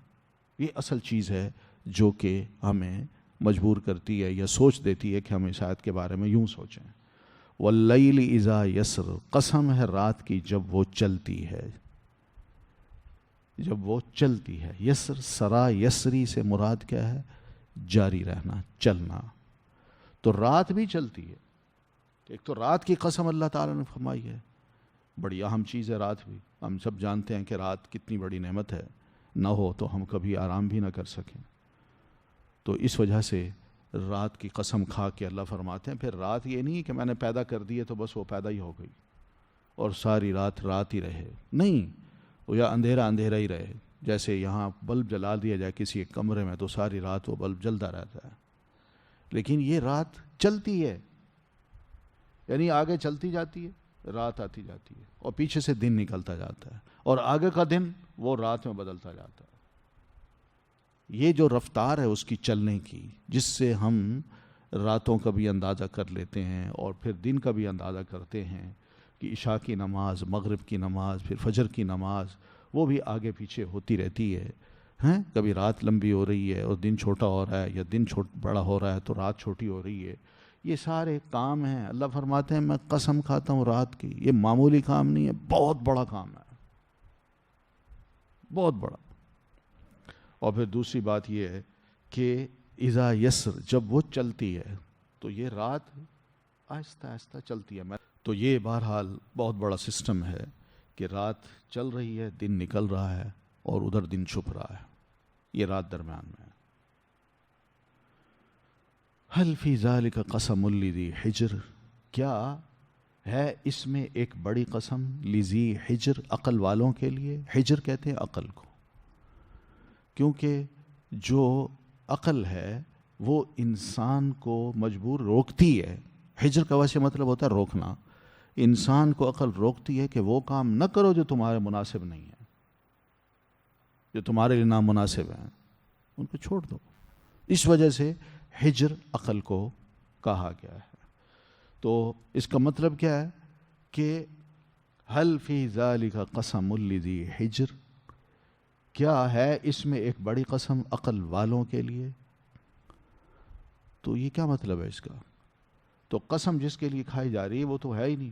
یہ اصل چیز ہے جو کہ ہمیں مجبور کرتی ہے یا سوچ دیتی ہے کہ ہم اس آیت کے بارے میں یوں سوچیں. واللیل اذا یسر، قسم ہے رات کی جب وہ چلتی ہے. جب وہ چلتی ہے، یسر سرا یسری سے مراد کیا ہے؟ جاری رہنا، چلنا. تو رات بھی چلتی ہے. ایک تو رات کی قسم اللہ تعالیٰ نے فرمائی ہے، بڑی اہم چیز ہے رات بھی. ہم سب جانتے ہیں کہ رات کتنی بڑی نعمت ہے، نہ ہو تو ہم کبھی آرام بھی نہ کر سکیں. تو اس وجہ سے رات کی قسم کھا کے اللہ فرماتے ہیں پھر رات یہ نہیں کہ میں نے پیدا کر دی ہے تو بس وہ پیدا ہی ہو گئی اور ساری رات رات ہی رہے. نہیں، وہ یا اندھیرا اندھیرا ہی رہے. جیسے یہاں بلب جلا دیا جائے کسی ایک کمرے میں تو ساری رات وہ بلب جلتا رہتا ہے. لیکن یہ رات چلتی ہے، یعنی آگے چلتی جاتی ہے، رات آتی جاتی ہے اور پیچھے سے دن نکلتا جاتا ہے. اور آگے کا دن وہ رات میں بدلتا جاتا ہے۔ یہ جو رفتار ہے اس کی چلنے کی، جس سے ہم راتوں کا بھی اندازہ کر لیتے ہیں اور پھر دن کا بھی اندازہ کرتے ہیں کہ عشاء کی نماز، مغرب کی نماز، پھر فجر کی نماز وہ بھی آگے پیچھے ہوتی رہتی ہے، کبھی رات لمبی ہو رہی ہے اور دن چھوٹا ہو رہا ہے، یا دن بڑا ہو رہا ہے تو رات چھوٹی ہو رہی ہے۔ یہ سارے کام ہیں، اللہ فرماتے ہیں میں قسم کھاتا ہوں رات کی، یہ معمولی کام نہیں ہے، بہت بڑا کام ہے، بہت بڑا۔ اور پھر دوسری بات یہ ہے کہ اذا یسر، جب وہ چلتی ہے تو یہ رات آہستہ آہستہ چلتی ہے۔ تو یہ بہرحال بہت بڑا سسٹم ہے کہ رات چل رہی ہے، دن نکل رہا ہے اور ادھر دن چھپ رہا ہے، یہ رات درمیان میں ہے۔ حل فی ذالک قسم لذی حجر، کیا ہے اس میں ایک بڑی قسم لذی حجر، عقل والوں کے لیے۔ حجر کہتے ہیں عقل کو، کیونکہ جو عقل ہے وہ انسان کو مجبور روکتی ہے۔ حجر کا ویسے مطلب ہوتا ہے روکنا، انسان کو عقل روکتی ہے کہ وہ کام نہ کرو جو تمہارے مناسب نہیں ہے، جو تمہارے لیے نامناسب ہیں، ان کو چھوڑ دو۔ اس وجہ سے حجر عقل کو کہا گیا ہے۔ تو اس کا مطلب کیا ہے کہ حل فی ذالک قسم لذی حجر، کیا ہے اس میں ایک بڑی قسم عقل والوں کے لیے۔ تو یہ کیا مطلب ہے اس کا؟ تو قسم جس کے لیے کھائی جا رہی ہے وہ تو ہے ہی نہیں۔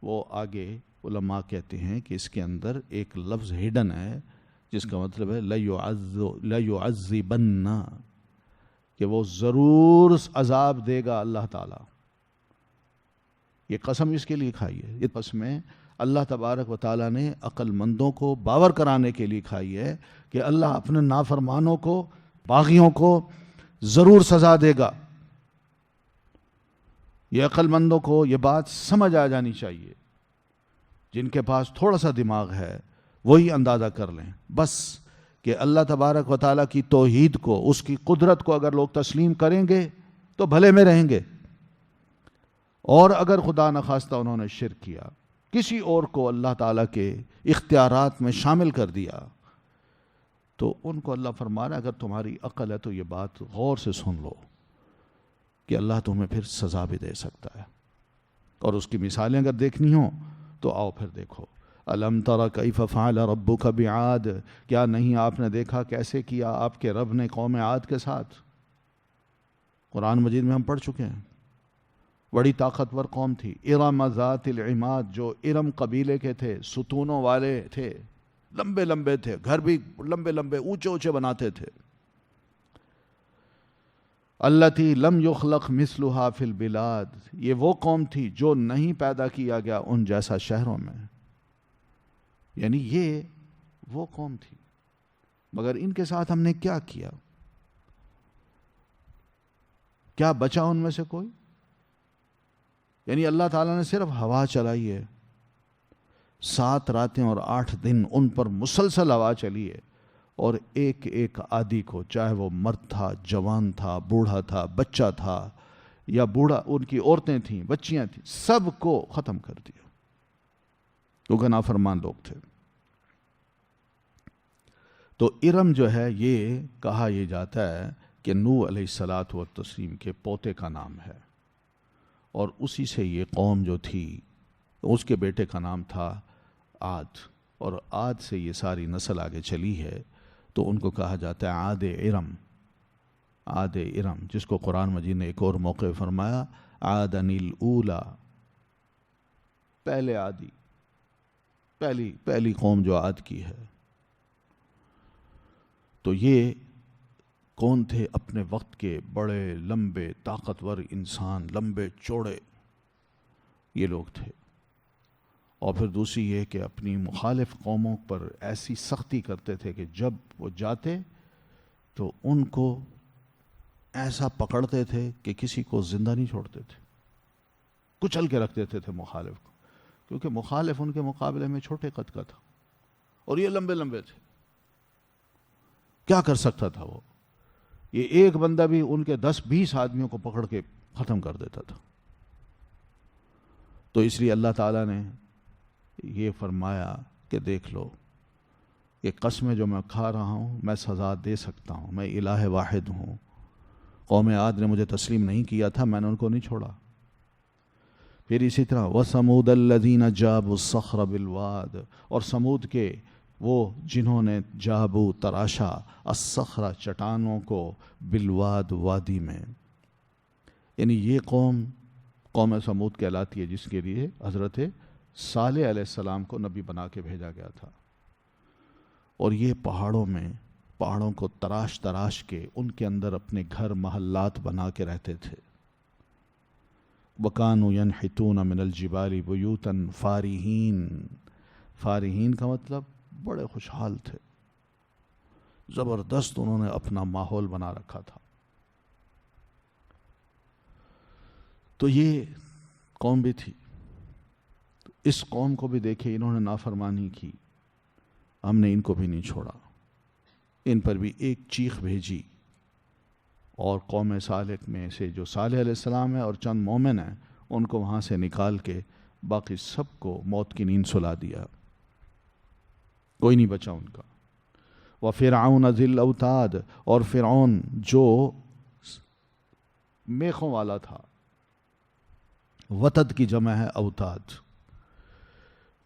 وہ آگے علماء کہتے ہیں کہ اس کے اندر ایک لفظ ہڈن ہے جس کا مطلب ہے لَيُعَذِّبَنَّ، کہ وہ ضرور عذاب دے گا اللہ تعالیٰ۔ یہ قسم اس کے لیے کھائی ہے، یہ قسمیں اللہ تبارک و تعالیٰ نے عقل مندوں کو باور کرانے کے لیے کھائی ہے کہ اللہ اپنے نافرمانوں کو، باغیوں کو ضرور سزا دے گا۔ یہ عقل مندوں کو یہ بات سمجھ آ جانی چاہیے، جن کے پاس تھوڑا سا دماغ ہے وہی اندازہ کر لیں بس کہ اللہ تبارک و تعالیٰ کی توحید کو، اس کی قدرت کو اگر لوگ تسلیم کریں گے تو بھلے میں رہیں گے، اور اگر خدا نخواستہ انہوں نے شرک کیا، کسی اور کو اللہ تعالیٰ کے اختیارات میں شامل کر دیا، تو ان کو اللہ فرما رہا ہے اگر تمہاری عقل ہے تو یہ بات غور سے سن لو کہ اللہ تمہیں پھر سزا بھی دے سکتا ہے۔ اور اس کی مثالیں اگر دیکھنی ہوں تو آؤ پھر دیکھو، الم تر کیف فعل ربک بعاد، کیا نہیں آپ نے دیکھا کیسے کیا آپ کے رب نے قوم عاد کے ساتھ۔ قرآن مجید میں ہم پڑھ چکے ہیں، بڑی طاقتور قوم تھی، ارم ذات العماد، جو ارم قبیلے کے تھے، ستونوں والے تھے، لمبے لمبے تھے، گھر بھی لمبے لمبے اونچے اونچے بناتے تھے۔ التی لم یخلق مثلھا فی البلاد، یہ وہ قوم تھی جو نہیں پیدا کیا گیا ان جیسا شہروں میں، یعنی یہ وہ قوم تھی، مگر ان کے ساتھ ہم نے کیا کیا؟ کیا بچا ان میں سے کوئی؟ یعنی اللہ تعالیٰ نے صرف ہوا چلائی ہے، 7 راتیں اور 8 دن ان پر مسلسل ہوا چلی ہے، اور ایک ایک آدی کو، چاہے وہ مرد تھا، جوان تھا، بوڑھا تھا، بچہ تھا، یا بوڑھا ان کی عورتیں تھیں، بچیاں تھیں، سب کو ختم کر دیا، کیونکہ نافرمان لوگ تھے۔ تو ارم جو ہے یہ کہا یہ جاتا ہے کہ نوح علیہ الصلاۃ والتسلیم کے پوتے کا نام ہے، اور اسی سے یہ قوم جو تھی اس کے بیٹے کا نام تھا عاد، اور عاد سے یہ ساری نسل آگے چلی ہے، تو ان کو کہا جاتا ہے عاد ارم، عاد ارم، جس کو قرآن مجید نے ایک اور موقع فرمایا عادن الاولی، پہلے عادی، پہلی قوم جو عاد کی ہے۔ تو یہ کون تھے؟ اپنے وقت کے بڑے لمبے طاقتور انسان، لمبے چوڑے یہ لوگ تھے۔ اور پھر دوسری یہ کہ اپنی مخالف قوموں پر ایسی سختی کرتے تھے کہ جب وہ جاتے تو ان کو ایسا پکڑتے تھے کہ کسی کو زندہ نہیں چھوڑتے تھے، کچل کے رکھ دیتے تھے مخالف کو، کیونکہ مخالف ان کے مقابلے میں چھوٹے قد کا تھا اور یہ لمبے لمبے تھے۔ کیا کر سکتا تھا وہ؟ یہ ایک بندہ بھی ان کے 10-20 آدمیوں کو پکڑ کے ختم کر دیتا تھا۔ تو اس لیے اللہ تعالیٰ نے یہ فرمایا کہ دیکھ لو یہ قسمیں جو میں کھا رہا ہوں میں سزا دے سکتا ہوں، میں الہ واحد ہوں، قوم عاد نے مجھے تسلیم نہیں کیا تھا، میں نے ان کو نہیں چھوڑا۔ پھر اسی طرح وَثَمُودَ الَّذِينَ جَابُوا الصَّخْرَ بِالْوَادِ، اور سمود کے وہ جنہوں نے جابو تراشا الصخرہ چٹانوں کو بالواد وادی میں، یعنی یہ قوم سمود کہلاتی ہے جس کے لیے حضرت صالح علیہ السلام کو نبی بنا کے بھیجا گیا تھا، اور یہ پہاڑوں کو تراش تراش کے ان کے اندر اپنے گھر محلات بنا کے رہتے تھے۔ وَكَانُوا يَنْحِتُونَ مِنَ الْجِبَالِ بُيُوتًا فَارِحِينَ، فارحین کا مطلب بڑے خوشحال تھے، زبردست انہوں نے اپنا ماحول بنا رکھا تھا۔ تو یہ قوم بھی تھی، اس قوم کو بھی دیکھے انہوں نے نافرمانی کی، ہم نے ان کو بھی نہیں چھوڑا، ان پر بھی ایک چیخ بھیجی، اور قوم صالح میں سے جو صالح علیہ السلام ہے اور چند مومن ہیں ان کو وہاں سے نکال کے باقی سب کو موت کی نیند سلا دیا، کوئی نہیں بچا ان کا۔ وَفِرْعَوْنَ ذِي الْأَوْتَادِ، اور فرعون جو میخوں والا تھا، وتد کی جمع ہے اوتاد،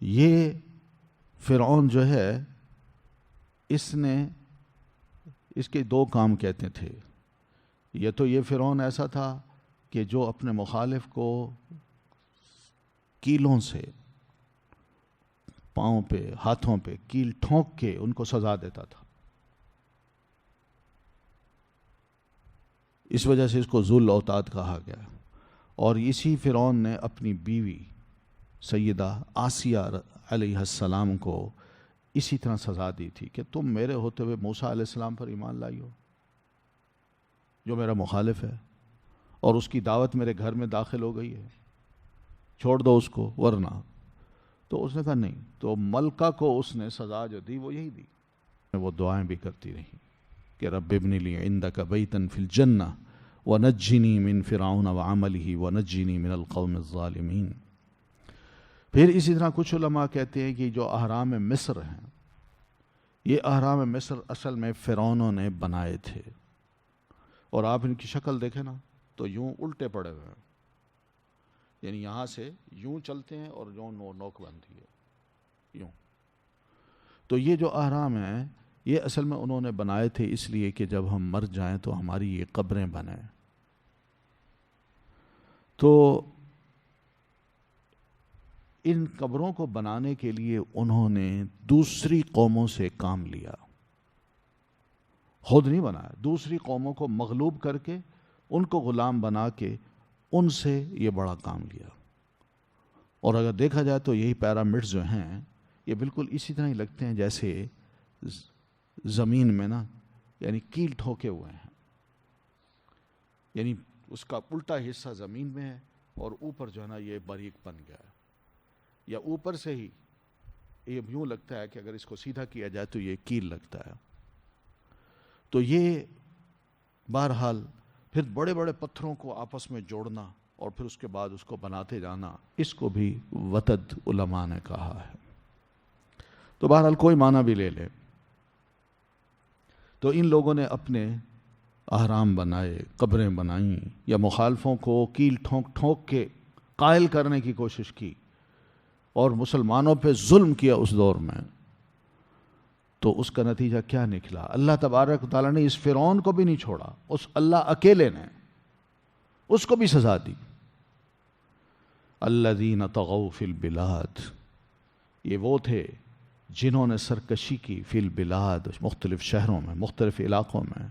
یہ فرعون جو ہے اس کے دو کام کہتے تھے، یا تو یہ فرعون ایسا تھا کہ جو اپنے مخالف کو کیلوں سے پاؤں پہ ہاتھوں پہ کیل ٹھونک کے ان کو سزا دیتا تھا، اس وجہ سے اس کو ذو الاوتاد کہا گیا، اور اسی فرعون نے اپنی بیوی سیدہ آسیہ علیہ السلام کو اسی طرح سزا دی تھی کہ تم میرے ہوتے ہوئے موسیٰ علیہ السلام پر ایمان لائی ہو جو میرا مخالف ہے، اور اس کی دعوت میرے گھر میں داخل ہو گئی ہے، چھوڑ دو اس کو ورنہ۔ تو اس نے کہا نہیں، تو ملکہ کو اس نے سزا جو دی وہ یہی دی، وہ دعائیں بھی کرتی رہی کہ رب ابن لی عندک بیتا فی الجنہ ونجنی من فرعون وعملہ ونجنی من القوم الظالمین۔ پھر اسی طرح کچھ علماء کہتے ہیں کہ جو اہرام مصر ہیں، یہ اہرام مصر اصل میں فرعونوں نے بنائے تھے، اور آپ ان کی شکل دیکھیں نا تو یوں الٹے پڑے ہوئے ہیں، یعنی یہاں سے یوں چلتے ہیں اور یوں نوک بنتی ہے یوں۔ تو یہ جو اہرام ہیں یہ اصل میں انہوں نے بنائے تھے اس لیے کہ جب ہم مر جائیں تو ہماری یہ قبریں بنیں۔ تو ان قبروں کو بنانے کے لیے انہوں نے دوسری قوموں سے کام لیا، خود نہیں بنایا، دوسری قوموں کو مغلوب کر کے ان کو غلام بنا کے ان سے یہ بڑا کام لیا۔ اور اگر دیکھا جائے تو یہی پیرامڈز جو ہیں یہ بالکل اسی طرح ہی لگتے ہیں جیسے زمین میں نا، یعنی کیل ٹھوکے ہوئے ہیں، یعنی اس کا الٹا حصہ زمین میں ہے اور اوپر جو ہے نا یہ باریک بن گیا ہے، یا اوپر سے ہی یہ یوں لگتا ہے کہ اگر اس کو سیدھا کیا جائے تو یہ کیل لگتا ہے۔ تو یہ بہرحال پھر بڑے بڑے پتھروں کو آپس میں جوڑنا اور پھر اس کے بعد اس کو بناتے جانا، اس کو بھی وتد علماء نے کہا ہے۔ تو بہرحال کوئی معنی بھی لے لے، تو ان لوگوں نے اپنے اہرام بنائے، قبریں بنائیں، یا مخالفوں کو کیل ٹھونک ٹھونک کے قائل کرنے کی کوشش کی اور مسلمانوں پہ ظلم کیا اس دور میں۔ تو اس کا نتیجہ کیا نکلا؟ اللہ تبارک و تعالیٰ نے اس فرعون کو بھی نہیں چھوڑا، اس اللہ اکیلے نے اس کو بھی سزا دی۔ الذین طغوا فی البلاد، یہ وہ تھے جنہوں نے سرکشی کی فی البلاد، مختلف شہروں میں، مختلف علاقوں میں،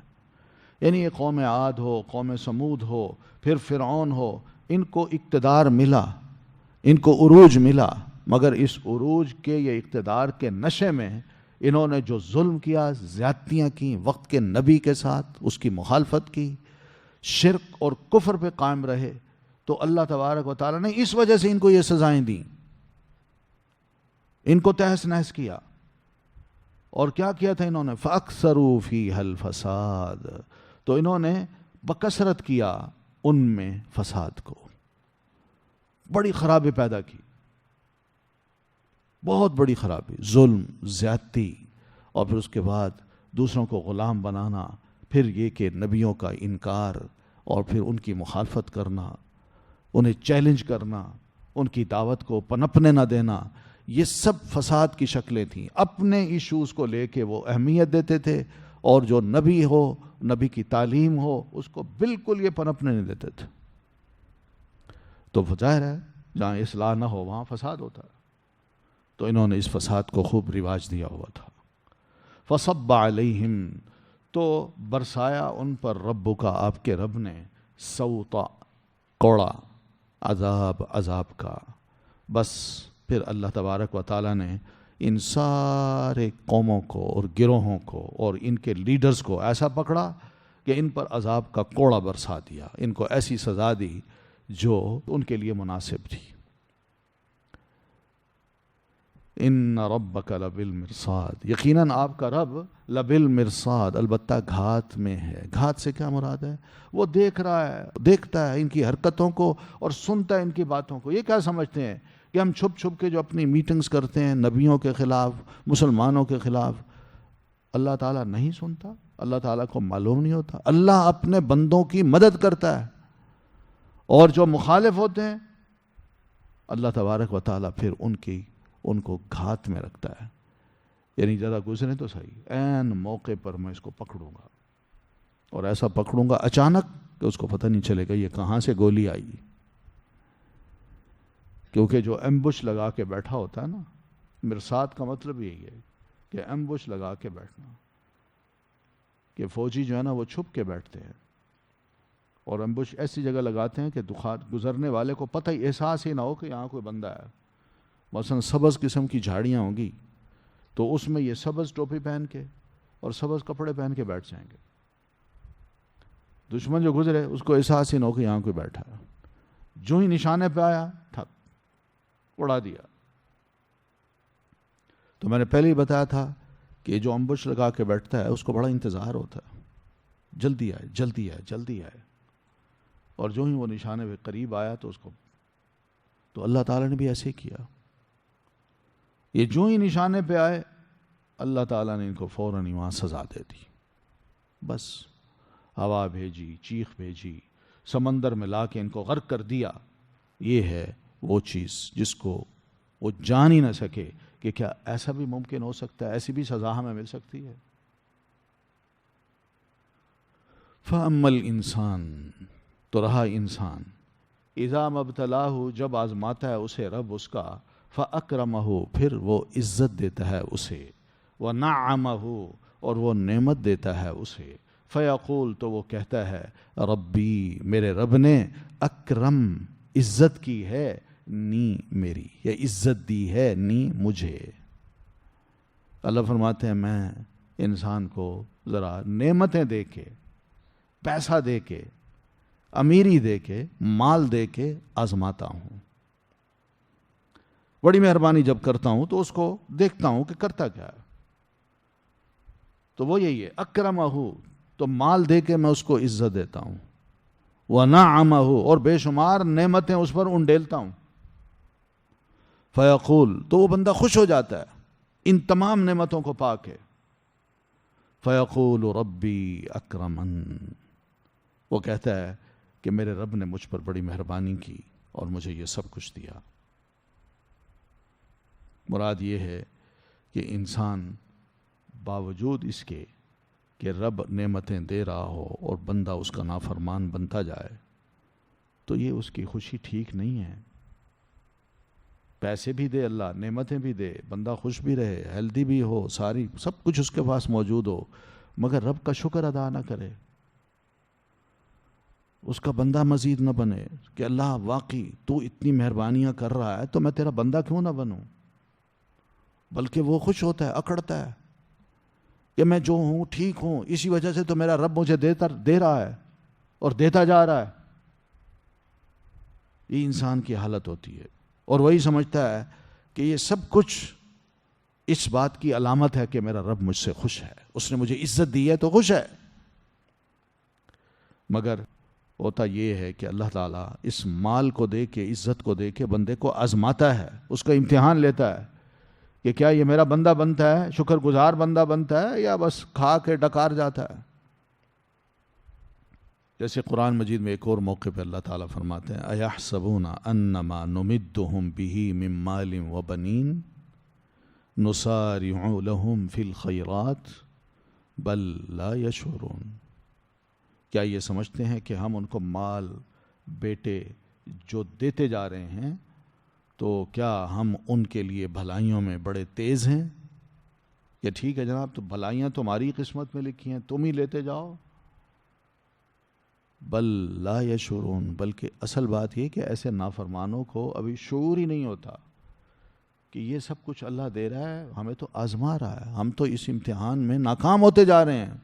یعنی یہ قوم عاد ہو، قوم سمود ہو، پھر فرعون ہو، ان کو اقتدار ملا، ان کو عروج ملا، مگر اس عروج کے یا اقتدار کے نشے میں انہوں نے جو ظلم کیا، زیادتیاں کی وقت کے نبی کے ساتھ، اس کی مخالفت کی، شرک اور کفر پہ قائم رہے، تو اللہ تبارک و تعالیٰ نے اس وجہ سے ان کو یہ سزائیں دیں، ان کو تہس نہس کیا۔ اور کیا کیا تھا انہوں نے؟ فَأَكْثَرُوا فِيهَا الْفَسَادَ، تو انہوں نے بکثرت کیا ان میں فساد کو، بڑی خرابی پیدا کی، بہت بڑی خرابی، ظلم، زیادتی، اور پھر اس کے بعد دوسروں کو غلام بنانا، پھر یہ کہ نبیوں کا انکار اور پھر ان کی مخالفت کرنا، انہیں چیلنج کرنا، ان کی دعوت کو پنپنے نہ دینا، یہ سب فساد کی شکلیں تھیں۔ اپنے ایشوز کو لے کے وہ اہمیت دیتے تھے، اور جو نبی ہو، نبی کی تعلیم ہو، اس کو بالکل یہ پنپنے نہیں دیتے تھے۔ تو ظاہر ہے جہاں اصلاح نہ ہو وہاں فساد ہوتا ہے، تو انہوں نے اس فساد کو خوب رواج دیا ہوا تھا۔ فصب علیہم، تو برسایا ان پر رب کا، آپ کے رب نے، سوطا، کوڑا، عذاب کا۔ بس پھر اللہ تبارک و تعالیٰ نے ان سارے قوموں کو اور گروہوں کو اور ان کے لیڈرز کو ایسا پکڑا کہ ان پر عذاب کا کوڑا برسا دیا، ان کو ایسی سزا دی جو ان کے لیے مناسب تھی۔ ان ربک لبالمرصاد، یقیناً آپ کا رب لبالمرصاد، البتہ گھات میں ہے۔ گھات سے کیا مراد ہے؟ وہ دیکھ رہا ہے، دیکھتا ہے ان کی حرکتوں کو اور سنتا ہے ان کی باتوں کو۔ یہ کیا سمجھتے ہیں کہ ہم چھپ چھپ کے جو اپنی میٹنگز کرتے ہیں نبیوں کے خلاف، مسلمانوں کے خلاف، اللہ تعالیٰ نہیں سنتا؟ اللہ تعالیٰ کو معلوم نہیں ہوتا؟ اللہ اپنے بندوں کی مدد کرتا ہے، اور جو مخالف ہوتے ہیں اللہ تبارک و تعالیٰ پھر ان کو گھات میں رکھتا ہے۔ یعنی ذرا گزرے تو صحیح، عین موقع پر میں اس کو پکڑوں گا، اور ایسا پکڑوں گا اچانک کہ اس کو پتہ نہیں چلے گا یہ کہاں سے گولی آئی۔ کیونکہ جو ایمبوش لگا کے بیٹھا ہوتا ہے نا، مرصاد کا مطلب یہی ہے کہ ایمبوش لگا کے بیٹھنا، کہ فوجی جو ہے نا وہ چھپ کے بیٹھتے ہیں، اور ایمبوش ایسی جگہ لگاتے ہیں کہ گزرنے والے کو پتہ ہی، احساس ہی نہ ہو کہ یہاں کوئی بندہ ہے۔ مثلا سبز قسم کی جھاڑیاں ہوں گی تو اس میں یہ سبز ٹوپی پہن کے اور سبز کپڑے پہن کے بیٹھ جائیں گے، دشمن جو گزرے اس کو احساس ہی نہ ہو کہ یہاں کوئی بیٹھا ہے، جو ہی نشانے پہ آیا تھک اڑا دیا۔ تو میں نے پہلے ہی بتایا تھا کہ جو امبوش لگا کے بیٹھتا ہے اس کو بڑا انتظار ہوتا ہے، جلدی آئے جلدی آئے جلدی آئے، اور جو ہی وہ نشانے پہ قریب آیا تو اس کو، تو اللہ تعالیٰ نے بھی ایسے کیا، یہ جو ہی نشانے پہ آئے اللہ تعالیٰ نے ان کو فوراً وہاں سزا دے دی۔ بس ہوا بھیجی، چیخ بھیجی، سمندر میں لا کے ان کو غرق کر دیا۔ یہ ہے وہ چیز جس کو وہ جان ہی نہ سکے کہ کیا ایسا بھی ممکن ہو سکتا ہے، ایسی بھی سزا ہمیں مل سکتی ہے۔ فَأَمَّا الْإِنسان، تو رہا انسان، اِذَا مَبْتَلَاهُ، جب آزماتا ہے اسے رب اس کا، فَأَكْرَمَهُ، پھر وہ عزت دیتا ہے اسے، وَنَعَّمَهُ، اور وہ نعمت دیتا ہے اسے، فَيَقُول، تو وہ کہتا ہے، ربی، میرے رب نے، اکرم، عزت کی ہے، نی، میری، یا عزت دی ہے، نی، مجھے۔ اللہ فرماتے ہیں میں انسان کو ذرا نعمتیں دے کے، پیسہ دے کے، امیری دے کے، مال دے کے آزماتا ہوں۔ بڑی مہربانی جب کرتا ہوں تو اس کو دیکھتا ہوں کہ کرتا کیا ہے، تو وہ یہی ہے، اکرمہ، تو مال دے کے میں اس کو عزت دیتا ہوں، وَنَعَّمَہ، اور بے شمار نعمتیں اس پر انڈیلتا ہوں، فَيَقُول، تو وہ بندہ خوش ہو جاتا ہے ان تمام نعمتوں کو پا کے، فَيَقُولُ رَبِّي أَكْرَمَنِ، وہ کہتا ہے کہ میرے رب نے مجھ پر بڑی مہربانی کی اور مجھے یہ سب کچھ دیا۔ مراد یہ ہے کہ انسان باوجود اس کے کہ رب نعمتیں دے رہا ہو اور بندہ اس کا نافرمان بنتا جائے تو یہ اس کی خوشی ٹھیک نہیں ہے۔ پیسے بھی دے اللہ، نعمتیں بھی دے، بندہ خوش بھی رہے، ہیلدی بھی ہو، ساری سب کچھ اس کے پاس موجود ہو، مگر رب کا شکر ادا نہ کرے، اس کا بندہ مزید نہ بنے کہ اللہ واقعی تو اتنی مہربانیاں کر رہا ہے تو میں تیرا بندہ کیوں نہ بنوں، بلکہ وہ خوش ہوتا ہے، اکڑتا ہے کہ میں جو ہوں ٹھیک ہوں، اسی وجہ سے تو میرا رب مجھے دے رہا ہے اور دیتا جا رہا ہے۔ یہ انسان کی حالت ہوتی ہے، اور وہی سمجھتا ہے کہ یہ سب کچھ اس بات کی علامت ہے کہ میرا رب مجھ سے خوش ہے، اس نے مجھے عزت دی ہے تو خوش ہے۔ مگر ہوتا یہ ہے کہ اللہ تعالیٰ اس مال کو دے کے، عزت کو دے کے بندے کو آزماتا ہے، اس کا امتحان لیتا ہے کہ کیا یہ میرا بندہ بنتا ہے، شکر گزار بندہ بنتا ہے، یا بس کھا کے ڈکار جاتا ہے؟ جیسے قرآن مجید میں ایک اور موقع پہ اللہ تعالیٰ فرماتے ہیں اَيَحْسَبُونَ أَنَّمَا نُمِدُّهُمْ بِهِ مِن مَالٍ وَبَنِينَ نُسَارِعُ لَهُمْ فِي الْخَيْرَاتِ بَل لَا يَشْعُرُونَ، کیا یہ سمجھتے ہیں کہ ہم ان کو مال بیٹے جو دیتے جا رہے ہیں تو کیا ہم ان کے لیے بھلائیوں میں بڑے تیز ہیں؟ کہ ٹھیک ہے جناب، تو بھلائیاں تمہاری قسمت میں لکھی ہیں، تم ہی لیتے جاؤ۔ بل لا یشعرون، بلکہ اصل بات یہ کہ ایسے نافرمانوں کو ابھی شعور ہی نہیں ہوتا کہ یہ سب کچھ اللہ دے رہا ہے، ہمیں تو آزما رہا ہے، ہم تو اس امتحان میں ناکام ہوتے جا رہے ہیں،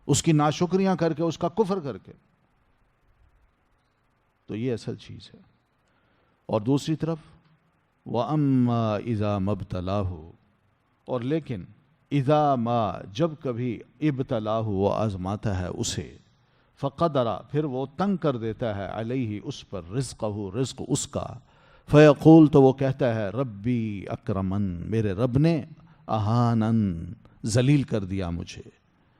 اس کی ناشکریاں کر کے، اس کا کفر کر کے۔ تو یہ اصل چیز ہے۔ اور دوسری طرف وَأَمَّا إِذَا مَبْتَلَاهُ، اور لیکن اذا ما، جب کبھی ابتلاہ، وہ آزماتا ہے اسے، فقدر، پھر وہ تنگ کر دیتا ہے، علیہ، اس پر، رزقہ، رزق اس کا، فیقول، تو وہ کہتا ہے، ربی اکرمن، میرے رب نے اہانن، ذلیل کر دیا مجھے۔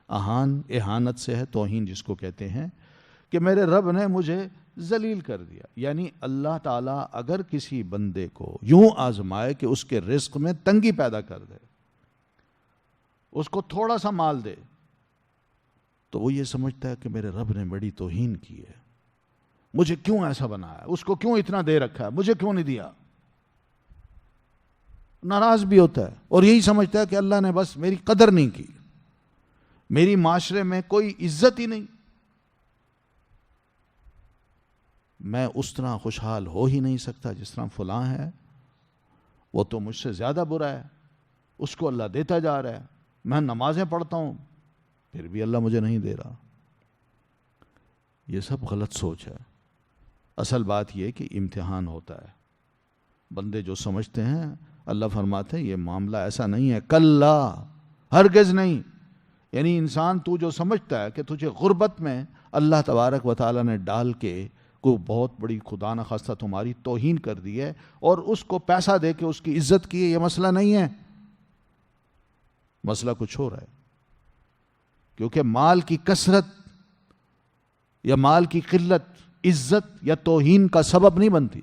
اہان اہانت سے ہے، توہین جس کو کہتے ہیں، کہ میرے رب نے مجھے ذلیل کر دیا۔ یعنی اللہ تعالیٰ اگر کسی بندے کو یوں آزمائے کہ اس کے رزق میں تنگی پیدا کر دے، اس کو تھوڑا سا مال دے، تو وہ یہ سمجھتا ہے کہ میرے رب نے بڑی توہین کی ہے، مجھے کیوں ایسا بنایا، اس کو کیوں اتنا دے رکھا ہے، مجھے کیوں نہیں دیا۔ ناراض بھی ہوتا ہے اور یہی سمجھتا ہے کہ اللہ نے بس میری قدر نہیں کی، میری معاشرے میں کوئی عزت ہی نہیں، میں اس طرح خوشحال ہو ہی نہیں سکتا جس طرح فلاں ہے، وہ تو مجھ سے زیادہ برا ہے، اس کو اللہ دیتا جا رہا ہے، میں نمازیں پڑھتا ہوں پھر بھی اللہ مجھے نہیں دے رہا۔ یہ سب غلط سوچ ہے۔ اصل بات یہ کہ امتحان ہوتا ہے، بندے جو سمجھتے ہیں، اللہ فرماتے ہیں یہ معاملہ ایسا نہیں ہے، کلا، ہرگز نہیں۔ یعنی انسان تو جو سمجھتا ہے کہ تجھے غربت میں اللہ تبارک و تعالیٰ نے ڈال کے کو بہت بڑی خدا نخواستہ تمہاری توہین کر دی ہے اور اس کو پیسہ دے کے اس کی عزت کی ہے، یہ مسئلہ نہیں ہے، مسئلہ کچھ ہو رہا ہے۔ کیونکہ مال کی کثرت یا مال کی قلت عزت یا توہین کا سبب نہیں بنتی،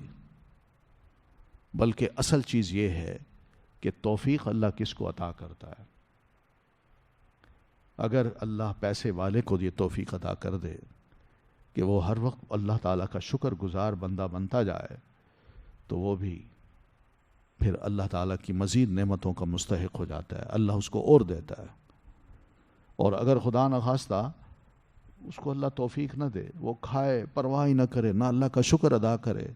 بلکہ اصل چیز یہ ہے کہ توفیق اللہ کس کو عطا کرتا ہے۔ اگر اللہ پیسے والے کو یہ توفیق عطا کر دے کہ وہ ہر وقت اللہ تعالیٰ کا شکر گزار بندہ بنتا جائے، تو وہ بھی پھر اللہ تعالیٰ کی مزید نعمتوں کا مستحق ہو جاتا ہے، اللہ اس کو اور دیتا ہے۔ اور اگر خدا نخواستہ اس کو اللہ توفیق نہ دے، وہ کھائے پرواہ ہی نہ کرے، نہ اللہ کا شکر ادا کرے،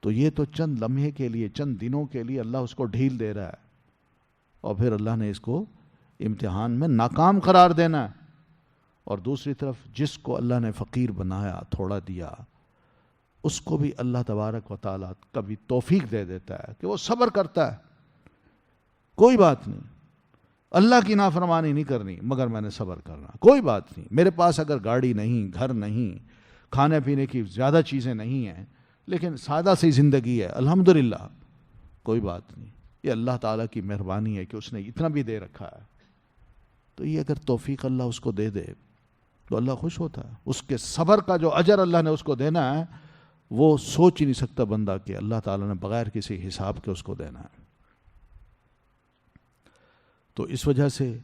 تو یہ تو چند لمحے کے لیے، چند دنوں کے لیے اللہ اس کو ڈھیل دے رہا ہے، اور پھر اللہ نے اس کو امتحان میں ناکام قرار دینا ہے۔ اور دوسری طرف جس کو اللہ نے فقیر بنایا، تھوڑا دیا، اس کو بھی اللہ تبارک و تعالیٰ کبھی توفیق دے دیتا ہے کہ وہ صبر کرتا ہے، کوئی بات نہیں، اللہ کی نافرمانی نہیں کرنی مگر میں نے صبر کرنا، کوئی بات نہیں، میرے پاس اگر گاڑی نہیں، گھر نہیں، کھانے پینے کی زیادہ چیزیں نہیں ہیں، لیکن سادہ سی زندگی ہے، الحمدللہ، کوئی بات نہیں، یہ اللہ تعالیٰ کی مہربانی ہے کہ اس نے اتنا بھی دے رکھا ہے۔ تو یہ اگر توفیق اللہ اس کو دے دے تو اللہ خوش ہوتا ہے، اس کے صبر کا جو اجر اللہ نے اس کو دینا ہے وہ سوچ ہی نہیں سکتا بندہ کہ اللہ تعالیٰ نے بغیر کسی حساب کے اس کو دینا ہے۔ تو اس وجہ سے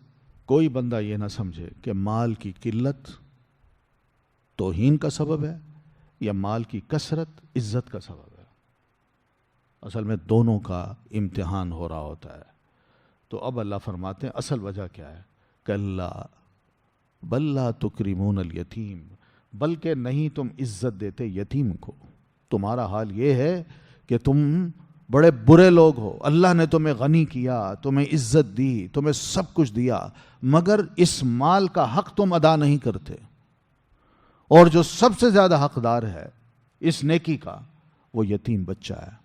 کوئی بندہ یہ نہ سمجھے کہ مال کی قلت توہین کا سبب ہے یا مال کی کثرت عزت کا سبب ہے، اصل میں دونوں کا امتحان ہو رہا ہوتا ہے۔ تو اب اللہ فرماتے ہیں اصل وجہ کیا ہے، کلا بل لا تکرمون الیتیم، بلکہ نہیں تم عزت دیتے یتیم کو، تمہارا حال یہ ہے کہ تم بڑے برے لوگ ہو، اللہ نے تمہیں غنی کیا، تمہیں عزت دی، تمہیں سب کچھ دیا، مگر اس مال کا حق تم ادا نہیں کرتے، اور جو سب سے زیادہ حقدار ہے اس نیکی کا وہ یتیم بچہ ہے۔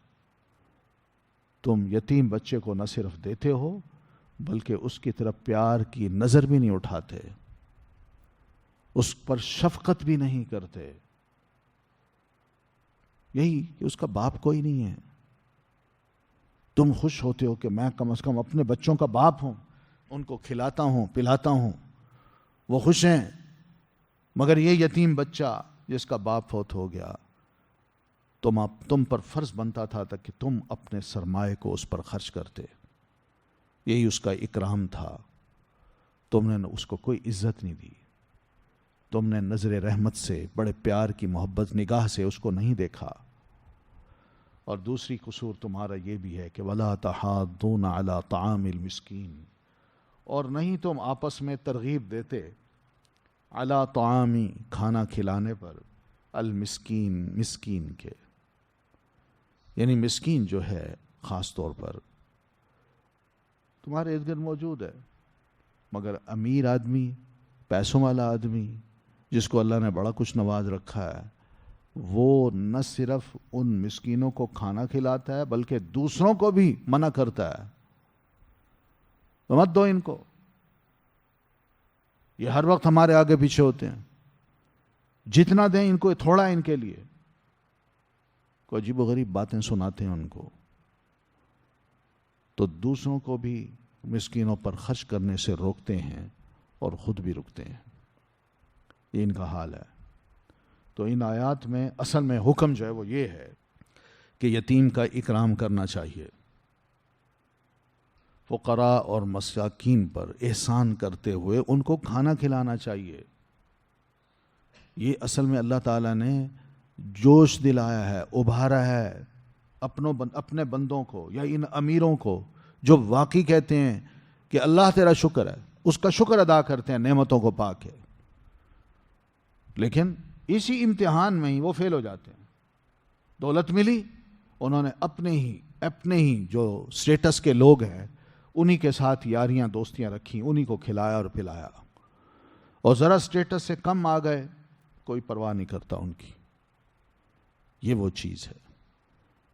تم یتیم بچے کو نہ صرف دیتے ہو بلکہ اس کی طرف پیار کی نظر بھی نہیں اٹھاتے، اس پر شفقت بھی نہیں کرتے، یہی کہ اس کا باپ کوئی نہیں ہے، تم خوش ہوتے ہو کہ میں کم از کم اپنے بچوں کا باپ ہوں، ان کو کھلاتا ہوں پلاتا ہوں، وہ خوش ہیں، مگر یہ یتیم بچہ جس کا باپ فوت ہو گیا، تم پر فرض بنتا تھا کہ تم اپنے سرمایہ کو اس پر خرچ کرتے، یہی اس کا اکرام تھا، تم نے اس کو کوئی عزت نہیں دی، تم نے نظر رحمت سے، بڑے پیار کی محبت نگاہ سے اس کو نہیں دیکھا۔ اور دوسری قصور تمہارا یہ بھی ہے کہ وَلَا تَحَاضُّونَ عَلَىٰ طَعَامِ الْمِسْكِينِ، اور نہیں تم آپس میں ترغیب دیتے عَلَىٰ طَعَامِ، کھانا کھلانے پر، المسکین، مسکین کے، یعنی مسکین جو ہے خاص طور پر تمہارے ارد گرد موجود ہے، مگر امیر آدمی، پیسوں والا آدمی جس کو اللہ نے بڑا کچھ نواز رکھا ہے، وہ نہ صرف ان مسکینوں کو کھانا کھلاتا ہے بلکہ دوسروں کو بھی منع کرتا ہے، مت دو ان کو، یہ ہر وقت ہمارے آگے پیچھے ہوتے ہیں، جتنا دیں ان کو تھوڑا ان کے لیے، کوئی عجیب و غریب باتیں سناتے ہیں ان کو، تو دوسروں کو بھی مسکینوں پر خرچ کرنے سے روکتے ہیں اور خود بھی رکتے ہیں، یہ ان کا حال ہے۔ تو ان آیات میں اصل میں حکم جو ہے وہ یہ ہے کہ یتیم کا اکرام کرنا چاہیے، فقراء اور مساکین پر احسان کرتے ہوئے ان کو کھانا کھلانا چاہیے۔ یہ اصل میں اللہ تعالیٰ نے جوش دلایا ہے، ابھارا ہے اپنے بندوں کو یا ان امیروں کو جو واقعی کہتے ہیں کہ اللہ تیرا شکر ہے، اس کا شکر ادا کرتے ہیں، نعمتوں کو پا کے، لیکن اسی امتحان میں ہی وہ فیل ہو جاتے ہیں۔ دولت ملی، انہوں نے اپنے ہی جو سٹیٹس کے لوگ ہیں انہی کے ساتھ یاریاں دوستیاں رکھی، انہی کو کھلایا اور پلایا، اور ذرا سٹیٹس سے کم آ گئے کوئی پرواہ نہیں کرتا ان کی۔ یہ وہ چیز ہے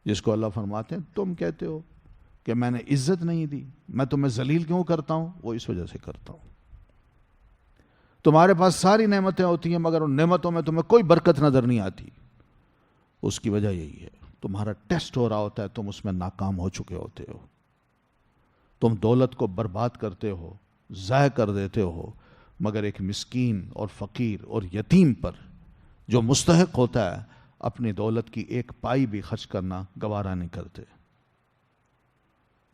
جس کو اللہ فرماتے ہیں تم کہتے ہو کہ میں نے عزت نہیں دی، میں تمہیں ذلیل کیوں کرتا ہوں؟ وہ اس وجہ سے کرتا ہوں، تمہارے پاس ساری نعمتیں ہوتی ہیں مگر ان نعمتوں میں تمہیں کوئی برکت نظر نہیں آتی، اس کی وجہ یہی ہے تمہارا ٹیسٹ ہو رہا ہوتا ہے، تم اس میں ناکام ہو چکے ہوتے ہو، تم دولت کو برباد کرتے ہو، ضائع کر دیتے ہو، مگر ایک مسکین اور فقیر اور یتیم پر جو مستحق ہوتا ہے اپنی دولت کی ایک پائی بھی خرچ کرنا گوارا نہیں کرتے۔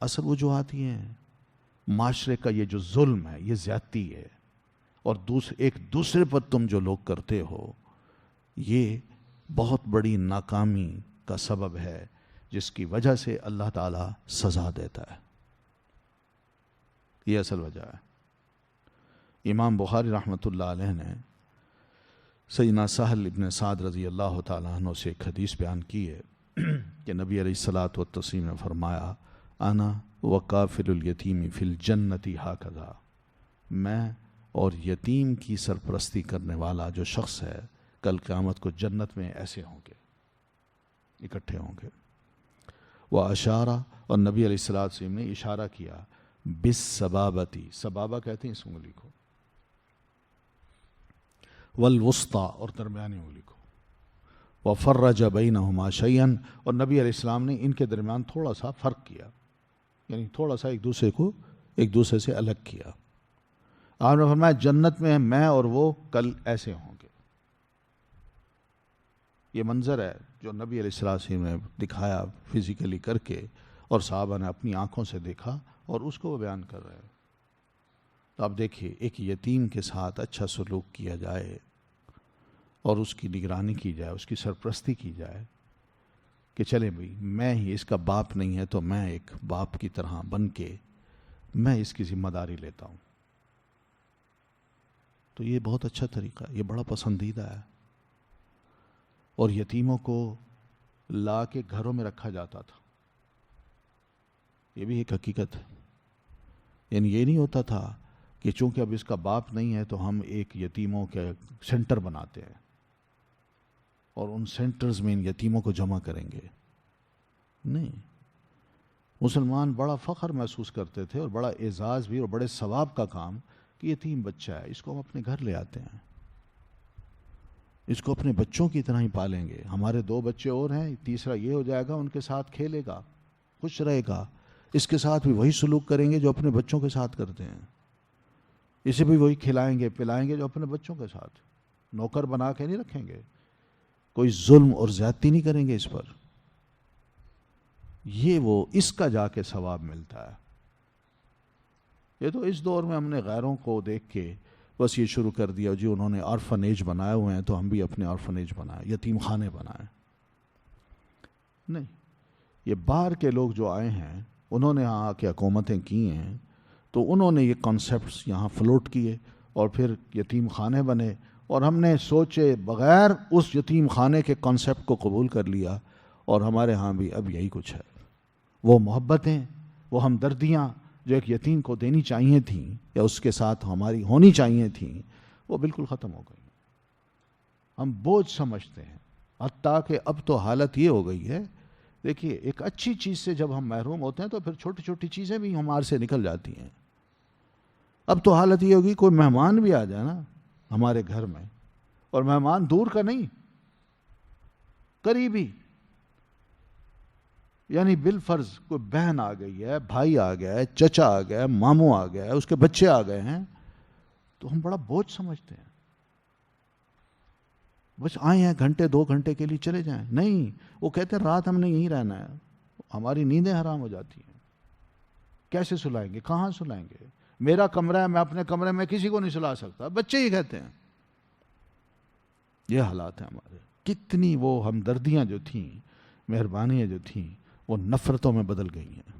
اصل وجوہات یہ ہیں، معاشرے کا یہ جو ظلم ہے، یہ زیادتی ہے، اور ایک دوسرے پر تم جو لوگ کرتے ہو، یہ بہت بڑی ناکامی کا سبب ہے جس کی وجہ سے اللہ تعالیٰ سزا دیتا ہے، یہ اصل وجہ ہے۔ امام بخاری رحمۃ اللہ علیہ نے سیدنا سہل ابن سعد رضی اللہ تعالیٰ عنہ سے ایک حدیث بیان کی ہے کہ نبی علیہ الصلاۃ والتسلیم نے فرمایا انا وکافل الیتیم فی الجنت ہاکذا، میں اور یتیم کی سرپرستی کرنے والا جو شخص ہے کل قیامت کو جنت میں ایسے ہوں گے، اکٹھے ہوں گے۔ وہ اشارہ، اور نبی علیہ الصلوۃ والسلام نے اشارہ کیا بالسبابتی، سبابہ کہتے ہیں اس انگلی کو، والوسطی، اور درمیانی انگلی کو، وفرج بینہما شیئا، اور نبی علیہ السلام نے ان کے درمیان تھوڑا سا فرق کیا، یعنی تھوڑا سا ایک دوسرے سے الگ کیا۔ آپ نے فرمایا جنت میں میں اور وہ کل ایسے ہوں گے۔ یہ منظر ہے جو نبی علیہ السلام نے دکھایا فزیکلی کر کے، اور صحابہ نے اپنی آنکھوں سے دیکھا اور اس کو وہ بیان کر رہے ہیں۔ تو آپ دیکھیے ایک یتیم کے ساتھ اچھا سلوک کیا جائے اور اس کی نگرانی کی جائے، اس کی سرپرستی کی جائے کہ چلے بھئی میں ہی، اس کا باپ نہیں ہے تو میں ایک باپ کی طرح بن کے میں اس کی ذمہ داری لیتا ہوں، تو یہ بہت اچھا طریقہ ہے، یہ بڑا پسندیدہ ہے۔ اور یتیموں کو لا کے گھروں میں رکھا جاتا تھا، یہ بھی ایک حقیقت ہے، یعنی یہ نہیں ہوتا تھا کہ چونکہ اب اس کا باپ نہیں ہے تو ہم ایک یتیموں کے سینٹر بناتے ہیں اور ان سینٹرز میں ان یتیموں کو جمع کریں گے، نہیں، مسلمان بڑا فخر محسوس کرتے تھے اور بڑا اعزاز بھی اور بڑے ثواب کا کام کہ یتیم بچہ ہے، اس کو ہم اپنے گھر لے آتے ہیں، اس کو اپنے بچوں کی طرح ہی پالیں گے، ہمارے 2 بچے اور ہیں، تیسرا یہ ہو جائے گا، ان کے ساتھ کھیلے گا، خوش رہے گا، اس کے ساتھ بھی وہی سلوک کریں گے جو اپنے بچوں کے ساتھ کرتے ہیں، اسے بھی وہی کھلائیں گے پلائیں گے جو اپنے بچوں کے ساتھ، نوکر بنا کے نہیں رکھیں گے، کوئی ظلم اور زیادتی نہیں کریں گے اس پر، یہ وہ اس کا جا کے ثواب ملتا ہے۔ یہ تو اس دور میں ہم نے غیروں کو دیکھ کے بس یہ شروع کر دیا، جی انہوں نے آرفنیج بنائے ہوئے ہیں تو ہم بھی اپنے آرفنیج بنائیں، یتیم خانے بنائیں۔ نہیں، یہ باہر کے لوگ جو آئے ہیں انہوں نے یہاں آ کے حکومتیں کی ہیں تو انہوں نے یہ کانسیپٹس یہاں فلوٹ کیے اور پھر یتیم خانے بنے، اور ہم نے سوچے بغیر اس یتیم خانے کے کانسیپٹ کو قبول کر لیا، اور ہمارے ہاں بھی اب یہی کچھ ہے۔ وہ محبتیں، وہ ہمدردیاں جو ایک یتیم کو دینی چاہیے تھیں یا اس کے ساتھ ہماری ہونی چاہیے تھیں، وہ بالکل ختم ہو گئی۔ ہم بوجھ سمجھتے ہیں، حتیٰ کہ اب تو حالت یہ ہو گئی ہے، دیکھیے ایک اچھی چیز سے جب ہم محروم ہوتے ہیں تو پھر چھوٹی چھوٹی چیزیں بھی ہمارے سے نکل جاتی ہیں۔ اب تو حالت یہ ہوگی کوئی مہمان بھی آ جائے نا ہمارے گھر میں، اور مہمان دور کا نہیں، قریبی، یعنی بالفرض کوئی بہن آ گئی ہے، بھائی آ گیا ہے، چچا آ گیا ہے، ماموں آ گیا ہے، اس کے بچے آ گئے ہیں، تو ہم بڑا بوجھ سمجھتے ہیں، بس آئے ہیں گھنٹے 2 گھنٹے کے لیے چلے جائیں۔ نہیں، وہ کہتے ہیں رات ہم نے یہیں رہنا ہے، ہماری نیندیں حرام ہو جاتی ہیں، کیسے سلائیں گے، کہاں سلائیں گے، میرا کمرہ ہے، میں اپنے کمرے میں کسی کو نہیں سلا سکتا، بچے ہی کہتے ہیں۔ یہ حالات ہیں ہمارے۔ کتنی وہ ہمدردیاں جو تھیں، مہربانیاں جو تھیں، وہ نفرتوں میں بدل گئی ہیں۔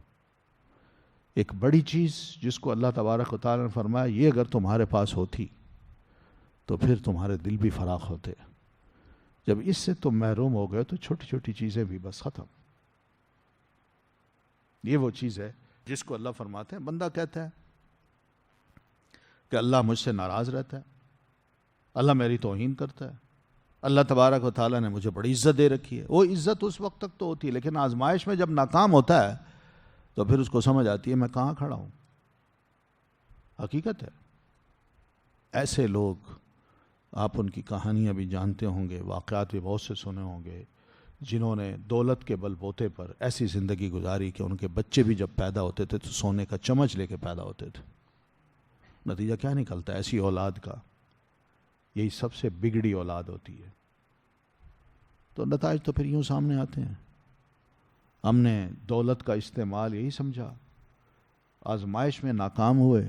ایک بڑی چیز جس کو اللہ تبارک و تعالیٰ نے فرمایا، یہ اگر تمہارے پاس ہوتی تو پھر تمہارے دل بھی فراخ ہوتے، جب اس سے تم محروم ہو گئے تو چھوٹی چھوٹی چیزیں بھی بس ختم۔ یہ وہ چیز ہے جس کو اللہ فرماتے ہیں، بندہ کہتا ہے کہ اللہ مجھ سے ناراض رہتا ہے، اللہ میری توہین کرتا ہے، اللہ تبارک و تعالیٰ نے مجھے بڑی عزت دے رکھی ہے۔ وہ عزت اس وقت تک تو ہوتی ہے، لیکن آزمائش میں جب ناکام ہوتا ہے تو پھر اس کو سمجھ آتی ہے میں کہاں کھڑا ہوں۔ حقیقت ہے، ایسے لوگ آپ ان کی کہانیاں بھی جانتے ہوں گے، واقعات بھی بہت سے سنے ہوں گے، جنہوں نے دولت کے بل بوتے پر ایسی زندگی گزاری کہ ان کے بچے بھی جب پیدا ہوتے تھے تو سونے کا چمچ لے کے پیدا ہوتے تھے۔ نتیجہ کیا نکلتا ہے ایسی اولاد کا؟ یہی سب سے بگڑی اولاد ہوتی ہے۔ تو نتائج تو پھر یوں سامنے آتے ہیں۔ ہم نے دولت کا استعمال یہی سمجھا، آزمائش میں ناکام ہوئے،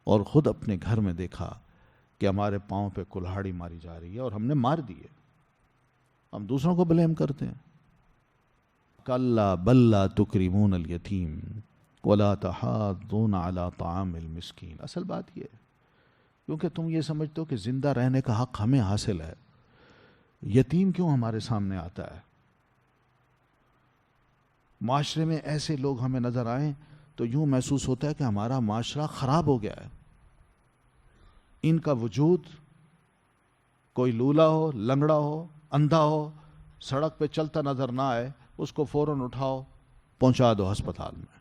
اور خود اپنے گھر میں دیکھا کہ ہمارے پاؤں پہ کلہاڑی ماری جا رہی ہے اور ہم نے مار دیے۔ ہم دوسروں کو بلیم کرتے ہیں۔ کلا بل لا تکرمون الیتیم ولا تحاضون علی طعام المسکین۔ اصل بات یہ ہے، کیونکہ تم یہ سمجھتے ہو کہ زندہ رہنے کا حق ہمیں حاصل ہے، یتیم کیوں ہمارے سامنے آتا ہے؟ معاشرے میں ایسے لوگ ہمیں نظر آئیں تو یوں محسوس ہوتا ہے کہ ہمارا معاشرہ خراب ہو گیا ہے۔ ان کا وجود، کوئی لولا ہو، لنگڑا ہو، اندھا ہو، سڑک پہ چلتا نظر نہ آئے، اس کو فوراً اٹھاؤ پہنچا دو ہسپتال میں،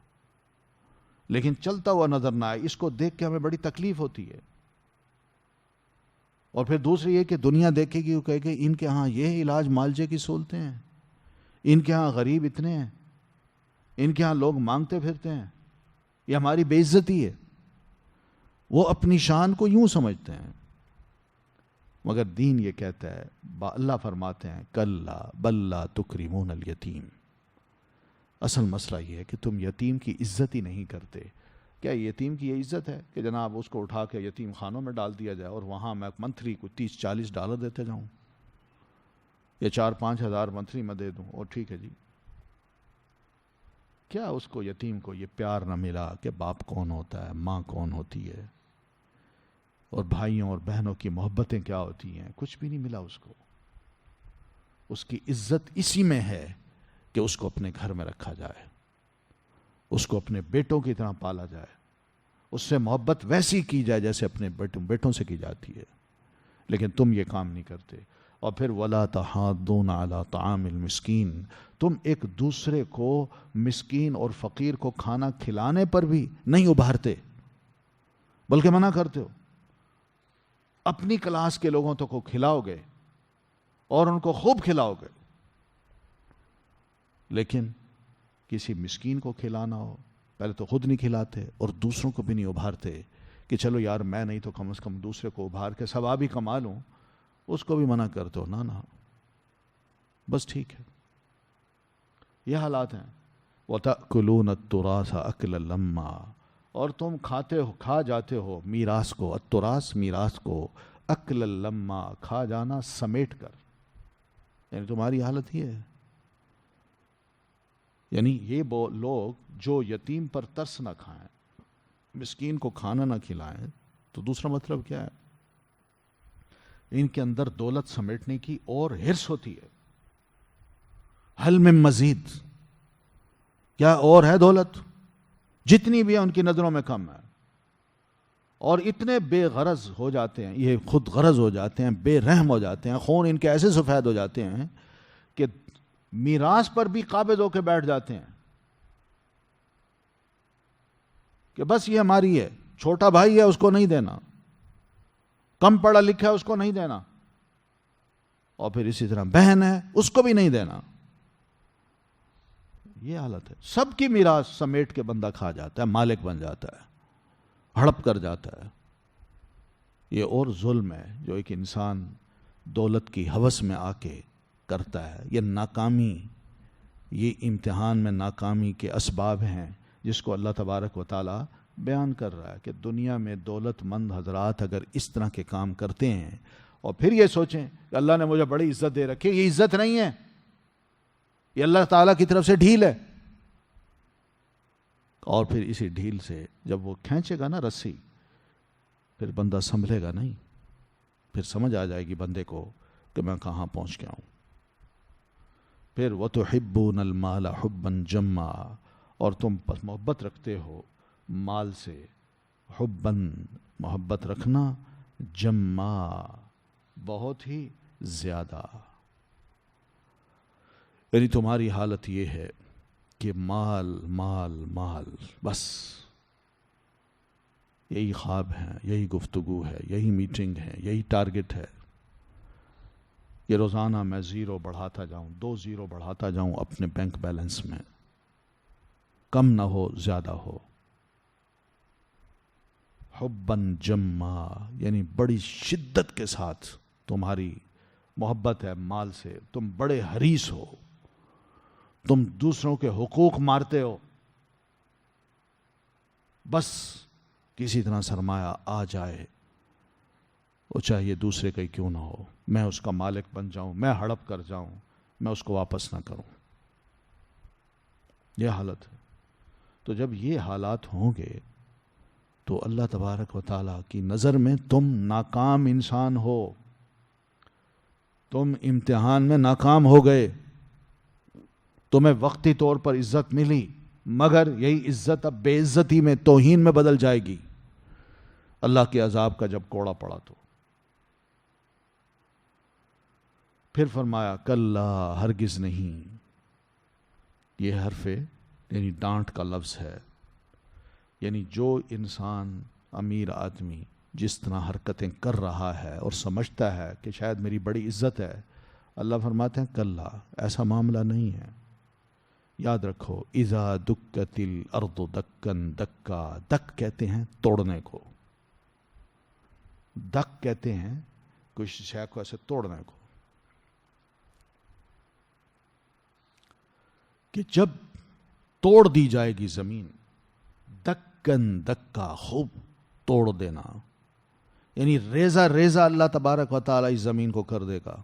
لیکن چلتا ہوا نظر نہ آئے، اس کو دیکھ کے ہمیں بڑی تکلیف ہوتی ہے۔ اور پھر دوسری یہ کہ دنیا دیکھے گی، وہ کہے کہ ان کے ہاں یہ علاج معالجے کی سہولتیں ہیں، ان کے ہاں غریب اتنے ہیں، ان کے ہاں لوگ مانگتے پھرتے ہیں، یہ ہماری بے عزتی ہے۔ وہ اپنی شان کو یوں سمجھتے ہیں، مگر دین یہ کہتا ہے، اللہ فرماتے ہیں کلا بل لا تکرمون الیتیم۔ اصل مسئلہ یہ ہے کہ تم یتیم کی عزت ہی نہیں کرتے۔ کیا یتیم کی یہ عزت ہے کہ جناب اس کو اٹھا کے یتیم خانوں میں ڈال دیا جائے اور وہاں میں منتھلی کو 30-40 ڈالر دیتے جاؤں، یا 4-5 ہزار منتھلی میں دے دوں اور ٹھیک ہے جی؟ کیا اس کو یتیم کو یہ پیار نہ ملا کہ باپ کون ہوتا ہے، ماں کون ہوتی ہے، اور بھائیوں اور بہنوں کی محبتیں کیا ہوتی ہیں؟ کچھ بھی نہیں ملا اس کو۔ اس کی عزت اسی میں ہے کہ اس کو اپنے گھر میں رکھا جائے، اس کو اپنے بیٹوں کی طرح پالا جائے، اس سے محبت ویسی کی جائے جیسے اپنے بیٹوں سے کی جاتی ہے۔ لیکن تم یہ کام نہیں کرتے۔ اور پھر وَلَا تَحَاضُّونَ عَلَىٰ طَعَامِ الْمِسْكِينِ، تم ایک دوسرے کو مسکین اور فقیر کو کھانا کھلانے پر بھی نہیں ابھارتے، بلکہ منع کرتے ہو۔ اپنی کلاس کے لوگوں تو کو کھلاؤ گے اور ان کو خوب کھلاؤ گے، لیکن کسی مسکین کو کھلانا ہو، پہلے تو خود نہیں کھلاتے اور دوسروں کو بھی نہیں ابھارتے کہ چلو یار میں نہیں تو کم از کم دوسرے کو ابھار کے ثواب ہی کما لوں، اس کو بھی منع کر دو، نہ بس ٹھیک ہے۔ یہ حالات ہیں۔ وَتَأْكُلُونَ التُّرَاثَ أَكْلًا لَمًّا، اور تم کھا جاتے ہو میراث کو، التراث میراث کو، اکل لما کھا جانا سمیٹ کر، یعنی تمہاری حالت یہ ہے، یعنی یہ لوگ جو یتیم پر ترس نہ کھائیں، مسکین کو کھانا نہ کھلائیں، تو دوسرا مطلب کیا ہے؟ ان کے اندر دولت سمیٹنے کی اور ہرس ہوتی ہے۔ حل من مزید، کیا اور ہے دولت؟ جتنی بھی ہے ان کی نظروں میں کم ہے، اور اتنے بے غرض ہو جاتے ہیں، یہ خود غرض ہو جاتے ہیں، بے رحم ہو جاتے ہیں، خون ان کے ایسے سفید ہو جاتے ہیں کہ میراث پر بھی قابض ہو کے بیٹھ جاتے ہیں کہ بس یہ ہماری ہے، چھوٹا بھائی ہے اس کو نہیں دینا، کم پڑھا لکھا ہے اس کو نہیں دینا، اور پھر اسی طرح بہن ہے اس کو بھی نہیں دینا۔ یہ حالت ہے، سب کی میراث سمیٹ کے بندہ کھا جاتا ہے، مالک بن جاتا ہے، ہڑپ کر جاتا ہے۔ یہ اور ظلم ہے جو ایک انسان دولت کی ہوس میں آ کے کرتا ہے۔ یہ ناکامی، یہ امتحان میں ناکامی کے اسباب ہیں جس کو اللہ تبارک و تعالی بیان کر رہا ہے کہ دنیا میں دولت مند حضرات اگر اس طرح کے کام کرتے ہیں اور پھر یہ سوچیں کہ اللہ نے مجھے بڑی عزت دے رکھی، یہ عزت نہیں ہے، یہ اللہ تعالیٰ کی طرف سے ڈھیل ہے۔ اور پھر اسی ڈھیل سے جب وہ کھینچے گا نا رسی، پھر بندہ سنبھلے گا نہیں، پھر سمجھ آ جائے گی بندے کو کہ میں کہاں پہنچ گیا ہوں۔ پھر وَتُحِبُّونَ الْمَالَ حُبًّا جَمًّا، اور تم محبت رکھتے ہو مال سے، حباً محبت رکھنا، جما بہت ہی زیادہ، یعنی تمہاری حالت یہ ہے کہ مال مال مال، بس یہی خواب ہے، یہی گفتگو ہے، یہی میٹنگ ہے، یہی ٹارگٹ ہے کہ روزانہ میں 0 بڑھاتا جاؤں، 2 0 بڑھاتا جاؤں اپنے بینک بیلنس میں، کم نہ ہو زیادہ ہو۔ حباً جما، یعنی بڑی شدت کے ساتھ تمہاری محبت ہے مال سے، تم بڑے حریص ہو، تم دوسروں کے حقوق مارتے ہو، بس کسی طرح سرمایہ آ جائے، وہ چاہیے دوسرے کا ہی کیوں نہ ہو، میں اس کا مالک بن جاؤں، میں ہڑپ کر جاؤں، میں اس کو واپس نہ کروں۔ یہ حالت ہے۔ تو جب یہ حالات ہوں گے تو اللہ تبارک و تعالیٰ کی نظر میں تم ناکام انسان ہو، تم امتحان میں ناکام ہو گئے، تمہیں وقتی طور پر عزت ملی، مگر یہی عزت اب بے عزتی میں، توہین میں بدل جائے گی اللہ کے عذاب کا جب کوڑا پڑا تو۔ پھر فرمایا کلا، ہرگز نہیں، یہ حرف یعنی ڈانٹ کا لفظ ہے، یعنی جو انسان امیر آدمی جس طرح حرکتیں کر رہا ہے اور سمجھتا ہے کہ شاید میری بڑی عزت ہے، اللہ فرماتے ہیں کلا، ایسا معاملہ نہیں ہے۔ یاد رکھو، اذا دکت الارض دکن دکا، دک کہتے ہیں توڑنے کو، دک کہتے ہیں کچھ شے کو ایسے توڑنے کو، کہ جب توڑ دی جائے گی زمین، دکن دکا، خوب توڑ دینا، یعنی ریزہ ریزہ اللہ تبارک و تعالیٰ اس زمین کو کر دے گا،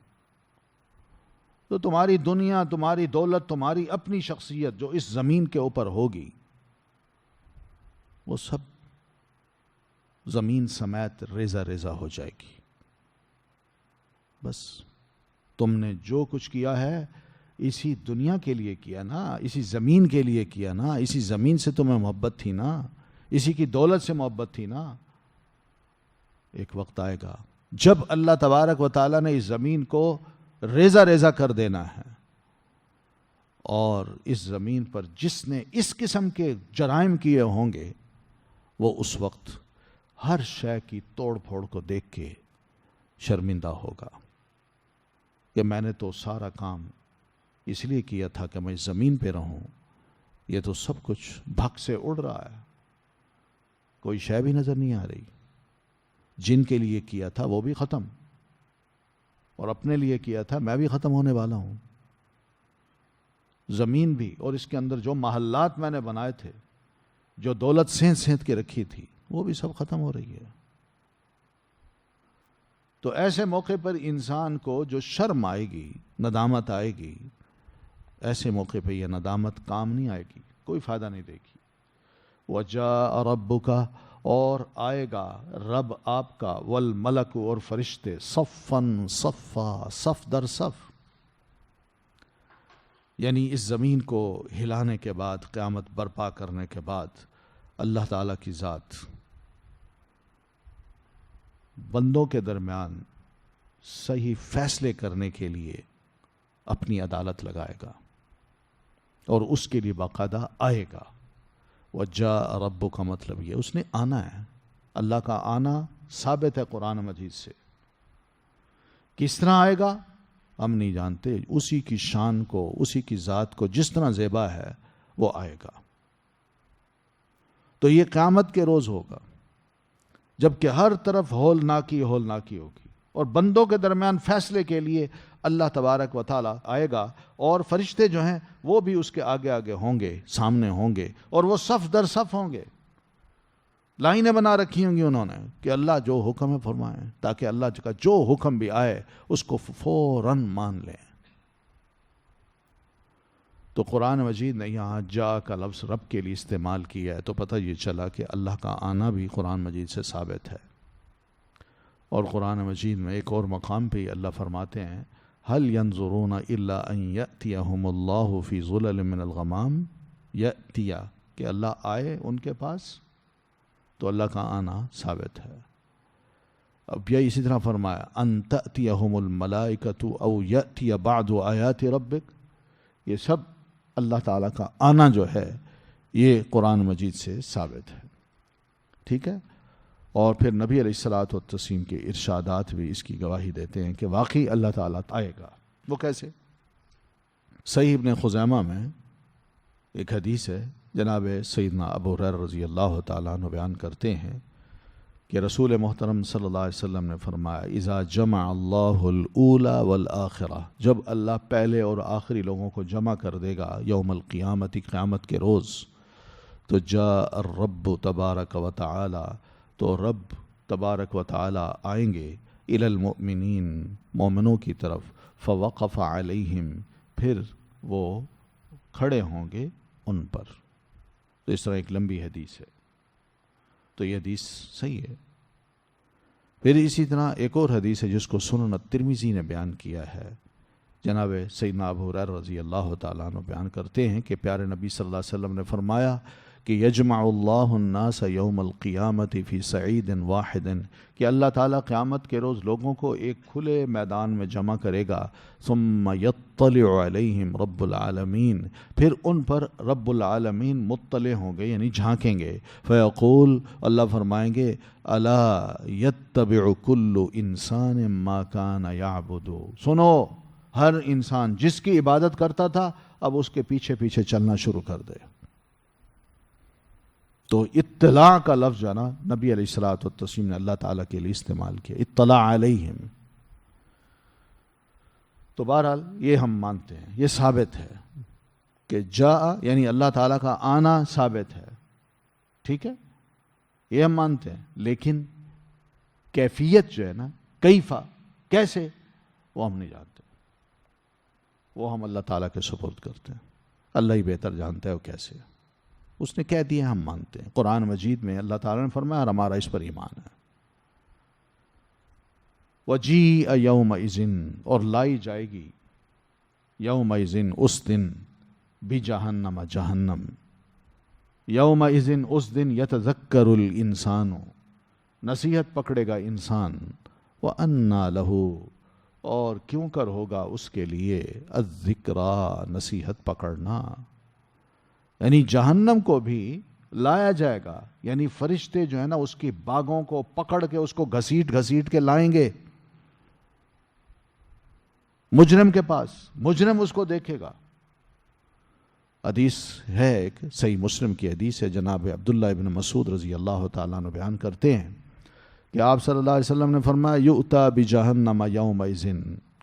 تو تمہاری دنیا، تمہاری دولت، تمہاری اپنی شخصیت جو اس زمین کے اوپر ہوگی، وہ سب زمین سمیت ریزہ ریزہ ہو جائے گی۔ بس تم نے جو کچھ کیا ہے اسی دنیا کے لیے کیا نا، اسی زمین کے لیے کیا نا، اسی زمین سے تمہیں محبت تھی نا، اسی کی دولت سے محبت تھی نا۔ ایک وقت آئے گا جب اللہ تبارک و تعالیٰ نے اس زمین کو ریزہ ریزہ کر دینا ہے، اور اس زمین پر جس نے اس قسم کے جرائم کیے ہوں گے، وہ اس وقت ہر شے کی توڑ پھوڑ کو دیکھ کے شرمندہ ہوگا کہ میں نے تو سارا کام اس لیے کیا تھا کہ میں زمین پہ رہوں، یہ تو سب کچھ بھگ سے اڑ رہا ہے، کوئی شے بھی نظر نہیں آ رہی۔ جن کے لیے کیا تھا وہ بھی ختم، اور اپنے لیے کیا تھا میں بھی ختم ہونے والا ہوں۔ زمین بھی، اور اس کے اندر جو محلات میں نے بنائے تھے، جو دولت سینت سینت کے رکھی تھی، وہ بھی سب ختم ہو رہی ہے۔ تو ایسے موقع پر انسان کو جو شرم آئے گی، ندامت آئے گی، ایسے موقع پہ یہ ندامت کام نہیں آئے گی، کوئی فائدہ نہیں دے گی۔ وَجَاءَ رَبُّكَ، اور آئے گا رب آپ کا، والملک، اور فرشتے، صفاً صفا، صف در صف، یعنی اس زمین کو ہلانے کے بعد، قیامت برپا کرنے کے بعد، اللہ تعالیٰ کی ذات بندوں کے درمیان صحیح فیصلے کرنے کے لیے اپنی عدالت لگائے گا، اور اس کے لیے باقاعدہ آئے گا۔ وَجَاءَ رَبُّكَ کا مطلب یہ اس نے آنا ہے۔ اللہ کا آنا ثابت ہے قرآن مجید سے۔ کس طرح آئے گا ہم نہیں جانتے، اسی کی شان کو، اسی کی ذات کو جس طرح زیبا ہے وہ آئے گا۔ تو یہ قیامت کے روز ہوگا، جبکہ ہر طرف ہولناکی ہولناکی ہوگی، اور بندوں کے درمیان فیصلے کے لیے اللہ تبارک و تعالی آئے گا، اور فرشتے جو ہیں وہ بھی اس کے آگے آگے ہوں گے، سامنے ہوں گے، اور وہ صف در صف ہوں گے۔ لائنیں بنا رکھی ہوں گی انہوں نے کہ اللہ جو حکم ہے فرمائیں، تاکہ اللہ کا جو حکم بھی آئے اس کو فوراً مان لیں۔ تو قرآن مجید نے یہاں جا کا لفظ رب کے لیے استعمال کیا ہے، تو پتہ یہ چلا کہ اللہ کا آنا بھی قرآن مجید سے ثابت ہے۔ اور قرآن مجید میں ایک اور مقام پہ اللہ فرماتے ہیں هل ينظرون الا ان يأتيهم الله في ظلل من الغمام، یأتیا کہ اللہ آئے ان کے پاس، تو اللہ کا آنا ثابت ہے۔ اب یہ اسی طرح فرمایا ان تأتیہم الملائکۃ او یأتی بعض آیات ربک، یہ سب اللہ تعالیٰ کا آنا جو ہے یہ قرآن مجید سے ثابت ہے، ٹھیک ہے۔ اور پھر نبی علیہ الصلوۃ والتسلیم کے ارشادات بھی اس کی گواہی دیتے ہیں کہ واقعی اللہ تعالیٰ آئے گا۔ وہ کیسے؟ صحیح ابن خزیمہ میں ایک حدیث ہے، جناب سیدنا ابو ہریرہ رضی اللہ تعالیٰ عنہ بیان کرتے ہیں کہ رسول محترم صلی اللہ علیہ وسلم نے فرمایا اذا جمع اللہ الاولی والآخرہ، جب اللہ پہلے اور آخری لوگوں کو جمع کر دے گا یوم القیامت، قیامت کے روز، تو جاء الرب تبارک و تعالی، تو رب تبارک و تعالی آئیں گے الی المؤمنین، مومنوں کی طرف، فوقف علیہم، پھر وہ کھڑے ہوں گے ان پر۔ تو اس طرح ایک لمبی حدیث ہے، تو یہ حدیث صحیح ہے۔ پھر اسی طرح ایک اور حدیث ہے جس کو سنن الترمذی نے بیان کیا ہے، جناب سیدنا ابو ہریرہ رضی اللہ تعالیٰ عنہ بیان کرتے ہیں کہ پیارے نبی صلی اللہ علیہ وسلم نے فرمایا کہ یجمع اللہ الناس یوم القیامت فی صعید واحد، کہ اللہ تعالیٰ قیامت کے روز لوگوں کو ایک کھلے میدان میں جمع کرے گا، ثم یطلع علیہم رب العالمین، پھر ان پر رب العالمین مطلع ہوں گے، یعنی جھانکیں گے، فیقول، اللہ فرمائیں گے الا یتبع کل انسان ما کان یعبد، سنو ہر انسان جس کی عبادت کرتا تھا اب اس کے پیچھے پیچھے چلنا شروع کر دے۔ تو اطلاع کا لفظ جو ہے نا نبی علیہ الصلوۃ والتسلیم نے اللہ تعالیٰ کے لیے استعمال کیا، اطلاع علیہم۔ تو بہرحال یہ ہم مانتے ہیں، یہ ثابت ہے کہ جاء یعنی اللہ تعالیٰ کا آنا ثابت ہے، ٹھیک ہے، یہ ہم مانتے ہیں، لیکن کیفیت جو ہے نا، کیفا، کیسے، وہ ہم نہیں جانتے، وہ ہم اللہ تعالیٰ کے سپرد کرتے ہیں، اللہ ہی بہتر جانتا ہے وہ کیسے۔ اس نے کہہ دیا ہم مانتے ہیں، قرآن مجید میں اللہ تعالیٰ نے فرمایا اور ہمارا اس پر ایمان ہے۔ وَجِیءَ یَوْمَئِذٍ، اور لائی جائے گی یومئذٍ، اس دن، بجہنم، جہنم، یومئذٍ، اس دن، یتذکر الانسان، نصیحت پکڑے گا انسان، وَأَنَّى لَهُ، اور کیوں کر ہوگا اس کے لیے، الذکریٰ، نصیحت پکڑنا، یعنی جہنم کو بھی لایا جائے گا، یعنی فرشتے جو ہے نا اس کی باگوں کو پکڑ کے اس کو گھسیٹ گھسیٹ کے لائیں گے مجرم کے پاس، مجرم اس کو دیکھے گا، حدیث ہے، ایک صحیح مسلم کی حدیث ہے، جناب عبداللہ ابن مسعود رضی اللہ تعالیٰ عنہ بیان کرتے ہیں کہ آپ صلی اللہ علیہ وسلم نے فرمایا یؤتی بجہنم یومئذ،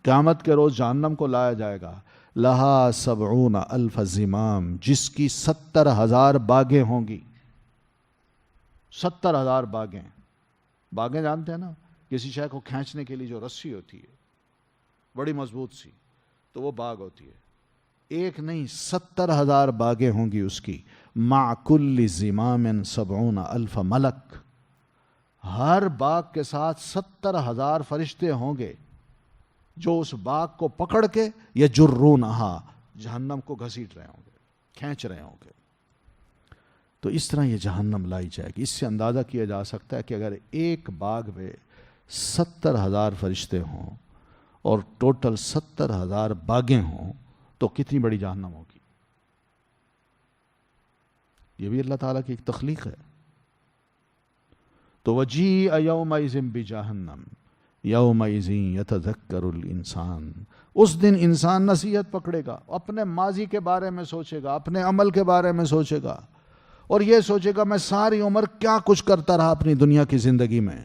قیامت کے روز جہنم کو لایا جائے گا، لہا 70,000 زمام، جس کی 70,000 باگیں ہوں گی. 70,000 باگیں. باگیں جانتے ہیں نا، کسی شے کو کھینچنے کے لیے جو رسی ہوتی ہے بڑی مضبوط سی، تو وہ باغ ہوتی ہے. ایک نہیں 70,000 باغیں ہوں گی اس کی. مع کل زمام 70,000 ملک، ہر باغ کے ساتھ 70,000 فرشتے ہوں گے جو اس باغ کو پکڑ کے یجرونہا، جہنم کو گھسیٹ رہے ہوں گے، کھینچ رہے ہوں گے. تو اس طرح یہ جہنم لائی جائے گی. اس سے اندازہ کیا جا سکتا ہے کہ اگر ایک باغ میں 70,000 فرشتے ہوں اور ٹوٹل 70,000 باغیں ہوں تو کتنی بڑی جہنم ہوگی. یہ بھی اللہ تعالیٰ کی ایک تخلیق ہے. تو وجیء یومئذ بجہنم یومئذ یتذکر الانسان، اس دن انسان نصیحت پکڑے گا، اپنے ماضی کے بارے میں سوچے گا، اپنے عمل کے بارے میں سوچے گا، اور یہ سوچے گا میں ساری عمر کیا کچھ کرتا رہا اپنی دنیا کی زندگی میں.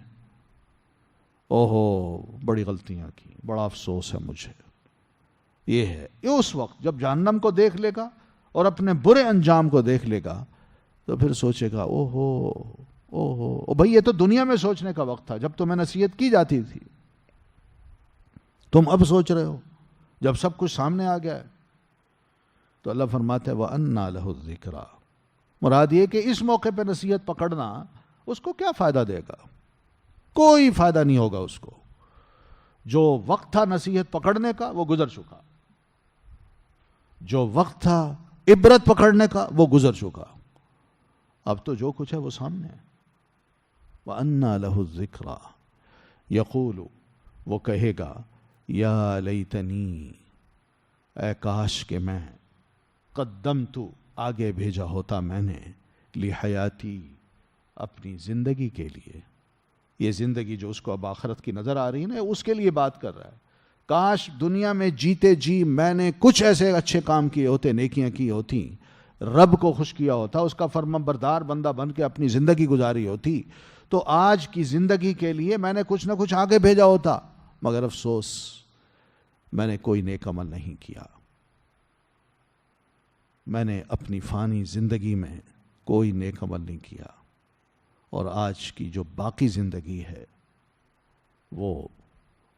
اوہو بڑی غلطیاں کی، بڑا افسوس ہے مجھے. یہ ہے اس وقت جب جہنم کو دیکھ لے گا اور اپنے برے انجام کو دیکھ لے گا تو پھر سوچے گا اوہو اوہو بھائی، یہ تو دنیا میں سوچنے کا وقت تھا جب تمہیں نصیحت کی جاتی تھی، تم اب سوچ رہے ہو جب سب کچھ سامنے آ گیا ہے. تو اللہ فرماتے ہیں وَأَنَّا لَهُ الذِّكْرَى، مراد یہ کہ اس موقع پہ نصیحت پکڑنا اس کو کیا فائدہ دے گا؟ کوئی فائدہ نہیں ہوگا اس کو. جو وقت تھا نصیحت پکڑنے کا وہ گزر چکا، جو وقت تھا عبرت پکڑنے کا وہ گزر چکا. اب تو جو کچھ ہے وہ سامنے ہے. وَأَنَّا لَهُ الذِّكْرَى، یقول، وہ کہے گا یا لیتنی، اے کاش کہ میں قدمت، آگے بھیجا ہوتا میں نے، لحیاتی، اپنی زندگی کے لیے. یہ زندگی جو اس کو اب آخرت کی نظر آ رہی ہے نا، اس کے لیے بات کر رہا ہے. کاش دنیا میں جیتے جی میں نے کچھ ایسے اچھے کام کیے ہوتے، نیکیاں کی ہوتی، رب کو خوش کیا ہوتا، اس کا فرمان بردار بندہ بن کے اپنی زندگی گزاری ہوتی، تو آج کی زندگی کے لیے میں نے کچھ نہ کچھ آگے بھیجا ہوتا. مگر افسوس میں نے کوئی نیک عمل نہیں کیا. میں نے اپنی فانی زندگی میں کوئی نیک عمل نہیں کیا، اور آج کی جو باقی زندگی ہے وہ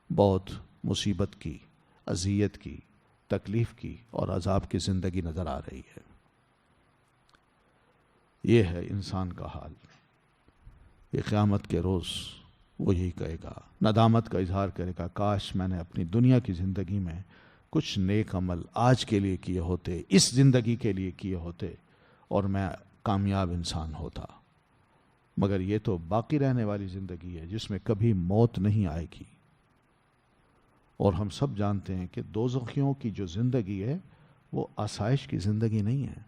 بہت مصیبت کی، اذیت کی، تکلیف کی اور عذاب کی زندگی نظر آ رہی ہے. یہ ہے انسان کا حال. یہ قیامت کے روز وہ یہی کہے گا، ندامت کا اظہار کرے گا، کاش میں نے اپنی دنیا کی زندگی میں کچھ نیک عمل آج کے لیے کیے ہوتے، اس زندگی کے لیے کیے ہوتے، اور میں کامیاب انسان ہوتا. مگر یہ تو باقی رہنے والی زندگی ہے جس میں کبھی موت نہیں آئے گی. اور ہم سب جانتے ہیں کہ دوزخیوں کی جو زندگی ہے وہ آسائش کی زندگی نہیں ہے،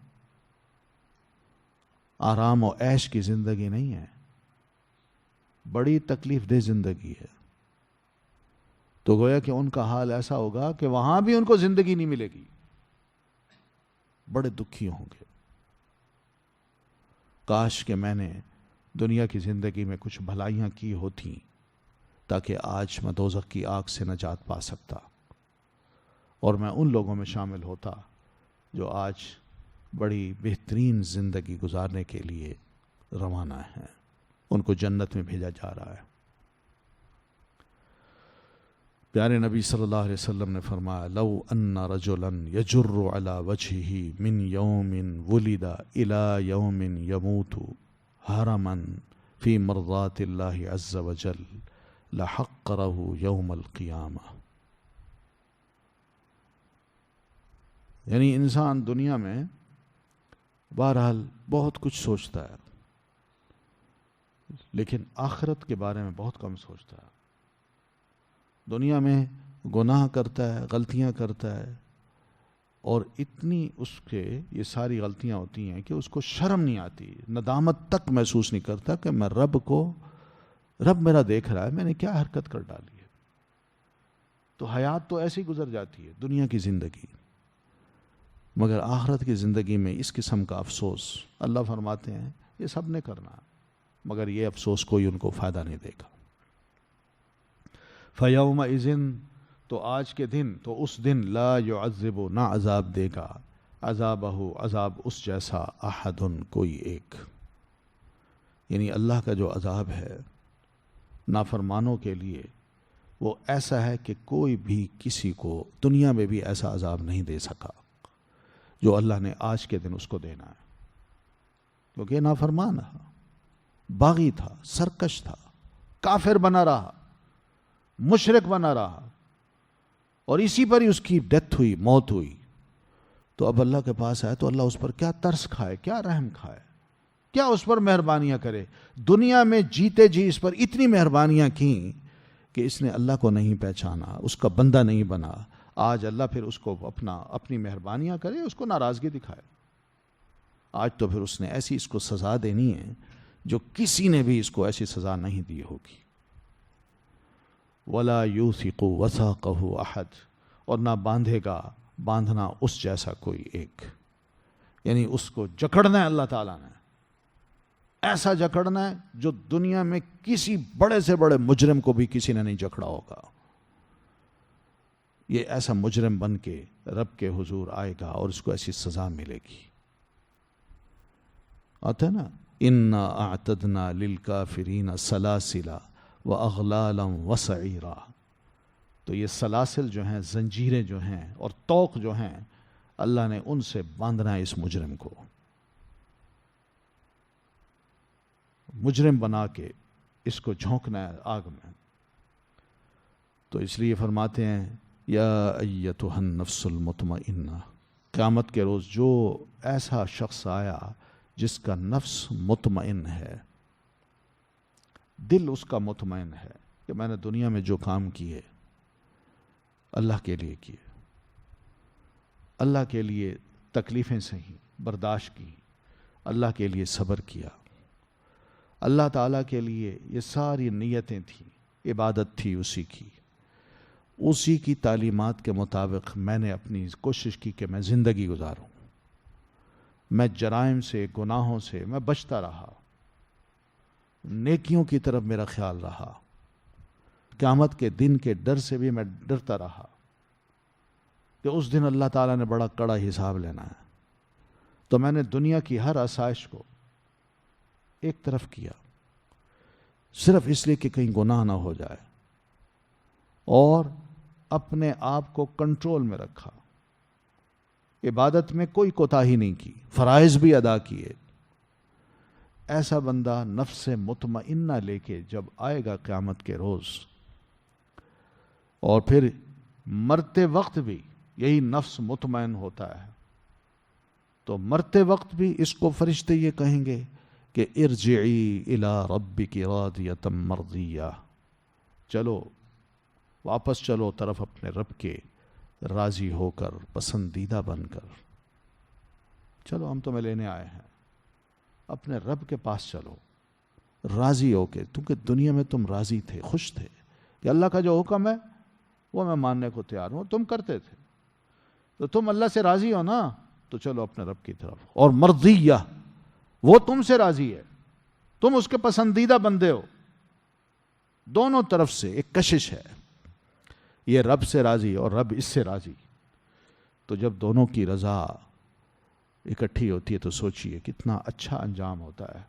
آرام و عیش کی زندگی نہیں ہے، بڑی تکلیف دہ زندگی ہے. تو گویا کہ ان کا حال ایسا ہوگا کہ وہاں بھی ان کو زندگی نہیں ملے گی، بڑے دکھی ہوں گے. کاش کہ میں نے دنیا کی زندگی میں کچھ بھلائیاں کی ہوتی تاکہ آج میں دوزخ کی آگ سے نجات پا سکتا، اور میں ان لوگوں میں شامل ہوتا جو آج بڑی بہترین زندگی گزارنے کے لیے روانہ ہیں، ان کو جنت میں بھیجا جا رہا ہے. پیارے نبی صلی اللہ علیہ وسلم نے فرمایا لو ان رجلا یجر علی وجهه من یوم ولد الى یوم یموت حرما فی مرضات اللہ عز وجل لحقره یوم القیامہ. یعنی انسان دنیا میں بہرحال بہت کچھ سوچتا ہے، لیکن آخرت کے بارے میں بہت کم سوچتا ہے. دنیا میں گناہ کرتا ہے، غلطیاں کرتا ہے، اور اتنی اس کے یہ ساری غلطیاں ہوتی ہیں کہ اس کو شرم نہیں آتی، ندامت تک محسوس نہیں کرتا کہ میں رب میرا دیکھ رہا ہے، میں نے کیا حرکت کر ڈالی ہے. تو حیات تو ایسی گزر جاتی ہے دنیا کی زندگی. مگر آخرت کی زندگی میں اس قسم کا افسوس اللہ فرماتے ہیں یہ سب نے کرنا ہے، مگر یہ افسوس کوئی ان کو فائدہ نہیں دے گا۔ فَيَوْمَئِذٍ، تو آج کے دن، تو اس دن، لا يعذب، نہ عذاب دے گا، عذابہ، عذاب اس جیسا، احد، کوئی ایک۔ یعنی اللہ کا جو عذاب ہے نافرمانوں کے لیے وہ ایسا ہے کہ کوئی بھی کسی کو دنیا میں بھی ایسا عذاب نہیں دے سکا جو اللہ نے آج کے دن اس کو دینا ہے، کیونکہ یہ نافرمان تھا، باغی تھا، سرکش تھا، کافر بنا رہا، مشرک بنا رہا، اور اسی پر ہی اس کی ڈیتھ ہوئی، موت ہوئی۔ تو اب اللہ کے پاس آئے تو اللہ اس پر کیا ترس کھائے، کیا رحم کھائے، کیا اس پر مہربانیاں کرے۔ دنیا میں جیتے جی اس پر اتنی مہربانیاں کیں کہ اس نے اللہ کو نہیں پہچانا، اس کا بندہ نہیں بنا۔ آج اللہ پھر اس کو اپنی مہربانیاں کرے، اس کو ناراضگی دکھائے۔ آج تو پھر اس نے ایسی اس کو سزا دینی ہے جو کسی نے بھی اس کو ایسی سزا نہیں دی ہوگی۔ وَلَا يُوثِقُ وَثَاقَهُ أَحَدٌ، اور نہ باندھے گا باندھنا اس جیسا کوئی ایک۔ یعنی اس کو جکڑنا ہے اللہ تعالیٰ نے، ایسا جکڑنا ہے جو دنیا میں کسی بڑے سے بڑے مجرم کو بھی کسی نے نہیں جکڑا ہوگا۔ یہ ایسا مجرم بن کے رب کے حضور آئے گا اور اس کو ایسی سزا ملے گی۔ آتا ہے نا، اِنَّا أَعْتَدْنَا لِلْكَافِرِينَ سَلَاسِلَ وَأَغْلَالًا وَسَعِيرًا، تو یہ سلاسل جو ہیں، زنجیریں جو ہیں اور طوق جو ہیں، اللہ نے ان سے باندھنا ہے اس مجرم کو، مجرم بنا کے اس کو جھونکنا ہے آگ میں۔ تو اس لیے فرماتے ہیں یا ایتھا النفس المطمئنہ، قیامت کے روز جو ایسا شخص آیا جس کا نفس مطمئن ہے، دل اس کا مطمئن ہے کہ میں نے دنیا میں جو کام کیے اللہ کے لیے کیے، اللہ کے لیے تکلیفیں سہی، برداشت کی، اللہ کے لیے صبر کیا، اللہ تعالیٰ کے لیے یہ ساری نیتیں تھیں، عبادت تھی اسی کی تعلیمات کے مطابق میں نے اپنی کوشش کی کہ میں زندگی گزاروں، میں جرائم سے، گناہوں سے میں بچتا رہا، نیکیوں کی طرف میرا خیال رہا، قیامت کے دن کے ڈر سے بھی میں ڈرتا رہا کہ اس دن اللہ تعالیٰ نے بڑا کڑا حساب لینا ہے۔ تو میں نے دنیا کی ہر آسائش کو ایک طرف کیا، صرف اس لیے کہ کہیں گناہ نہ ہو جائے، اور اپنے آپ کو کنٹرول میں رکھا، عبادت میں کوئی کوتاہی نہیں کی، فرائض بھی ادا کیے۔ ایسا بندہ نفس مطمئنہ لے کے جب آئے گا قیامت کے روز، اور پھر مرتے وقت بھی یہی نفس مطمئن ہوتا ہے، تو مرتے وقت بھی اس کو فرشتے یہ کہیں گے کہ ارجعی الی ربک راضیۃ مرضیہ، چلو واپس چلو طرف اپنے رب کے، راضی ہو کر، پسندیدہ بن کر، چلو ہم تمہیں لینے آئے ہیں، اپنے رب کے پاس چلو راضی ہو کے، کیونکہ دنیا میں تم راضی تھے، خوش تھے کہ اللہ کا جو حکم ہے وہ میں ماننے کو تیار ہوں، تم کرتے تھے، تو تم اللہ سے راضی ہو نا، تو چلو اپنے رب کی طرف، اور مرضیہ، وہ تم سے راضی ہے، تم اس کے پسندیدہ بندے ہو۔ دونوں طرف سے ایک کشش ہے، یہ رب سے راضی اور رب اس سے راضی۔ تو جب دونوں کی رضا اکٹھی ہوتی ہے تو سوچئے کتنا اچھا انجام ہوتا ہے۔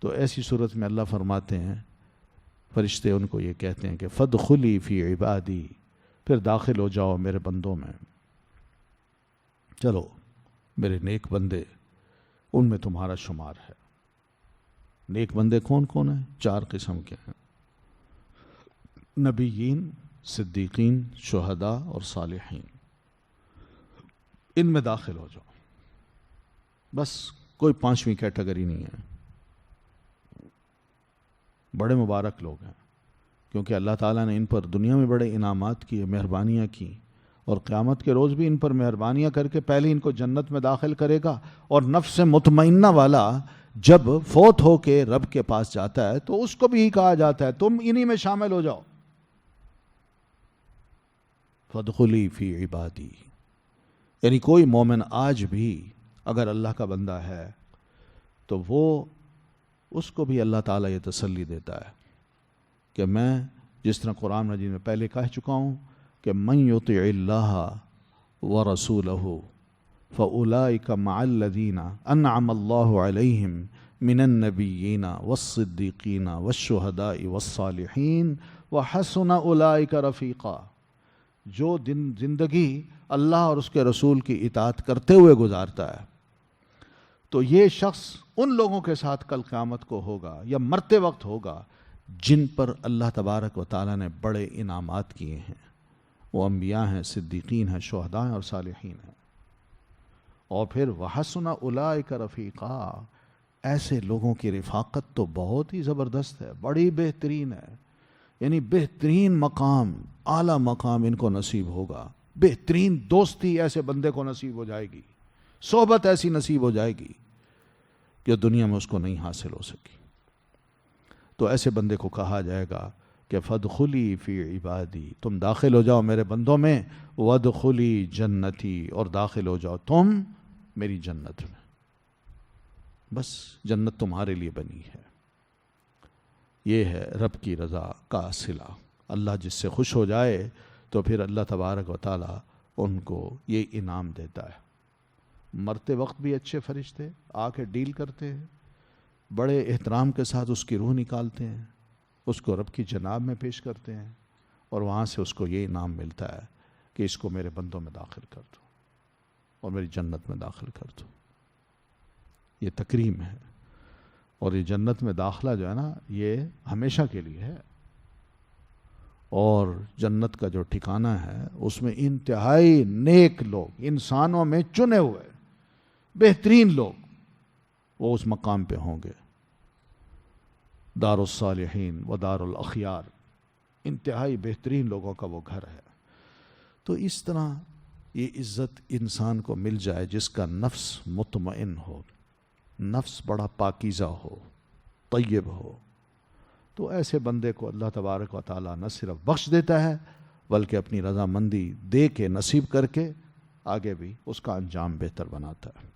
تو ایسی صورت میں اللہ فرماتے ہیں، فرشتے ان کو یہ کہتے ہیں کہ فَادْخُلِي فِي عِبَادِي، پھر داخل ہو جاؤ میرے بندوں میں، چلو میرے نیک بندے، ان میں تمہارا شمار ہے۔ نیک بندے کون کون ہیں؟ 4 قسم کے ہیں، نبیین، صدیقین، شہداء اور صالحین، ان میں داخل ہو جاؤ، بس کوئی 5ویں کیٹیگری نہیں ہے۔ بڑے مبارک لوگ ہیں، کیونکہ اللہ تعالیٰ نے ان پر دنیا میں بڑے انعامات کیے، مہربانیاں کی، اور قیامت کے روز بھی ان پر مہربانیاں کر کے پہلے ان کو جنت میں داخل کرے گا۔ اور نفس مطمئنہ والا جب فوت ہو کے رب کے پاس جاتا ہے تو اس کو بھی کہا جاتا ہے تم انہی میں شامل ہو جاؤ، فَادْخُلِي فِي عِبَادِي، یعنی کوئی مومن آج بھی اگر اللہ کا بندہ ہے تو وہ اس کو بھی اللہ تعالیٰ یہ تسلی دیتا ہے کہ میں جس طرح قرآن مجید میں پہلے کہہ چکا ہوں کہ من یطع اللہ ورسولہ فاولئک مع الذین انعم اللہ علیہم من النبیین والصدیقین والشہداء والصالحین وحسن اولئک رفیقا. جو زندگی اللہ اور اس کے رسول کی اطاعت کرتے ہوئے گزارتا ہے تو یہ شخص ان لوگوں کے ساتھ کل قیامت کو ہوگا یا مرتے وقت ہوگا جن پر اللہ تبارک و تعالیٰ نے بڑے انعامات کیے ہیں. وہ انبیاء ہیں، صدیقین ہیں، شہداء ہیں اور صالحین ہیں. اور پھر وحسن اولئک رفیقا، ایسے لوگوں کی رفاقت تو بہت ہی زبردست ہے، بڑی بہترین ہے. یعنی بہترین مقام، اعلیٰ مقام ان کو نصیب ہوگا. بہترین دوستی ایسے بندے کو نصیب ہو جائے گی، صحبت ایسی نصیب ہو جائے گی کہ دنیا میں اس کو نہیں حاصل ہو سکی. تو ایسے بندے کو کہا جائے گا کہ فادخلی فی عبادی، تم داخل ہو جاؤ میرے بندوں میں، وادخلی جنتی، اور داخل ہو جاؤ تم میری جنت میں. بس جنت تمہارے لیے بنی ہے. یہ ہے رب کی رضا کا صلہ. اللہ جس سے خوش ہو جائے تو پھر اللہ تبارک و تعالیٰ ان کو یہ انعام دیتا ہے. مرتے وقت بھی اچھے فرشتے آ کے ڈیل کرتے ہیں، بڑے احترام کے ساتھ اس کی روح نکالتے ہیں، اس کو رب کی جناب میں پیش کرتے ہیں، اور وہاں سے اس کو یہ انعام ملتا ہے کہ اس کو میرے بندوں میں داخل کر دو اور میری جنت میں داخل کر دو. یہ تکریم ہے. اور یہ جنت میں داخلہ جو ہے نا، یہ ہمیشہ کے لیے ہے. اور جنت کا جو ٹھکانہ ہے اس میں انتہائی نیک لوگ، انسانوں میں چنے ہوئے بہترین لوگ، وہ اس مقام پہ ہوں گے. دار الصالحین و دار الاخیار، انتہائی بہترین لوگوں کا وہ گھر ہے. تو اس طرح یہ عزت انسان کو مل جائے جس کا نفس مطمئن ہو، نفس بڑا پاکیزہ ہو، طیب ہو. تو ایسے بندے کو اللہ تبارک و تعالیٰ نہ صرف بخش دیتا ہے بلکہ اپنی رضامندی دے کے، نصیب کر کے آگے بھی اس کا انجام بہتر بناتا ہے.